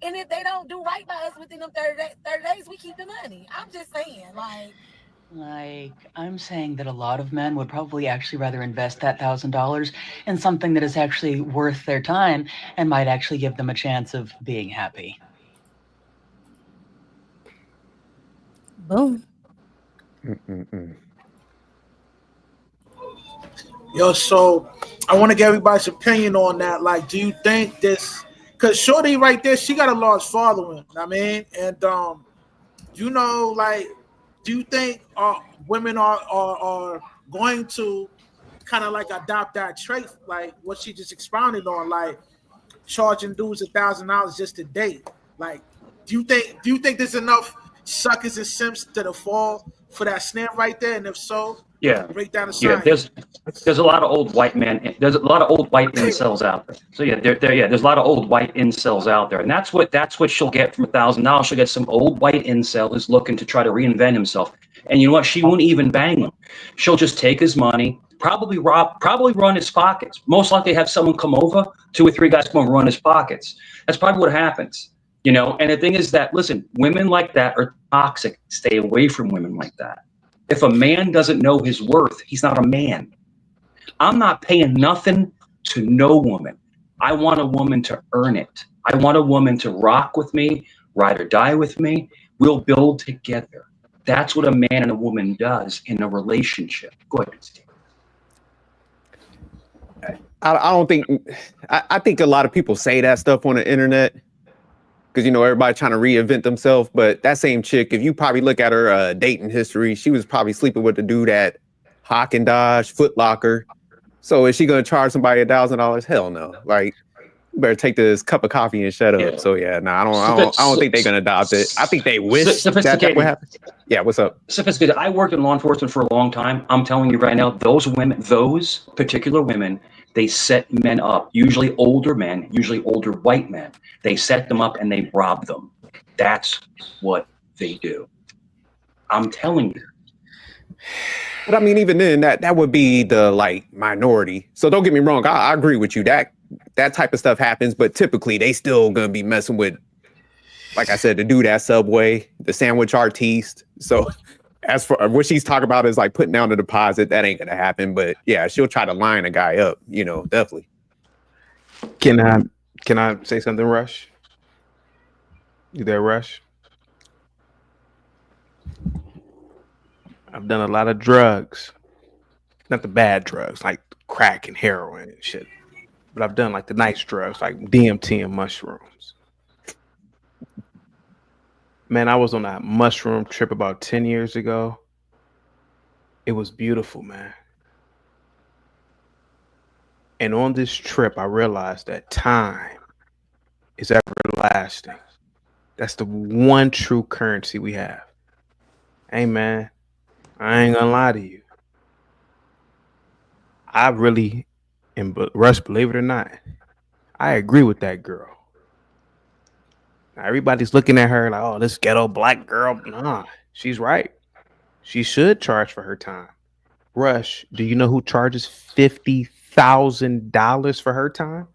S18: and if they don't do right by us within them 30 days, we keep the money. I'm just saying,
S17: I'm saying that a lot of men would probably actually rather invest that $1,000 in something that is actually worth their time and might actually give them a chance of being happy.
S10: Boom.
S8: Yo, so I want to get everybody's opinion on that. Like, do you think this? Because Shorty right there, she got a large following. I mean, and do you think women are going to kind of like adopt that trait, like what she just expounded on, like charging dudes $1,000 just to date? Like, do you think there's enough suckers and simps to fall for that snare right there? And if so, break down the science.
S4: There's a lot of old white men. There's a lot of old white incels out there. So there's a lot of old white incels out there, and that's what she'll get from $1,000. She'll get some old white incel who's looking to try to reinvent himself. And you know what? She won't even bang him. She'll just take his money, probably run his pockets. Most likely have someone come over, 2 or 3 guys come over and run his pockets. That's probably what happens. And the thing is that, listen, women like that are toxic. Stay away from women like that. If a man doesn't know his worth, he's not a man. I'm not paying nothing to no woman. I want a woman to earn it. I want a woman to rock with me, ride or die with me. We'll build together. That's what a man and a woman does in a relationship. Go ahead, Steve.
S9: I don't think, I think a lot of people say that stuff on the internet because, everybody trying to reinvent themselves. But that same chick, if you probably look at her dating history, she was probably sleeping with the dude at Hawk and Dodge, Foot Locker. So is she going to charge somebody $1,000? Hell no. Like, you better take this cup of coffee and shut up. Yeah. So I don't think they're going to adopt it. I think they wish that would happen. Yeah, what's up?
S4: Sophisticated. I worked in law enforcement for a long time. I'm telling you right now, those particular women, they set men up, usually older men, usually older white men. They set them up and they rob them. That's what they do. I'm telling you.
S9: But I mean, even then, that would be the minority. So don't get me wrong. I agree with you. That type of stuff happens, but typically they still gonna be messing with, like I said, the dude at Subway, the sandwich artiste. So as for what she's talking about is putting down the deposit, that ain't gonna happen. But yeah, she'll try to line a guy up. Definitely.
S2: Can I say something, Rush? You there, Rush? I've done a lot of drugs, not the bad drugs like crack and heroin and shit, but I've done the nice drugs like DMT and mushrooms. Man, I was on that mushroom trip about 10 years ago. It was beautiful, man. And on this trip, I realized that time is everlasting. That's the one true currency we have. Hey, man, I ain't gonna lie to you. I really, and Russ, believe it or not, I agree with that girl. Now, everybody's looking at her like, oh, this ghetto black girl. Nah, she's right. She should charge for her time. Rush, do you know who charges $50,000 for her time?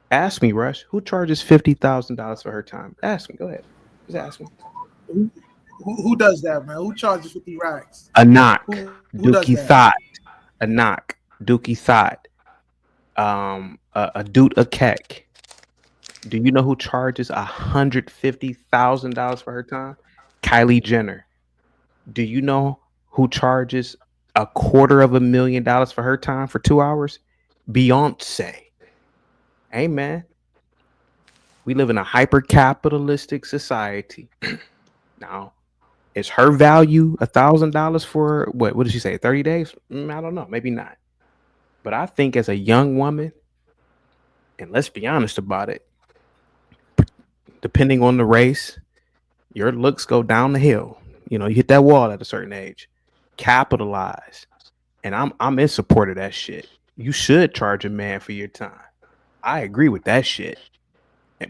S2: Ask me, Rush. Who charges $50,000 for her time? Ask me. Go ahead. Just ask me.
S8: Who does that, man? Who charges 50 racks?
S2: A knock.
S8: Who does
S2: Dookie
S8: that?
S2: Thought. A knock. Dookie Thought. A Doot a Keck. Do you know who charges $150,000 for her time? Kylie Jenner. Do you know who charges $250,000 for her time for 2 hours? Beyonce. Hey, man. We live in a hyper capitalistic society. Now, is her value $1,000 for what did she say? 30 days? I don't know. Maybe not. But I think as a young woman, and let's be honest about it, depending on the race, your looks go down the hill. You know, you hit that wall at a certain age. Capitalize. And I'm in support of that shit. You should charge a man for your time. I agree with that shit.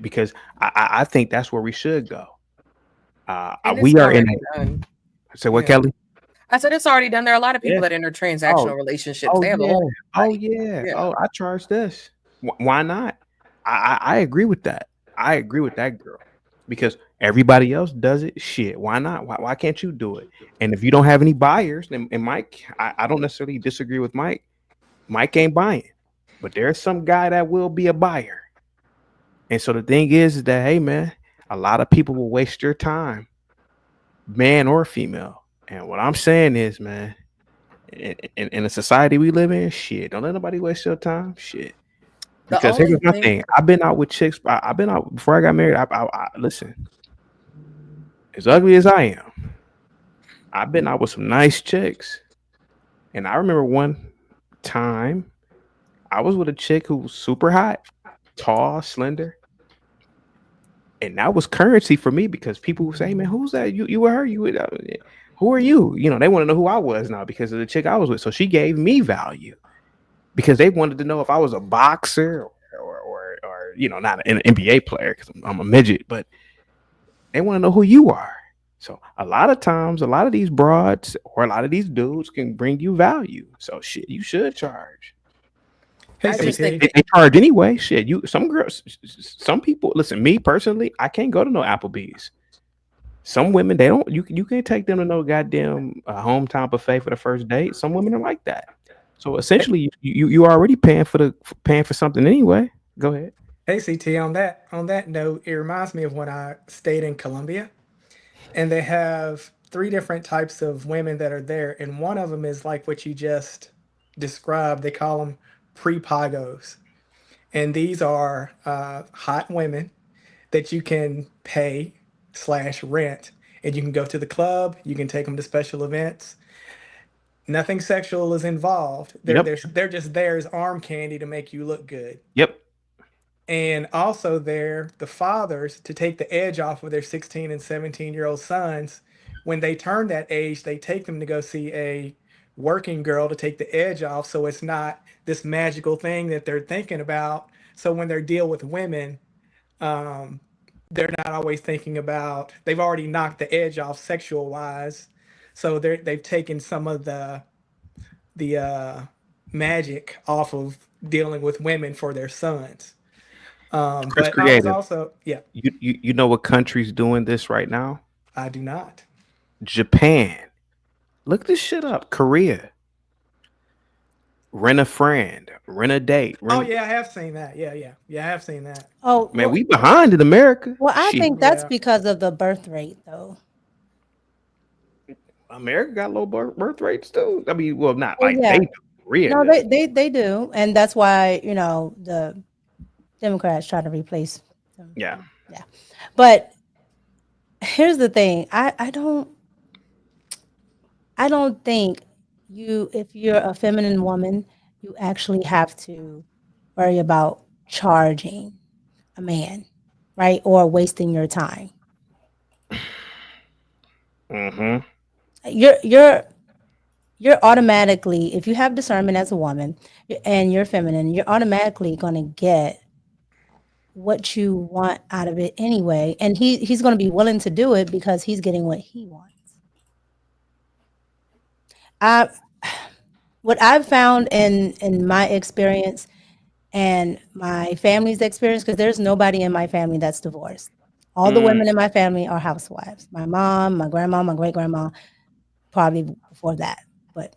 S2: Because I think that's where we should go. We are in
S11: done.
S2: So what, Kelly?
S11: I said it's already done. There are a lot of people that enter transactional relationships. They have a whole
S2: Oh, I charge this. Why not? I agree with that. I agree with that girl. Because everybody else does it. Shit. Why not? Why can't you do it? And if you don't have any buyers, and Mike, I don't necessarily disagree with Mike. Mike ain't buying. But there's some guy that will be a buyer. And so the thing is that, hey, man, a lot of people will waste your time, man or female. And what I'm saying is, man, in the society we live in, shit, don't let nobody waste your time. Shit. Because here's my thing. I've been out with chicks. I've been out before I got married. I listen, as ugly as I am, I've been out with some nice chicks. And I remember one time I was with a chick who was super hot, tall, slender. And that was currency for me because people would say, hey, man, who's that? You were her? Who are you? You know, they want to know who I was now because of the chick I was with. So she gave me value because they wanted to know if I was a boxer or you know, not an NBA player because I'm a midget, but they want to know who you are. So a lot of times, a lot of these broads or a lot of these dudes can bring you value. So shit, you should charge.
S19: Hey,
S2: I just think they charge anyway. Shit, some girls, some people. Listen, me personally, I can't go to no Applebee's. Some women, they don't. You can't take them to no goddamn hometown buffet for the first date. Some women are like that. So essentially, you already paying for something anyway. Go ahead.
S19: Hey, CT. On that note, it reminds me of when I stayed in Colombia, and they have 3 different types of women that are there, and one of them is like what you just described. They call them pre-pagos. And these are hot women that you can pay / rent. And you can go to the club. You can take them to special events. Nothing sexual is involved. They're just there as arm candy to make you look good.
S2: Yep.
S19: And also the fathers to take the edge off of their 16 and 17-year-old sons. When they turn that age, they take them to go see a working girl to take the edge off, so it's not this magical thing that they're thinking about. So when they deal with women, they're not always thinking about, they've already knocked the edge off sexual wise, so they've taken some of the magic off of dealing with women for their sons. But I was also
S2: You know what country's doing this right now?
S19: I do not.
S2: Japan. Look this shit up. Korea. Rent a friend. Rent a date.
S19: Oh yeah, I have seen that. Yeah, I have seen that.
S10: Oh
S2: man, we behind in America.
S10: Well, I think that's because of the birth rate, though.
S2: America got low birth rates too. I mean, well, not like they do. Korea
S10: No,
S2: does.
S10: they do, and that's why the Democrats try to replace them.
S2: Yeah.
S10: But Here's the thing. I don't think if you're a feminine woman, you actually have to worry about charging a man, right? Or wasting your time.
S2: Mm-hmm.
S10: You're automatically, if you have discernment as a woman and you're feminine, you're automatically gonna get what you want out of it anyway. And he's gonna be willing to do it because he's getting what he wants. I what I've found in my experience and my family's experience, because there's nobody in my family that's divorced. All the women in my family are housewives. My mom, my grandma, my great grandma, probably before that. But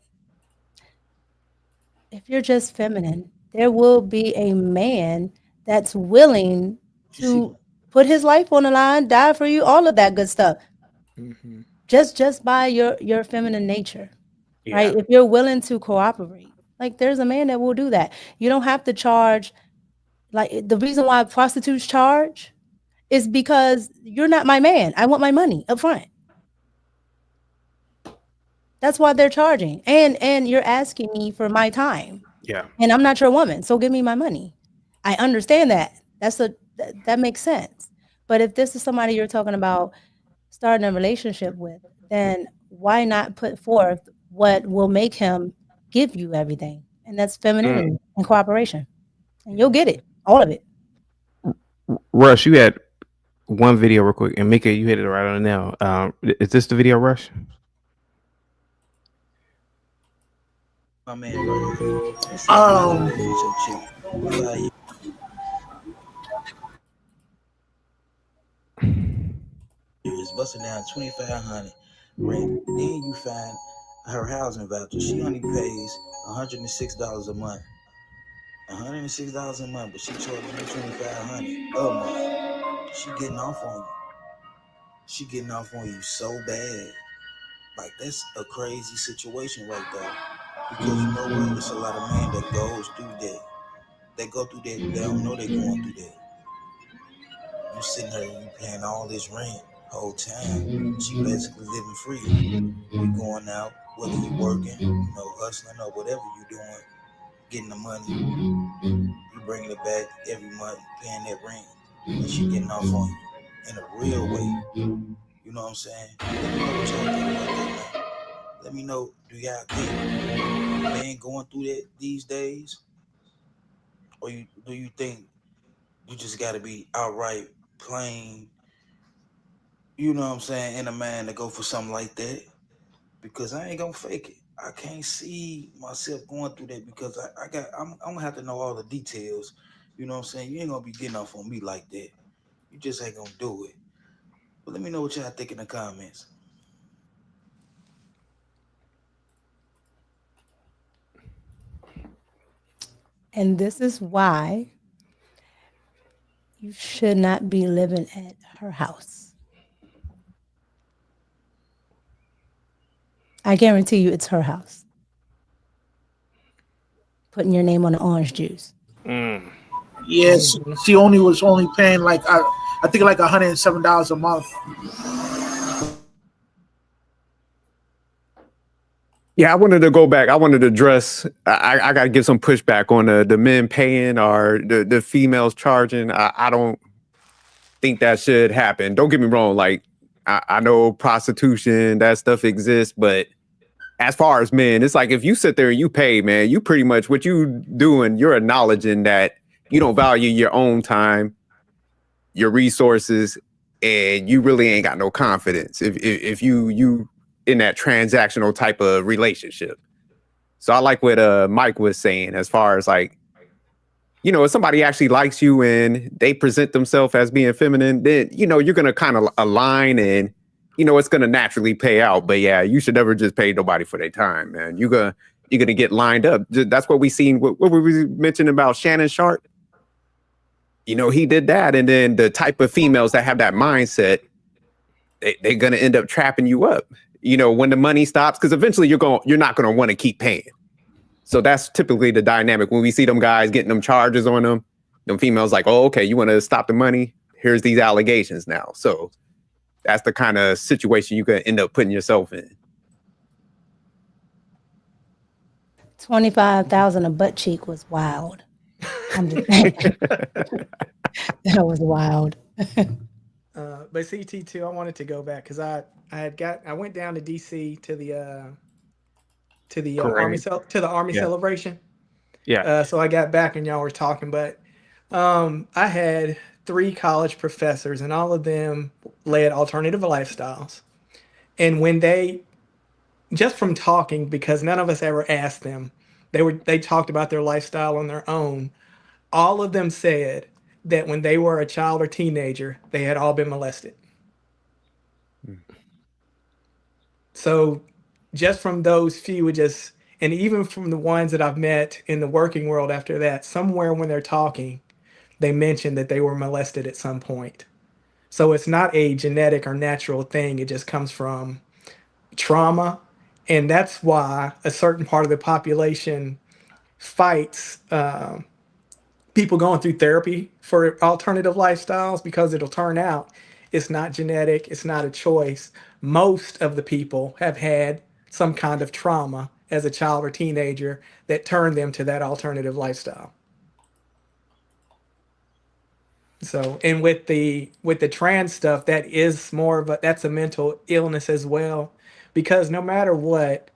S10: if you're just feminine, there will be a man that's willing to put his life on the line, die for you, all of that good stuff.
S19: Mm-hmm.
S10: Just by your feminine nature. Right? If you're willing to cooperate, like there's a man that will do that. You don't have to charge. Like the reason why prostitutes charge is because you're not my man. I want my money up front. That's why they're charging. And you're asking me for my time.
S2: Yeah.
S10: And I'm not your woman, so give me my money. I understand that. That makes sense. But if this is somebody you're talking about starting a relationship with, then why not put forth what will make him give you everything? And that's femininity and cooperation. And you'll get it, all of it.
S2: Rush, you had one video real quick, and Mika, you hit it right on the nail. Is this the video, Rush?
S20: My man, is busting down 2,500 rent. Then you find her housing voucher. She only pays $106 a month. $106 a month, but she charging you $2,500 a month. She getting off on you. She getting off on you so bad. Like that's a crazy situation right there. Because you know what? There's a lot of men that goes through that. They go through that. They don't know they're going through that. You sitting there, you paying all this rent whole time. She basically living free. You going out, whether you working, hustling or whatever you doing, getting the money. You bringing it back every month, paying that rent, and she getting off on you in a real way. You know what I'm saying? Let me know what y'all think about that, man. Let me know, do y'all think men going through that these days? Or do you think you just got to be outright plain, you know what I'm saying, in a man to go for something like that? Because I ain't gonna fake it. I can't see myself going through that because I'm gonna have to know all the details. You know what I'm saying? You ain't gonna be getting off on me like that. You just ain't gonna do it. But let me know what y'all think in the comments.
S10: And this is why you should not be living at her house. I guarantee you it's her house. Putting your name on the orange juice.
S8: Yes, she was only paying like I think like $107 a month.
S9: Yeah, I wanted to go back. I wanted to address. I got to give some pushback on the men paying or the females charging. I don't think that should happen. Don't get me wrong. Like I know prostitution, that stuff exists, but as far as men, it's like if you sit there and you pay, man, you pretty much what you doing. You're acknowledging that you don't value your own time, your resources, and you really ain't got no confidence if you in that transactional type of relationship. So I like what Mike was saying as far as like, if somebody actually likes you and they present themselves as being feminine, then, you're going to kind of align and, it's going to naturally pay out. But yeah, you should never just pay nobody for their time, man. You're going to get lined up. That's what we seen. What we mentioned about Shannon Sharp. He did that. And then the type of females that have that mindset, they're going to end up trapping you up. When the money stops, because eventually you're not going to want to keep paying. So that's typically the dynamic. When we see them guys getting them charges on them females like, oh, okay, you want to stop the money? Here's these allegations now. So that's the kind of situation you could end up putting yourself in.
S10: 25,000 a butt cheek was wild. I'm just saying. That was wild.
S19: But CT2, I wanted to go back because I went down to DC to the
S2: Parade.
S19: Army
S2: Yeah.
S19: celebration.
S2: Yeah.
S19: So I got back and y'all were talking, but I had 3 college professors and all of them led alternative lifestyles. And when they, just from talking, because none of us ever asked them, they talked about their lifestyle on their own. All of them said that when they were a child or teenager, they had all been molested. So just from those few, and even from the ones that I've met in the working world after that, somewhere when they're talking, they mention that they were molested at some point. So it's not a genetic or natural thing. It just comes from trauma. And that's why a certain part of the population fights people going through therapy for alternative lifestyles, because it'll turn out it's not genetic, it's not a choice. Most of the people have had some kind of trauma as a child or teenager that turned them to that alternative lifestyle. So, and with the trans stuff, that is that's a mental illness as well, because no matter what,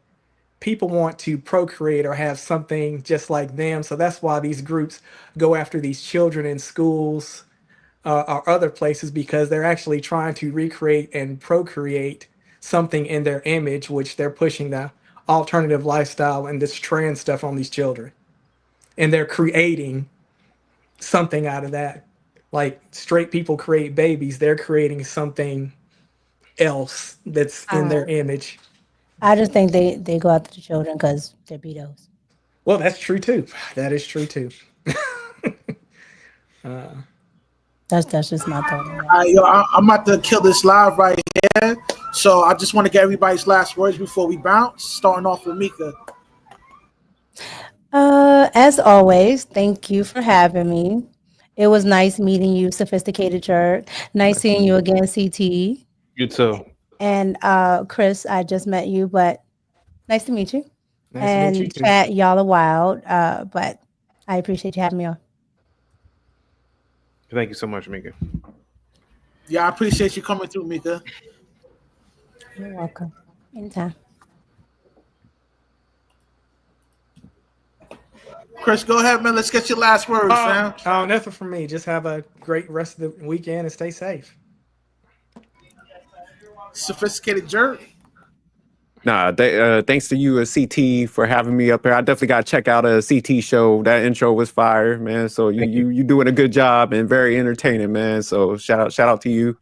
S19: people want to procreate or have something just like them. So that's why these groups go after these children in schools or other places, because they're actually trying to recreate and procreate something in their image, which they're pushing the alternative lifestyle and this trans stuff on these children. And they're creating something out of that. Like straight people create babies, they're creating something else that's in their image.
S10: I just think they go after the children because they're pedos.
S19: Well, that's true too. That is true too.
S10: That's just my thought on that.
S8: All right, yo, I'm about to kill this live right here. So I just want to get everybody's last words before we bounce. Starting off with Mika.
S10: As always, thank you for having me. It was nice meeting you, Sophisticated Jerk. Nice seeing you again, CT.
S2: You too.
S10: And Chris, I just met you, but nice to meet you.
S19: Nice to meet you
S10: And
S19: too.
S10: Chat, y'all are wild, but I appreciate you having me on.
S2: Thank you so much, Mika.
S8: Yeah, I appreciate you coming through, Mika.
S10: You're welcome. Anytime.
S8: Chris, go ahead, man. Let's get your last words, fam.
S19: Oh, nothing from me. Just have a great rest of the weekend and stay safe.
S8: Sophisticated Jerk.
S9: Nah, thanks to you, CT, for having me up here. I definitely got to check out a CT show. That intro was fire, man. So you doing a good job and very entertaining, man. So shout out to you.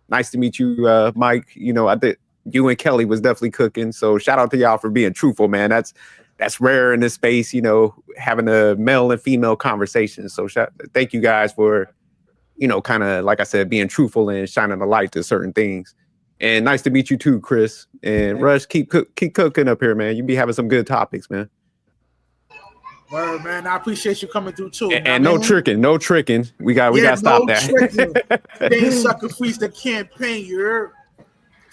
S9: Nice to meet you, Mike. You know, I think you and Kelly was definitely cooking. So shout out to y'all for being truthful, man. That's rare in this space, you know, having a male and female conversation. So thank you guys for, you know, kind of, like I said, being truthful and shining a light to certain things. And nice to meet you too, Chris. And Rush, keep cooking up here, man. You be having some good topics, man.
S8: Word, man. I appreciate you coming through too.
S9: And no tricking. We got to stop that.
S8: They ain't sacrifice the campaign. You heard?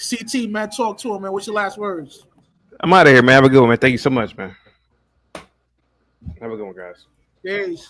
S8: CT, man, talk to him, man. What's your last words?
S2: I'm out of here, man. Have a good one, man. Thank you so much, man. Have a good one, guys.
S8: Peace.